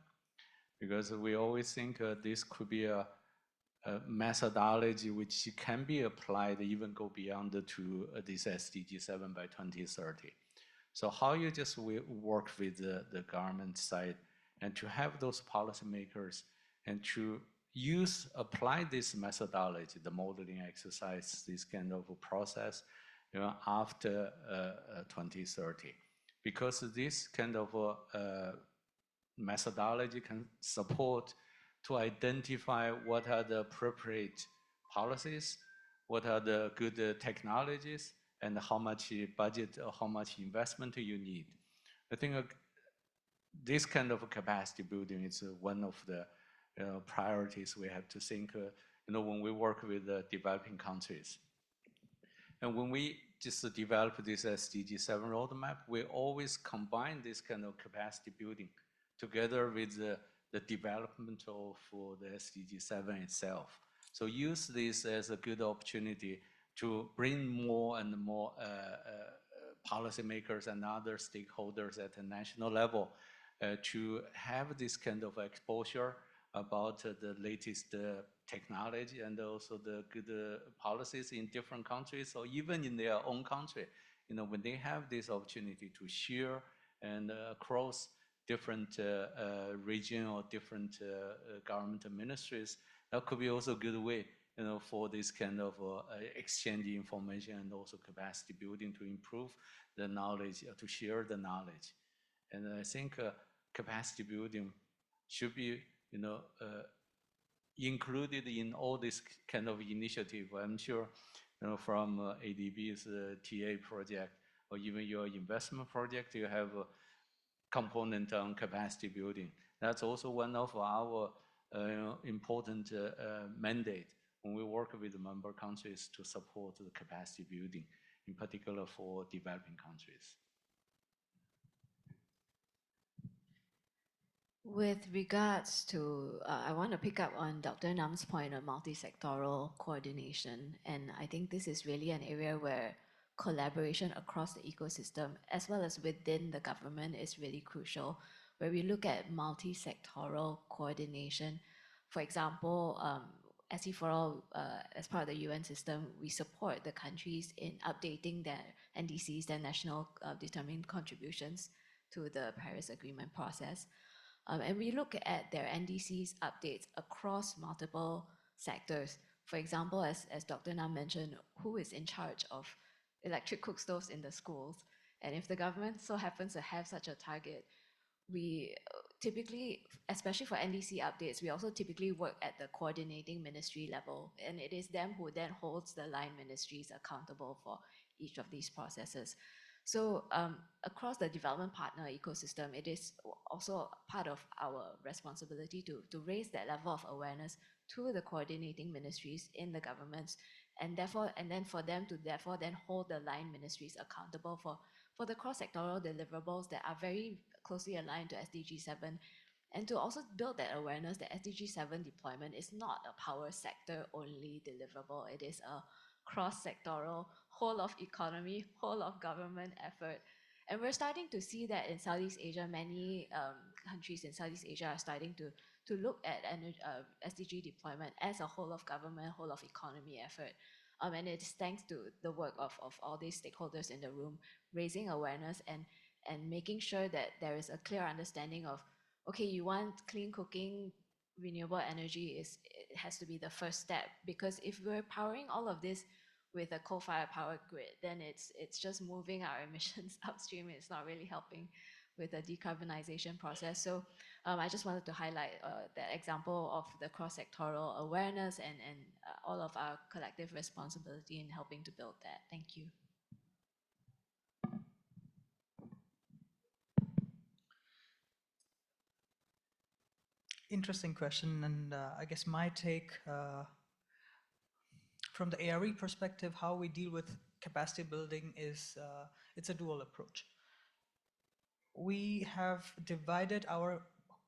because we always think this could be a methodology which can be applied even go beyond to this SDG7 by 2030. So how you just work with the government side and to have those policymakers and to apply this methodology, the modeling exercise, this kind of a process, after 2030. Because this kind of methodology can support to identify what are the appropriate policies, what are the good technologies, and how much budget or how much investment you need. I think this kind of capacity building is one of the priorities we have to think, when we work with developing countries. And when we just develop this SDG7 roadmap, we always combine this kind of capacity building together with the development of the SDG7 itself. So use this as a good opportunity to bring more and more policymakers and other stakeholders at the national level to have this kind of exposure about the latest technology and also the good policies in different countries or even in their own country. When they have this opportunity to share and across different region or different government ministries, that could be also a good way, for this kind of exchange information and also capacity building to improve the knowledge, to share the knowledge. And I think capacity building should be, included in all this kind of initiative. I'm sure, from ADB's TA project or even your investment project, you have a component on capacity building. That's also one of our important mandate when we work with the member countries to support the capacity building, in particular for developing countries. With regards to, I want to pick up on Dr. Nam's point on multi-sectoral coordination. And I think this is really an area where collaboration across the ecosystem, as well as within the government, is really crucial. Where we look at multi-sectoral coordination, for example, SE4All, as part of the UN system, we support the countries in updating their NDCs, their national determined contributions to the Paris Agreement process. And we look at their NDCs updates across multiple sectors. For example, as Dr. Nam mentioned, who is in charge of electric cook stoves in the schools? And if the government so happens to have such a target, we typically, especially for NDC updates, we also typically work at the coordinating ministry level. And it is them who then holds the line ministries accountable for each of these processes. So across the development partner ecosystem, it is also part of our responsibility to raise that level of awareness to the coordinating ministries in the governments, and then for them to then hold the line ministries accountable for the cross-sectoral deliverables that are very closely aligned to SDG7, and to also build that awareness that SDG7 deployment is not a power sector only deliverable. It is a cross-sectoral, whole of economy, whole of government effort. And we're starting to see that in Southeast Asia. Many countries in Southeast Asia are starting to look at SDG deployment as a whole of government, whole of economy effort. And it's thanks to the work of all these stakeholders in the room, raising awareness and making sure that there is a clear understanding of, okay, you want clean cooking, renewable energy, it has to be the first step. Because if we're powering all of this with a coal-fired power grid, then it's just moving our emissions upstream. It's not really helping with the decarbonization process. So I just wanted to highlight that example of the cross-sectoral awareness and all of our collective responsibility in helping to build that. Thank you. Interesting question, and I guess my take from the ARE perspective, how we deal with capacity building is it's a dual approach. We have divided our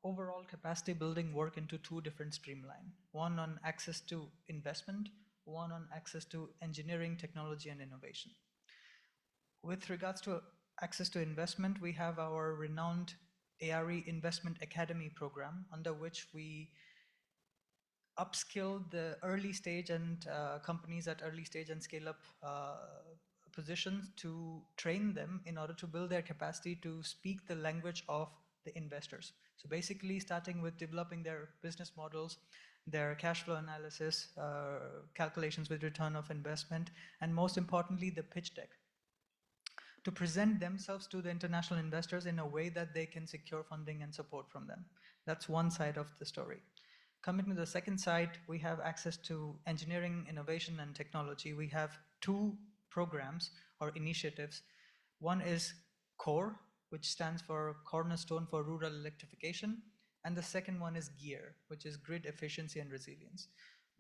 overall capacity building work into two different streamlines. One on access to investment, one on access to engineering, technology, and innovation. With regards to access to investment, we have our renowned ARE Investment Academy program, under which we upskill the early stage and companies at early stage and scale up positions to train them in order to build their capacity to speak the language of the investors. So basically starting with developing their business models, their cash flow analysis, calculations with return of investment, and most importantly, the pitch deck, to present themselves to the international investors in a way that they can secure funding and support from them. That's one side of the story. Coming to the second side, we have access to engineering, innovation, and technology. We have two programs or initiatives. One is CORE, which stands for Cornerstone for Rural Electrification, and the second one is GEAR, which is Grid Efficiency and Resilience.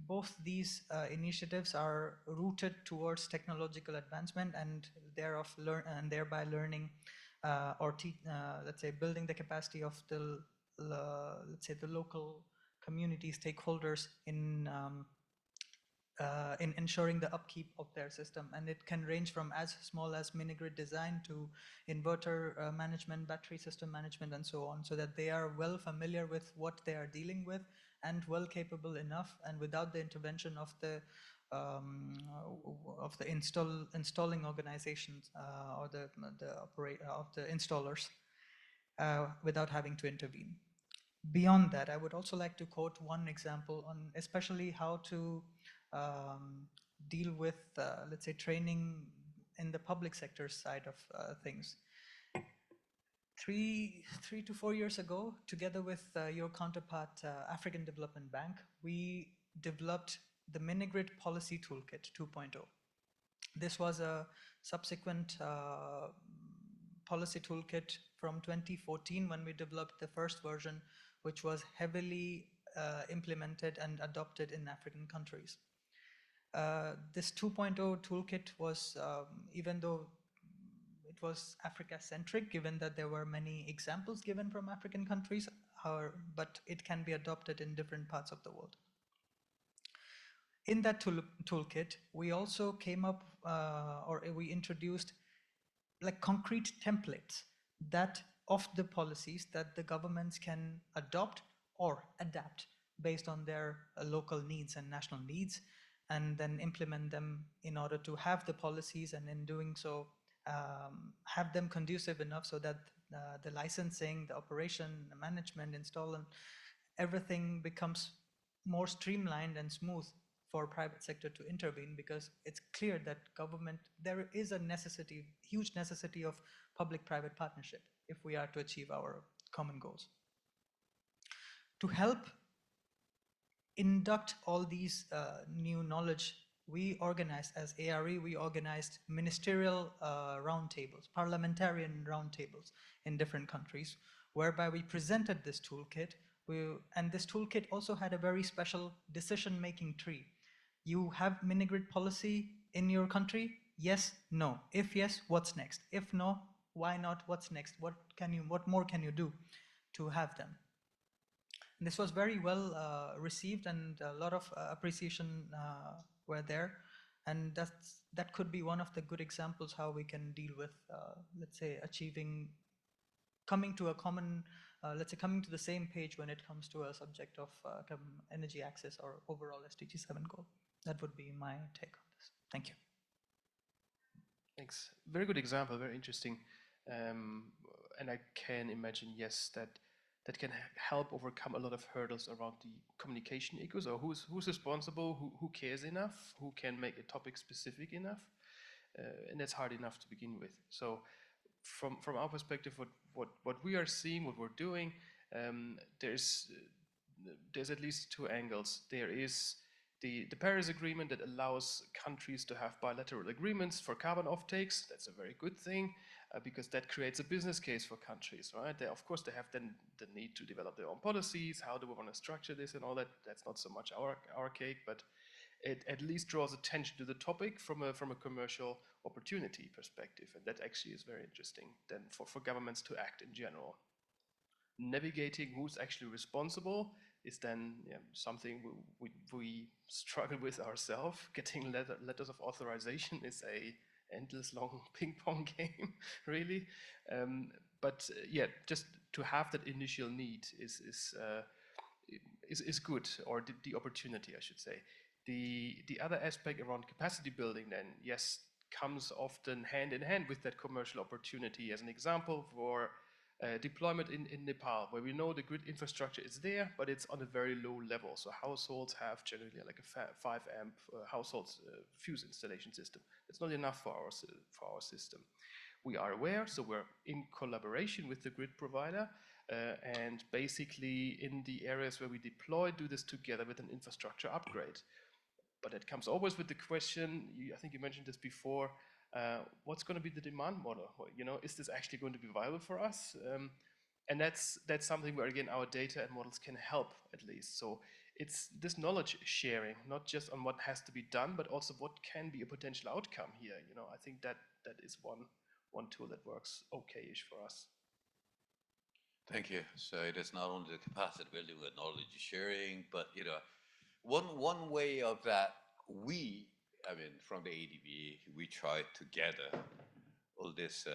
Both these initiatives are rooted towards technological advancement and thereby learning let's say building the capacity of the let's say the local community stakeholders in ensuring the upkeep of their system. And it can range from as small as mini grid design to inverter management, battery system management, and so on, so that they are well familiar with what they are dealing with and well capable enough, and without the intervention of the installing organizations or the installers, without having to intervene. Beyond that, I would also like to quote one example on especially how to deal with, let's say, training in the public sector side of things. Three to 4 years ago, together with your counterpart, African Development Bank, we developed the Minigrid Policy Toolkit 2.0. This was a subsequent policy toolkit from 2014 when we developed the first version, which was heavily implemented and adopted in African countries. This 2.0 toolkit was, even though it was Africa-centric, given that there were many examples given from African countries, but it can be adopted in different parts of the world. In that toolkit, we also came up, or we introduced like concrete templates that of the policies that the governments can adopt or adapt based on their local needs and national needs, and then implement them in order to have the policies, and in doing so, have them conducive enough so that the licensing, the operation, the management, install, and everything becomes more streamlined and smooth for private sector to intervene, because it's clear that there is a necessity, huge necessity of public-private partnership if we are to achieve our common goals. To help induct all these new knowledge, we organized, as ARE, we organized ministerial roundtables, parliamentarian roundtables in different countries, whereby we presented this toolkit. And this toolkit also had a very special decision-making tree. You have mini-grid policy in your country? Yes, no. If yes, what's next? If no, why not? What's next? What more can you do to have them? And this was very well received, and a lot of appreciation were there. And that could be one of the good examples how we can deal with, let's say, coming to a common, let's say, coming to the same page when it comes to a subject of energy access or overall SDG7 goal. That would be my take on this. Thank you. Thanks. Very good example, very interesting. And I can imagine, yes, that can help overcome a lot of hurdles around the communication ecos, or who's responsible, who cares enough, who can make a topic specific enough, and that's hard enough to begin with. So from our perspective, what we are seeing, what we're doing, there's at least two angles. There is the Paris Agreement that allows countries to have bilateral agreements for carbon offtakes. That's a very good thing, because that creates a business case for countries, right? Of course, they have then the need to develop their own policies. How do we want to structure this and all that? That's not so much our cake, but it at least draws attention to the topic from a commercial opportunity perspective, and that actually is very interesting then for governments to act in general. navigating who's actually responsible is then something we struggle with ourselves. Getting letters of authorization is a endless long ping pong game, really. But yeah, just to have that initial need is good, or the opportunity, I should say. The other aspect around capacity building, then, yes, comes often hand in hand with that commercial opportunity. As an example, for deployment in Nepal, where we know the grid infrastructure is there, but it's on a very low level. So households have generally like a 5 amp households fuse installation system. It's not enough for our system. We are aware, so we're in collaboration with the grid provider, and basically in the areas where we deploy, do this together with an infrastructure upgrade. But it comes always with the question, I think you mentioned this before, what's going to be the demand model? Is this actually going to be viable for us? And that's something where, again, our data and models can help, at least. So it's this knowledge sharing, not just on what has to be done, but also what can be a potential outcome here. I think that is one tool that works okay-ish for us. Thank you. So it is not only the capacity building and knowledge sharing, but one way of that, from the ADB, we try together all this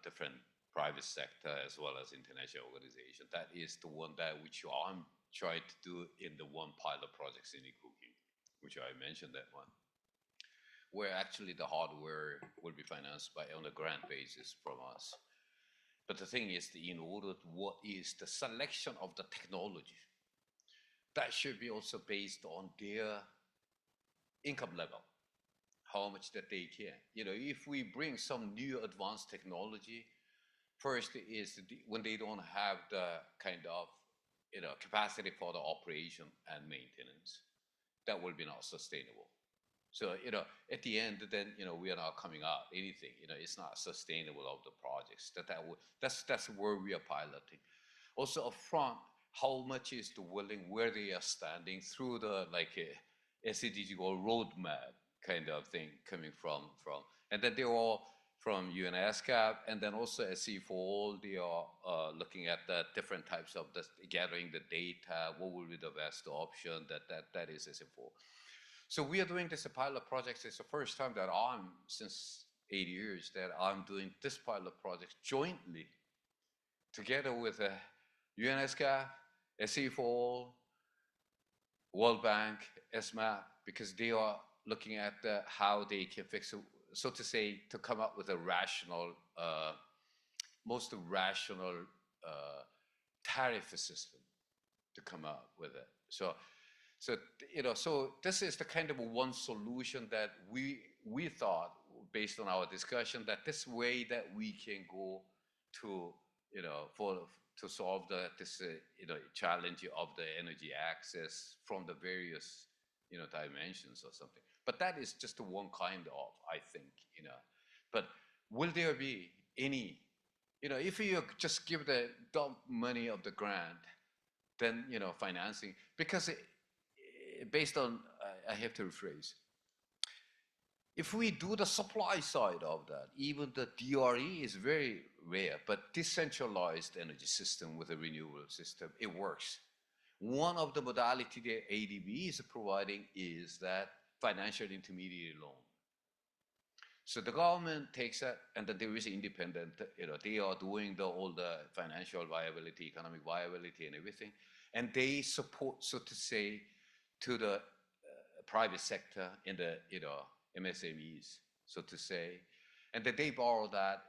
different private sector as well as international organization. That is the one that which I'm trying to do in the one pilot projects in e-cooking, which I mentioned that one, where actually the hardware will be financed on a grant basis from us. But the thing is, in order to, what is the selection of the technology, that should be also based on their income level, how much that they can. If we bring some new advanced technology, first is when they don't have the kind of capacity for the operation and maintenance, that will be not sustainable. So at the end, then we are not coming out anything. It's not sustainable of the projects. That's where we are piloting. Also upfront, how much is the willing, where they are standing through the SDG or roadmap kind of thing coming from, and then they're all from UNSCAP, and then also SC4, they are looking at the different types of gathering the data, what will be the best option, that is SC4. So we are doing this pilot project. It's the first time that since 8 years, that I'm doing this pilot project jointly together with UNSCAP, SC4, World Bank, SMAP, because they are looking at how they can fix it, so to say, to come up with a rational, most rational tariff system to come up with it. So this is the kind of one solution that we thought, based on our discussion, that this way that we can go to to solve this challenge of the energy access from the various dimensions or something. But that is just one kind of, I think, But will there be any, if you just give the dump money of the grant, then financing, because based on, I have to rephrase, if we do the supply side of that, even the DRE is very rare, but decentralized energy system with a renewable system, it works. One of the modality that ADB is providing is that financial intermediary loan. So the government takes that, and then there is independent, they are doing all the financial viability, economic viability and everything, and they support, so to say, to the private sector in the MSMEs, so to say, and then they borrow that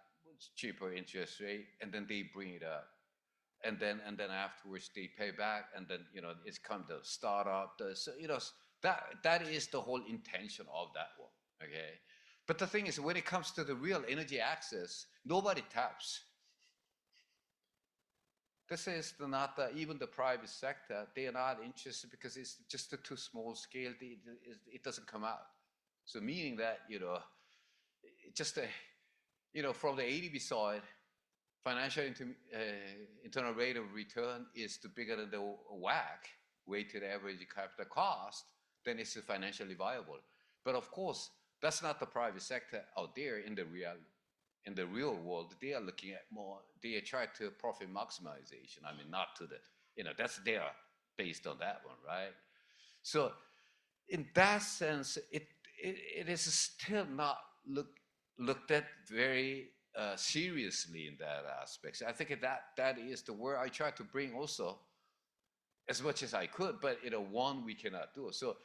cheaper interest rate, and then they bring it up, and then afterwards they pay back, and then it's come to startup. That is the whole intention of that one. Okay, but the thing is, when it comes to the real energy access, nobody taps. This is not even the private sector. They are not interested because it's just a too small scale. It doesn't come out. So meaning that just from the ADB side, financial internal rate of return is bigger than the WACC, weighted average capital cost, then it's financially viable. But of course, that's not the private sector out there in the reality. in the real world, they are looking at more, they try to profit maximization. I mean, not to the, that's their based on that one, right? So in that sense, it is still not looked at very seriously in that aspect. So I think that is the word I try to bring also as much as I could, but one we cannot do. So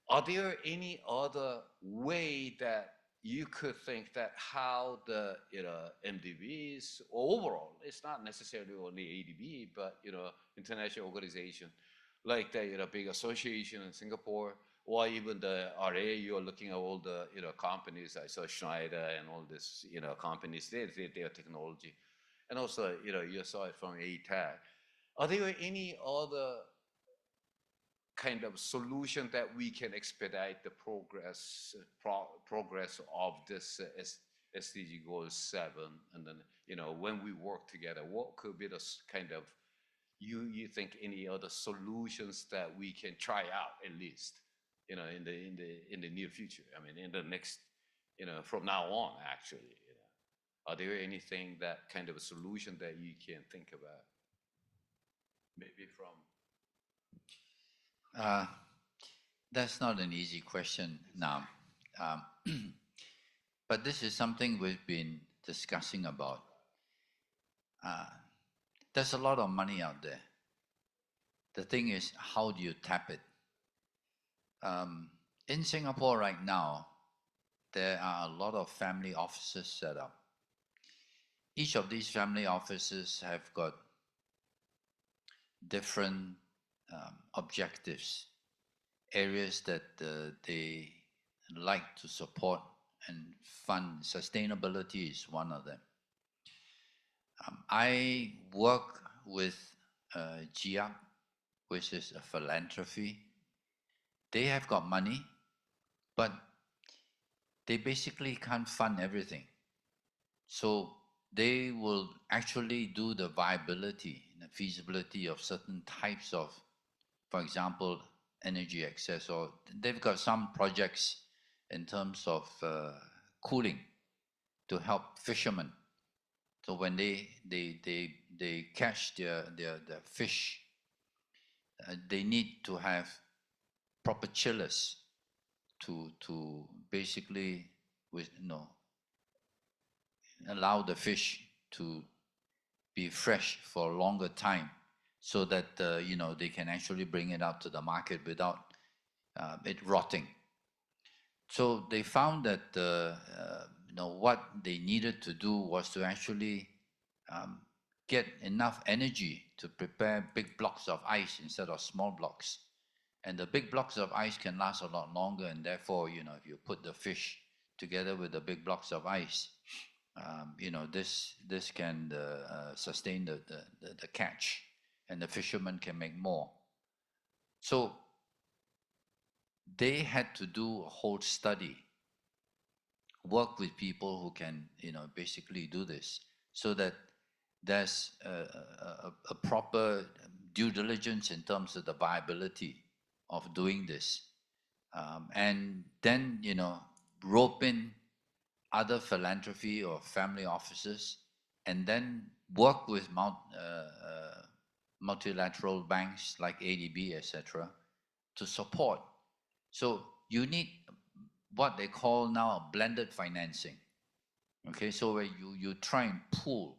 are there any other way that you could think that how the MDBs overall, it's not necessarily only ADB, but international organization like the big association in Singapore, or even the RA, you're looking at all the companies. I saw Schneider and all this companies, their technology, and also you saw it from ATAC. Are there any other kind of solution that we can expedite the progress of this SDG goal 7? And then when we work together, what could be the kind of you think any other solutions that we can try out at least in the near future? I mean, in the next from now on, actually, are there anything that kind of a solution that you can think about? Maybe from That's not an easy question now. Um, but this is something we've been discussing about. There's a lot of money out there. The thing is, how do you tap it? In Singapore right now, there are a lot of family offices set up. Each of these family offices have got different objectives, areas that they like to support and fund. Sustainability is one of them. I work with GIAP, which is a philanthropy. They have got money, but they basically can't fund everything. So they will actually do the viability, the feasibility of certain types of, for example, energy access, or they've got some projects in terms of cooling to help fishermen. So when they catch their fish, they need to have proper chillers to basically allow the fish to be fresh for a longer time, so that they can actually bring it out to the market without it rotting. So they found that what they needed to do was to actually get enough energy to prepare big blocks of ice instead of small blocks. And the big blocks of ice can last a lot longer, and therefore, if you put the fish together with the big blocks of ice, this can sustain the catch, and the fishermen can make more. So they had to do a whole study, work with people who can basically do this, so that there's a proper due diligence in terms of the viability of doing this, and then rope in other philanthropy or family offices, and then work with multilateral banks like ADB, etc., to support. So you need what they call now blended financing. Okay, so where you try and pool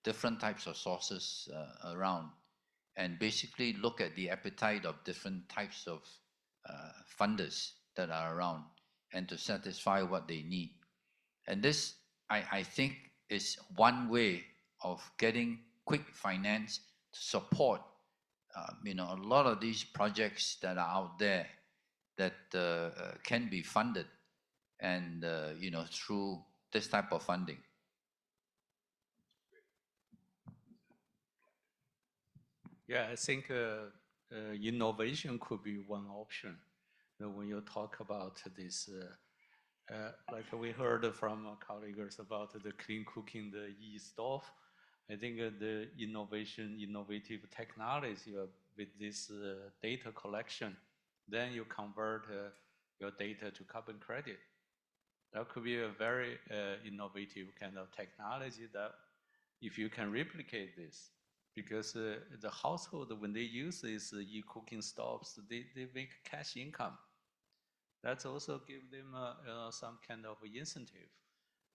different types of sources around, and basically look at the appetite of different types of funders that are around, and to satisfy what they need. And this, I think, is one way of getting quick finance to support a lot of these projects that are out there that can be funded, and through this type of funding. Yeah, I think innovation could be one option. When you talk about this, like we heard from colleagues about the clean cooking, the e-stove, I think the innovative technology with this data collection, then you convert your data to carbon credit. That could be a very innovative kind of technology that if you can replicate this, because the household, when they use these e-cooking stoves, they make cash income. That's also give them some kind of incentive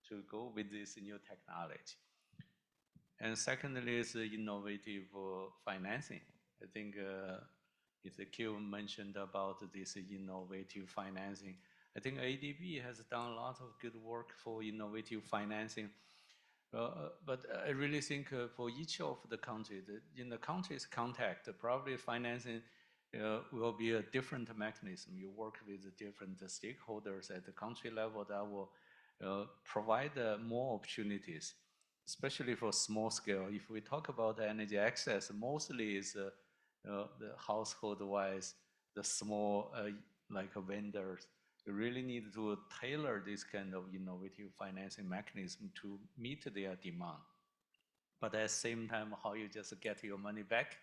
to go with this new technology. And secondly is innovative financing. I think it's Q mentioned about this innovative financing. I think ADB has done a lot of good work for innovative financing. But I really think for each of the countries, in the country's context, probably financing will be a different mechanism. You work with the different stakeholders at the country level that will provide more opportunities, especially for small scale. If we talk about energy access, mostly is the household-wise, the small like vendors. You really need to tailor this kind of innovative financing mechanism to meet their demand. But at the same time, how you just get your money back,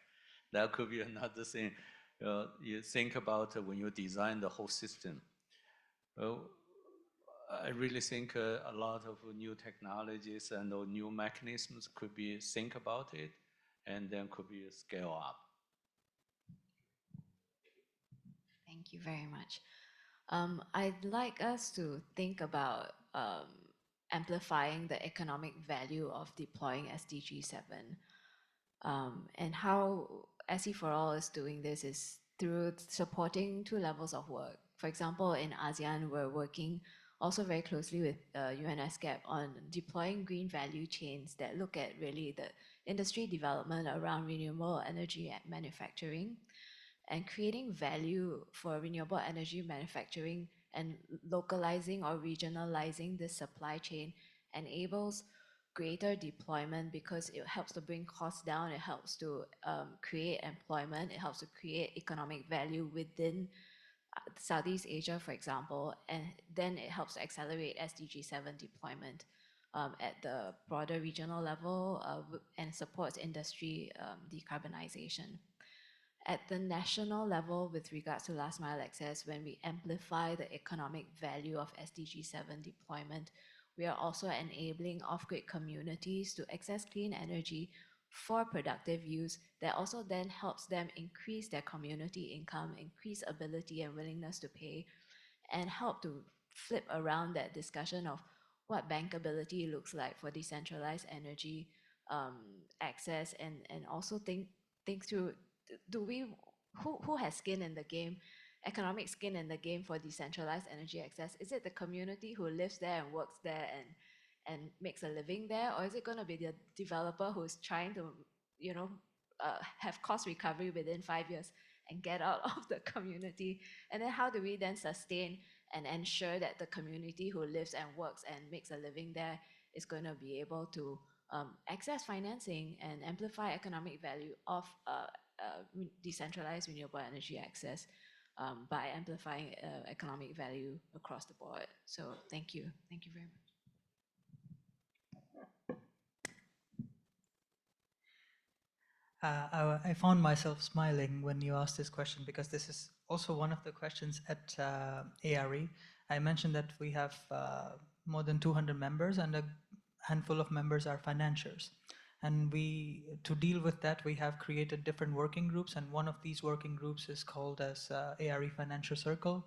that could be another thing you think about when you design the whole system. I really think a lot of new technologies and new mechanisms could be think about it, and then could be scale up. Thank you very much. I'd like us to think about amplifying the economic value of deploying SDG7. And how SE for All is doing this is through supporting two levels of work. For example, in ASEAN, we're working also very closely with UNSCAP on deploying green value chains that look at really the industry development around renewable energy manufacturing and creating value for renewable energy manufacturing and localizing or regionalizing this supply chain enables greater deployment because it helps to bring costs down, it helps to create employment, it helps to create economic value within Southeast Asia, for example, and then it helps to accelerate SDG7 deployment at the broader regional level and supports industry decarbonization. At the national level, with regards to last mile access, when we amplify the economic value of SDG7 deployment, we are also enabling off-grid communities to access clean energy for productive use that also then helps them increase their community income, increase ability and willingness to pay, and help to flip around that discussion of what bankability looks like for decentralized energy access, and also think through, who has skin in the game, economic skin in the game for decentralized energy access? Is it the community who lives there and works there and makes a living there, or is it going to be the developer who's trying to, have cost recovery within 5 years and get out of the community? And then how do we then sustain and ensure that the community who lives and works and makes a living there is going to be able to access financing and amplify economic value of decentralized renewable energy access by amplifying economic value across the board? So thank you very much. I found myself smiling when you asked this question because this is also one of the questions at ARE. I mentioned that we have more than 200 members and a handful of members are financiers. And to deal with that, we have created different working groups, and one of these working groups is called as ARE Financial Circle.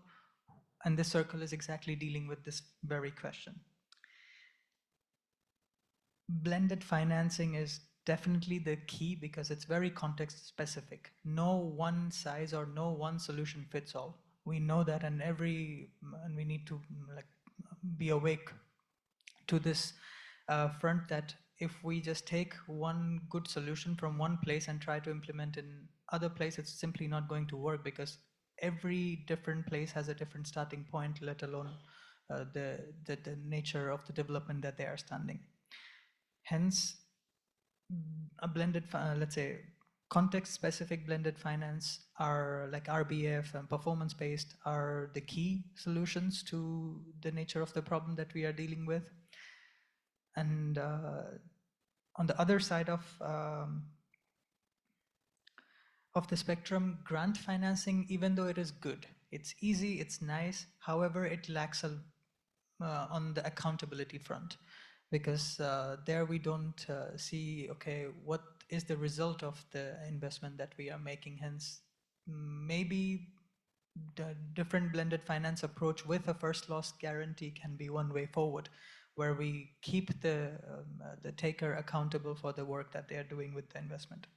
And this circle is exactly dealing with this very question. Blended financing is definitely the key because it's very context specific. No one size or no one solution fits all. We know that, and we need to be awake to this front that if we just take one good solution from one place and try to implement in other place, it's simply not going to work because every different place has a different starting point, let alone the nature of the development that they are standing. Hence, a blended, let's say, context-specific blended finance are like RBF and performance-based are the key solutions to the nature of the problem that we are dealing with. And on the other side of the spectrum, grant financing, even though it is good, it's easy, it's nice, however, it lacks on the accountability front, because there we don't see, okay, what is the result of the investment that we are making. Hence, maybe the different blended finance approach with a first loss guarantee can be one way forward, where we keep the taker accountable for the work that they are doing with the investment.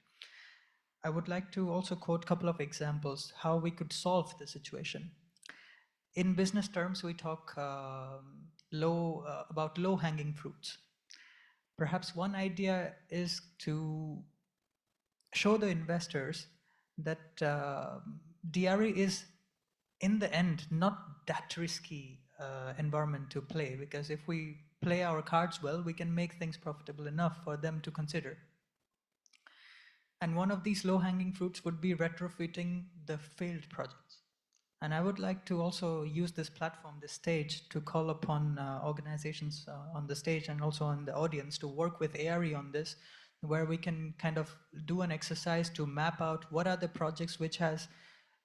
I would like to also quote a couple of examples how we could solve the situation. In business terms, we talk about low-hanging fruits. Perhaps one idea is to show the investors that DRE is, in the end, not that risky environment to play, because if we play our cards well, we can make things profitable enough for them to consider. And one of these low-hanging fruits would be retrofitting the failed projects. And I would like to also use this platform, this stage, to call upon organizations on the stage and also on the audience to work with ARE on this, where we can kind of do an exercise to map out what are the projects which has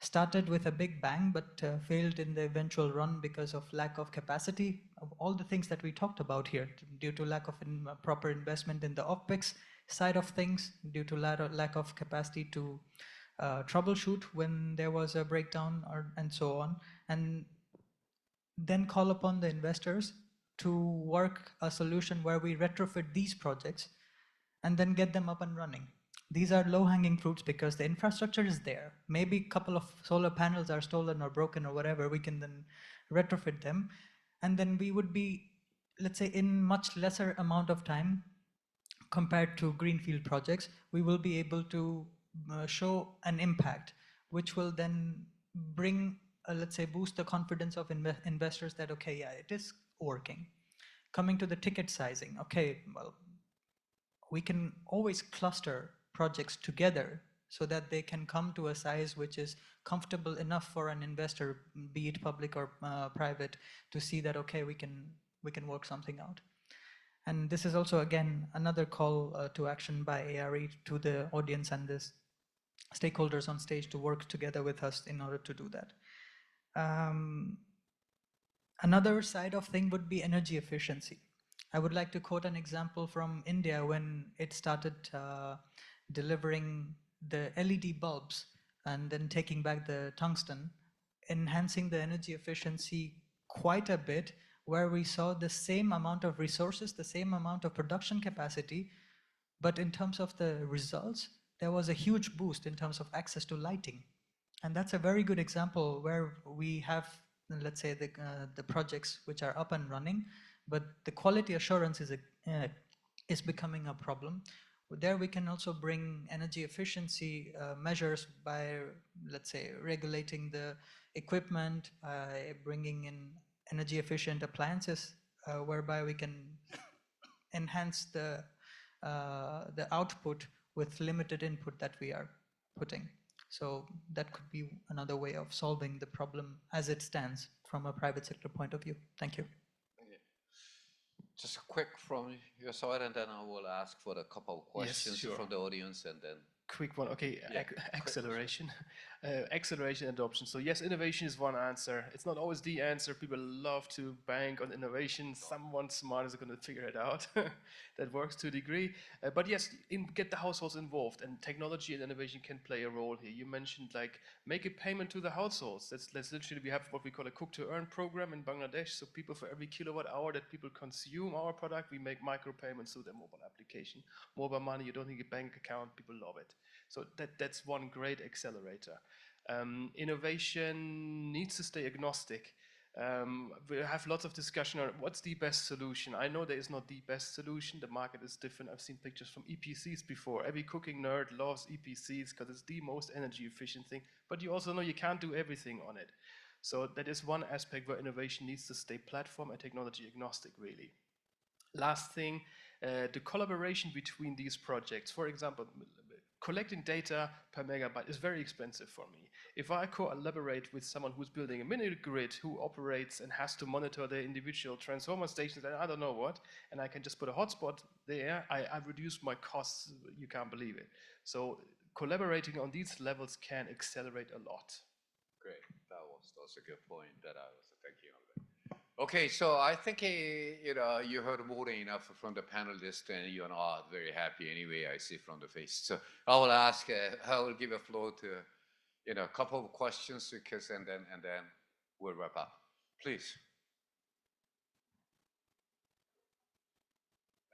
started with a big bang but failed in the eventual run because of lack of capacity, of all the things that we talked about here, due to lack of proper investment in the OpEx side of things, due to lack of capacity to troubleshoot when there was a breakdown, and so on, and then call upon the investors to work a solution where we retrofit these projects and then get them up and running. These are low-hanging fruits because the infrastructure is there. Maybe a couple of solar panels are stolen or broken or whatever, we can then retrofit them, and then we would be, let's say, in much lesser amount of time compared to greenfield projects, we will be able to show an impact, which will then bring, let's say, boost the confidence of investors that, okay, yeah, it is working. Coming to the ticket sizing, okay, well, we can always cluster projects together so that they can come to a size which is comfortable enough for an investor, be it public or private, to see that, okay, we can work something out. And this is also, again, another call to action by ARE to the audience and the stakeholders on stage to work together with us in order to do that. Another side of thing would be energy efficiency. I would like to quote an example from India when it started delivering the LED bulbs and then taking back the tungsten, enhancing the energy efficiency quite a bit, where we saw the same amount of resources, the same amount of production capacity, but in terms of the results, there was a huge boost in terms of access to lighting. And that's a very good example where we have, let's say, the projects which are up and running, but the quality assurance is becoming a problem. There we can also bring energy efficiency measures by, let's say, regulating the equipment, bringing in energy efficient appliances, whereby we can enhance the output with limited input that we are putting. So that could be another way of solving the problem as it stands from a private sector point of view. Thank you. Just quick from your side, and then I will ask for a couple of questions sure. from the audience, and then Quick one. Okay, Yeah, acceleration. Acceleration and adoption. So yes, innovation is one answer. It's not always the answer. People love to bank on innovation. Someone smart is going to figure it out. That works to a degree. But yes, get the households involved, and technology and innovation can play a role here. You mentioned like make a payment to the households. That's literally, we have what we call a cook to earn program in Bangladesh. So people, for every kilowatt hour that people consume our product, we make micro payments through their mobile application. Mobile money, you don't need a bank account. People love it. So that's one great accelerator. Innovation needs to stay agnostic. We have lots of discussion on what's the best solution. I know there is not the best solution. The market is different. I've seen pictures from EPCs before. Every cooking nerd loves EPCs because it's the most energy efficient thing. But you also know you can't do everything on it. So that is one aspect where innovation needs to stay platform and technology agnostic, really. Last thing, the collaboration between these projects. For example, collecting data per megabyte is very expensive for me. If I collaborate with someone who's building a mini grid, who operates and has to monitor their individual transformer stations and I don't know what, and I can just put a hotspot there, I reduce my costs, you can't believe it. So collaborating on these levels can accelerate a lot. great. That was a good point that I was thinking of. Okay, so I think you heard more than enough from the panelists, and you and I are very happy anyway. I see from the face. So I will ask. I will give a floor to a couple of questions because and then we'll wrap up. Please.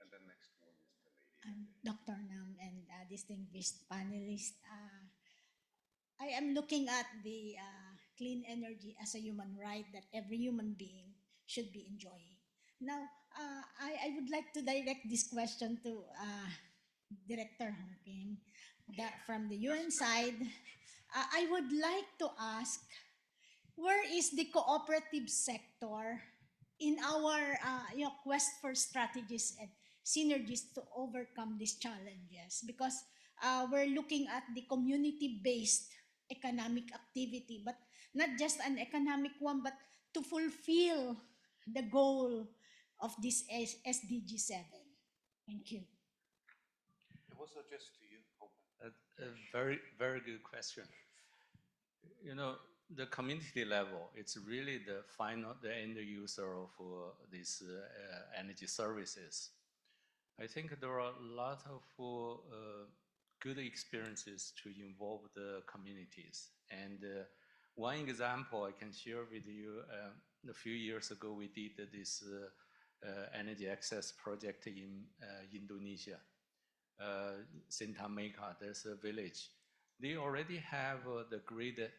And then next one is the lady. Dr. Nam and distinguished panelists. I am looking at the clean energy as a human right that every human being should be enjoying. Now, I would like to direct this question to Director Hong Kim. That from the UN side, I would like to ask, where is the cooperative sector in our quest for strategies and synergies to overcome these challenges? Because we're looking at the community-based economic activity, but not just an economic one, but to fulfill the goal of this SDG7. Thank you. It was addressed to you. A very, very good question. You know, the community level, it's really the end user of these energy services. I think there are a lot of good experiences to involve the communities. And one example I can share with you, a few years ago, we did this energy access project in Indonesia. Sintameka, there's a village. They already have the grid,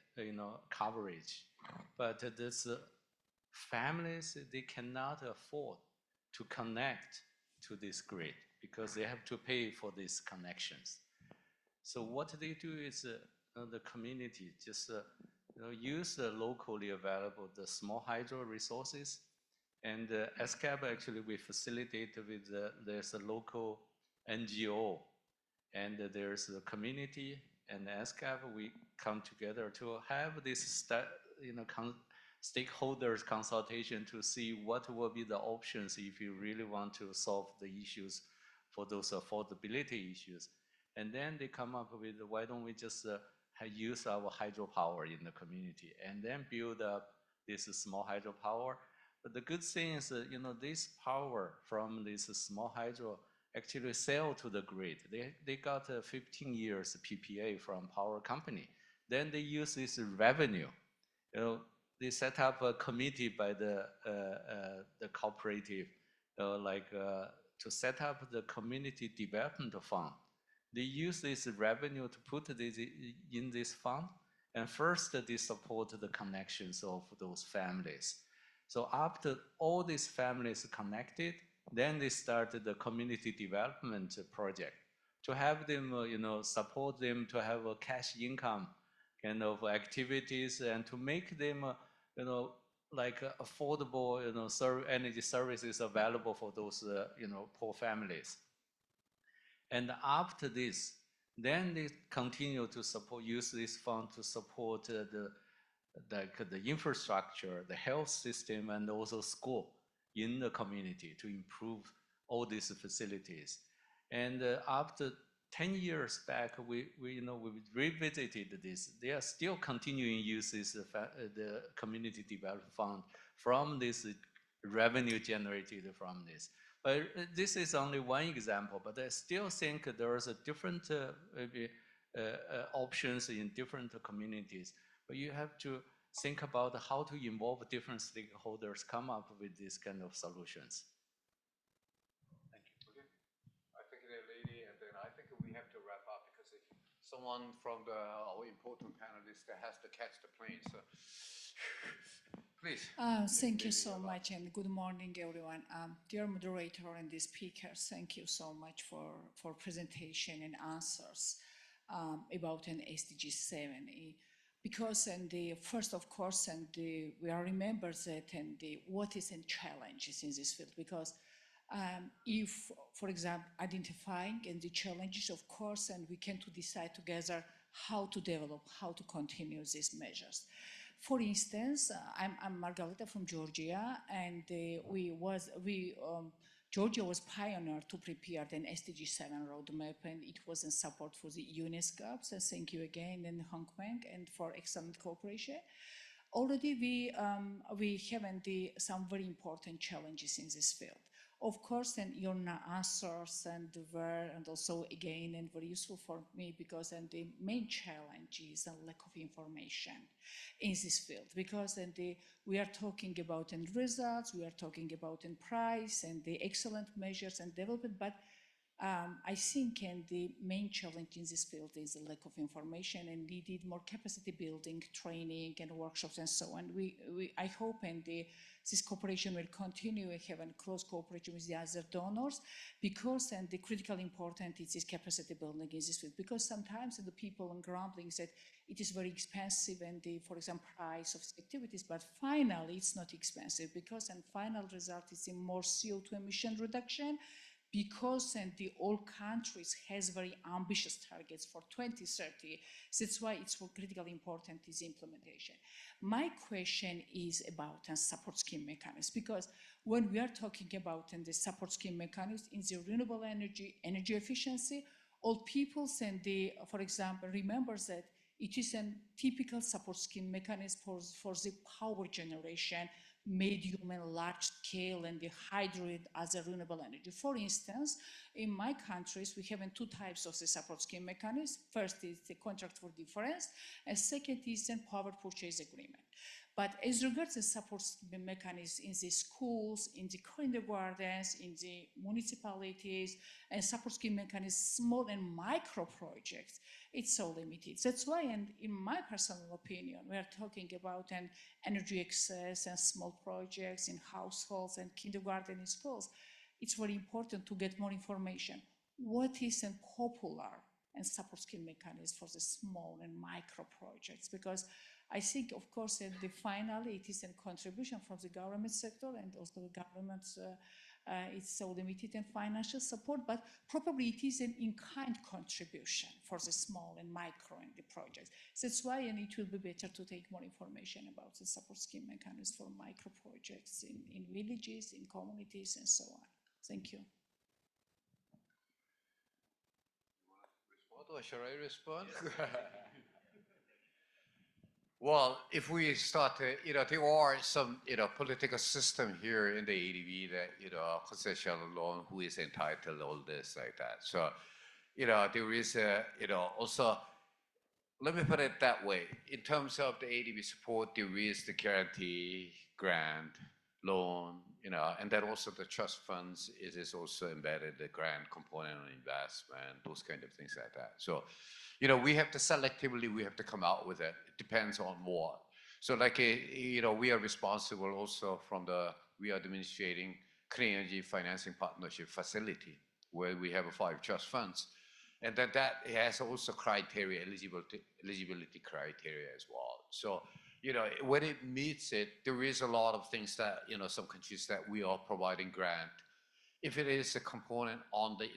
coverage, but these families, they cannot afford to connect to this grid because they have to pay for these connections. So what they do is the community just use the locally available the small hydro resources, and SCAB actually we facilitate with there's a local NGO, and there's a community and SCAB. We come together to have this stakeholders consultation to see what will be the options if you really want to solve the issues for those affordability issues. And then they come up with, why don't we just use our hydropower in the community and then build up this small hydropower. But the good thing is, this power from this small hydro actually sell to the grid. They got 15 years PPA from power company. Then they use this revenue. They set up a committee by the cooperative, to set up the community development fund. They use this revenue to put this in this fund, and first they support the connections of those families. So after all these families connected, then they started the community development project to have them, support them to have a cash income kind of activities and to make them, affordable, energy services available for those, poor families. And after this, then they continue to use this fund to support the infrastructure, the health system, and also school in the community to improve all these facilities. And after 10 years back, we revisited this. They are still continuing to use this, the community development fund from this revenue generated from this. But this is only one example, but I still think there's a different options in different communities. But you have to think about how to involve different stakeholders, come up with these kind of solutions. Thank you. Okay. I think the lady, and then I think we have to wrap up because if someone from our important panelists that has to catch the plane. So please. Thank you so much, and good morning, everyone. Dear moderator and the speakers, thank you so much for presentation and answers about an SDG7. Because first, of course, we are remember that what is in challenges in this field. Because if, for example, identifying and the challenges, of course, and we can to decide together how to develop, how to continue these measures. For instance, I'm Margarita from Georgia, and Georgia was pioneer to prepare an SDG7 roadmap, and it was in support for the UNESCO. So thank you again, and Hong Kong, and for excellent cooperation. Already we have some very important challenges in this field. Of course, and your answers and were and also again and very useful for me because the main challenge is a lack of information in this field because we are talking about results, we are talking about price and the excellent measures and development, but I think the main challenge in this field is the lack of information and needed more capacity building, training and workshops and so on. I hope this cooperation will continue. We have a close cooperation with the other donors because the critical important is this capacity building in this field because sometimes the people are grumbling that it is very expensive and for example, price of activities, but finally it's not expensive because the final result is a more CO2 emission reduction because all countries has very ambitious targets for 2030. That's why it's critically important is implementation. My question is about a support scheme mechanism because when we are talking about the support scheme mechanism in the renewable energy efficiency, all people for example, remember that it is a typical support scheme mechanism for the power generation, medium and large scale and the hydrogen as a renewable energy. For instance, in my countries, we have two types of the support scheme mechanism. First is the contract for difference, and second is the power purchase agreement. But as regards the support scheme mechanism in the schools, in the kindergartens, in the municipalities, and support scheme mechanism, small and micro projects, it's so limited. That's why, and in my personal opinion, we are talking about an energy access and small projects in households and kindergarten and schools. It's very important to get more information. What is a popular and support scheme mechanism for the small and micro projects? Because I think, of course, finally it is a contribution from the government sector and also the government it's so limited in financial support, but probably it is an in-kind contribution for the small and micro and the projects. That's why, and it will be better to take more information about the support scheme mechanisms for micro projects in villages, in communities, and so on. Thank you. Respond or shall I respond? Well, if we start to, there are some, political system here in the ADB that, concession loan, who is entitled, all this like that. So, there is also, let me put it that way. In terms of the ADB support, there is the guarantee, grant, loan, and then also the trust funds, it is also embedded, the grant component on investment, those kind of things like that. So, we have to selectively, we have to come out with it. It depends on what. So like, we are responsible also we are administrating Clean Energy Financing Partnership Facility, where we have 5 trust funds. And then that has also criteria, eligibility criteria as well. So, when it meets it, there is a lot of things that, some countries that we are providing grant. If it is a component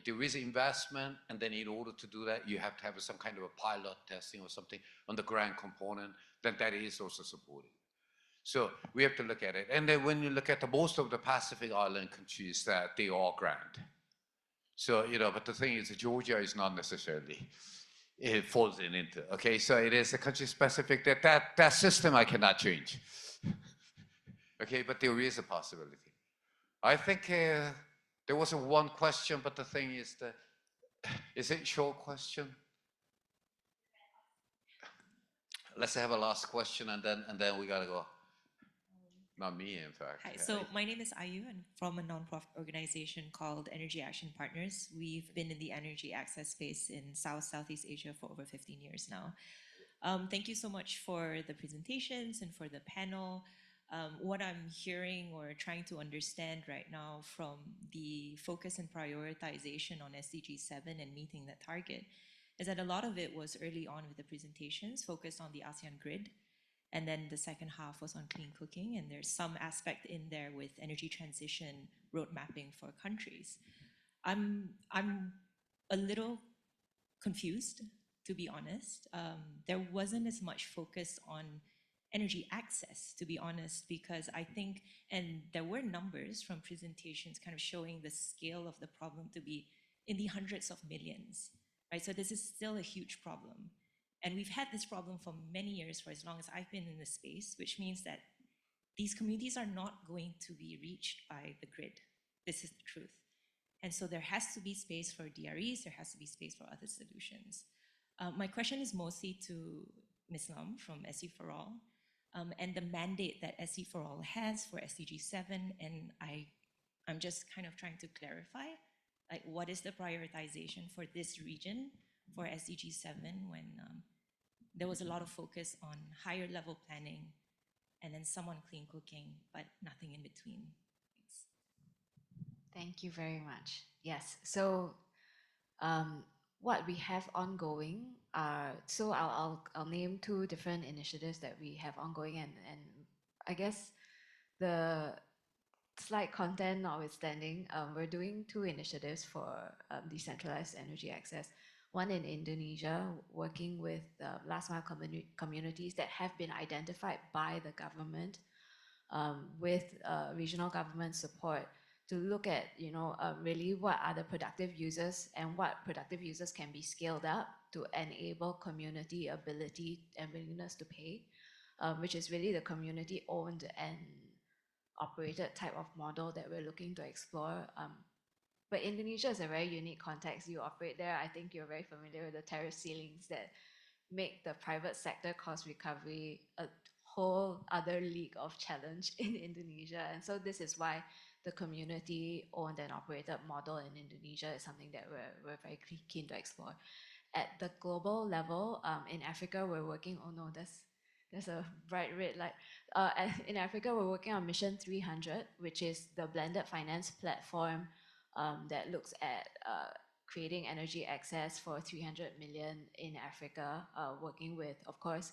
there is investment, and then in order to do that, you have to have some kind of a pilot testing or something on the grant component, then that is also supported. So we have to look at it. And then when you look at most of the Pacific Island countries, that they all grant. So, but the thing is, Georgia is not necessarily, it falls into, okay? So it is a country specific, that system I cannot change. Okay, but there is a possibility. I think there was one question, but the thing is is it short question? Let's have a last question and then we gotta go. Not me, in fact. Hi, so my name is Ayu. I'm from a nonprofit organization called Energy Action Partners. We've been in the energy access space in Southeast Asia for over 15 years now. Thank you so much for the presentations and for the panel. What I'm hearing or trying to understand right now from the focus and prioritization on SDG7 and meeting that target is that a lot of it was early on with the presentations focused on the ASEAN grid. And then the second half was on clean cooking. And there's some aspect in there with energy transition road mapping for countries. I'm a little confused, to be honest. There wasn't as much focus on energy access, to be honest, because I think, and there were numbers from presentations kind of showing the scale of the problem to be in the hundreds of millions, right? So this is still a huge problem. And we've had this problem for many years, for as long as I've been in this space, which means that these communities are not going to be reached by the grid. This is the truth. And so there has to be space for DREs, there has to be space for other solutions. My question is mostly to Ms. Lam from SE4All, and the mandate that SE4All has for SDG7, and I'm just kind of trying to clarify, like, what is the prioritization for this region for SDG7 when there was a lot of focus on higher level planning and then some on clean cooking, but nothing in between. Thanks. Thank you very much. Yes, so what we have ongoing are, so I'll name two different initiatives that we have ongoing, and I guess the slide content notwithstanding, we're doing two initiatives for decentralized energy access. One in Indonesia, working with last mile communities that have been identified by the government with regional government support to look at, really what are the productive users and what productive users can be scaled up to enable community ability and willingness to pay, which is really the community owned and operated type of model that we're looking to explore. But Indonesia is a very unique context. You operate there. I think you're very familiar with the tariff ceilings that make the private sector cost recovery a whole other league of challenge in Indonesia. And so this is why the community owned and operated model in Indonesia is something that we're very keen to explore. At the global level, in Africa, we're working, oh no, there's a bright red light. In Africa, we're working on Mission 300, which is the blended finance platform that looks at creating energy access for 300 million in Africa, working with, of course,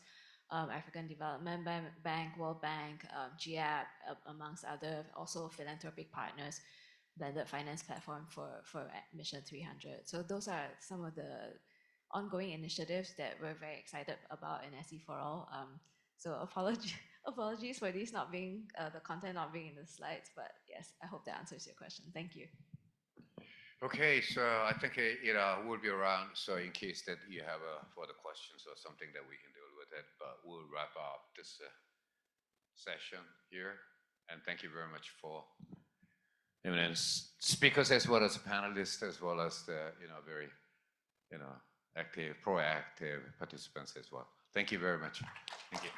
African Development Bank, World Bank, GIAP, amongst other also philanthropic partners, blended finance platform for Mission 300. So those are some of the ongoing initiatives that we're very excited about in SE4All. So apologies for these not being, the content not being in the slides, but yes, I hope that answers your question. Thank you. Okay, so I think we'll be around. So in case that you have further questions or something that we can deal with it, but we'll wrap up this session here. And thank you very much for speakers as well as panelists, as well as the very active, proactive participants as well. Thank you very much. Thank you.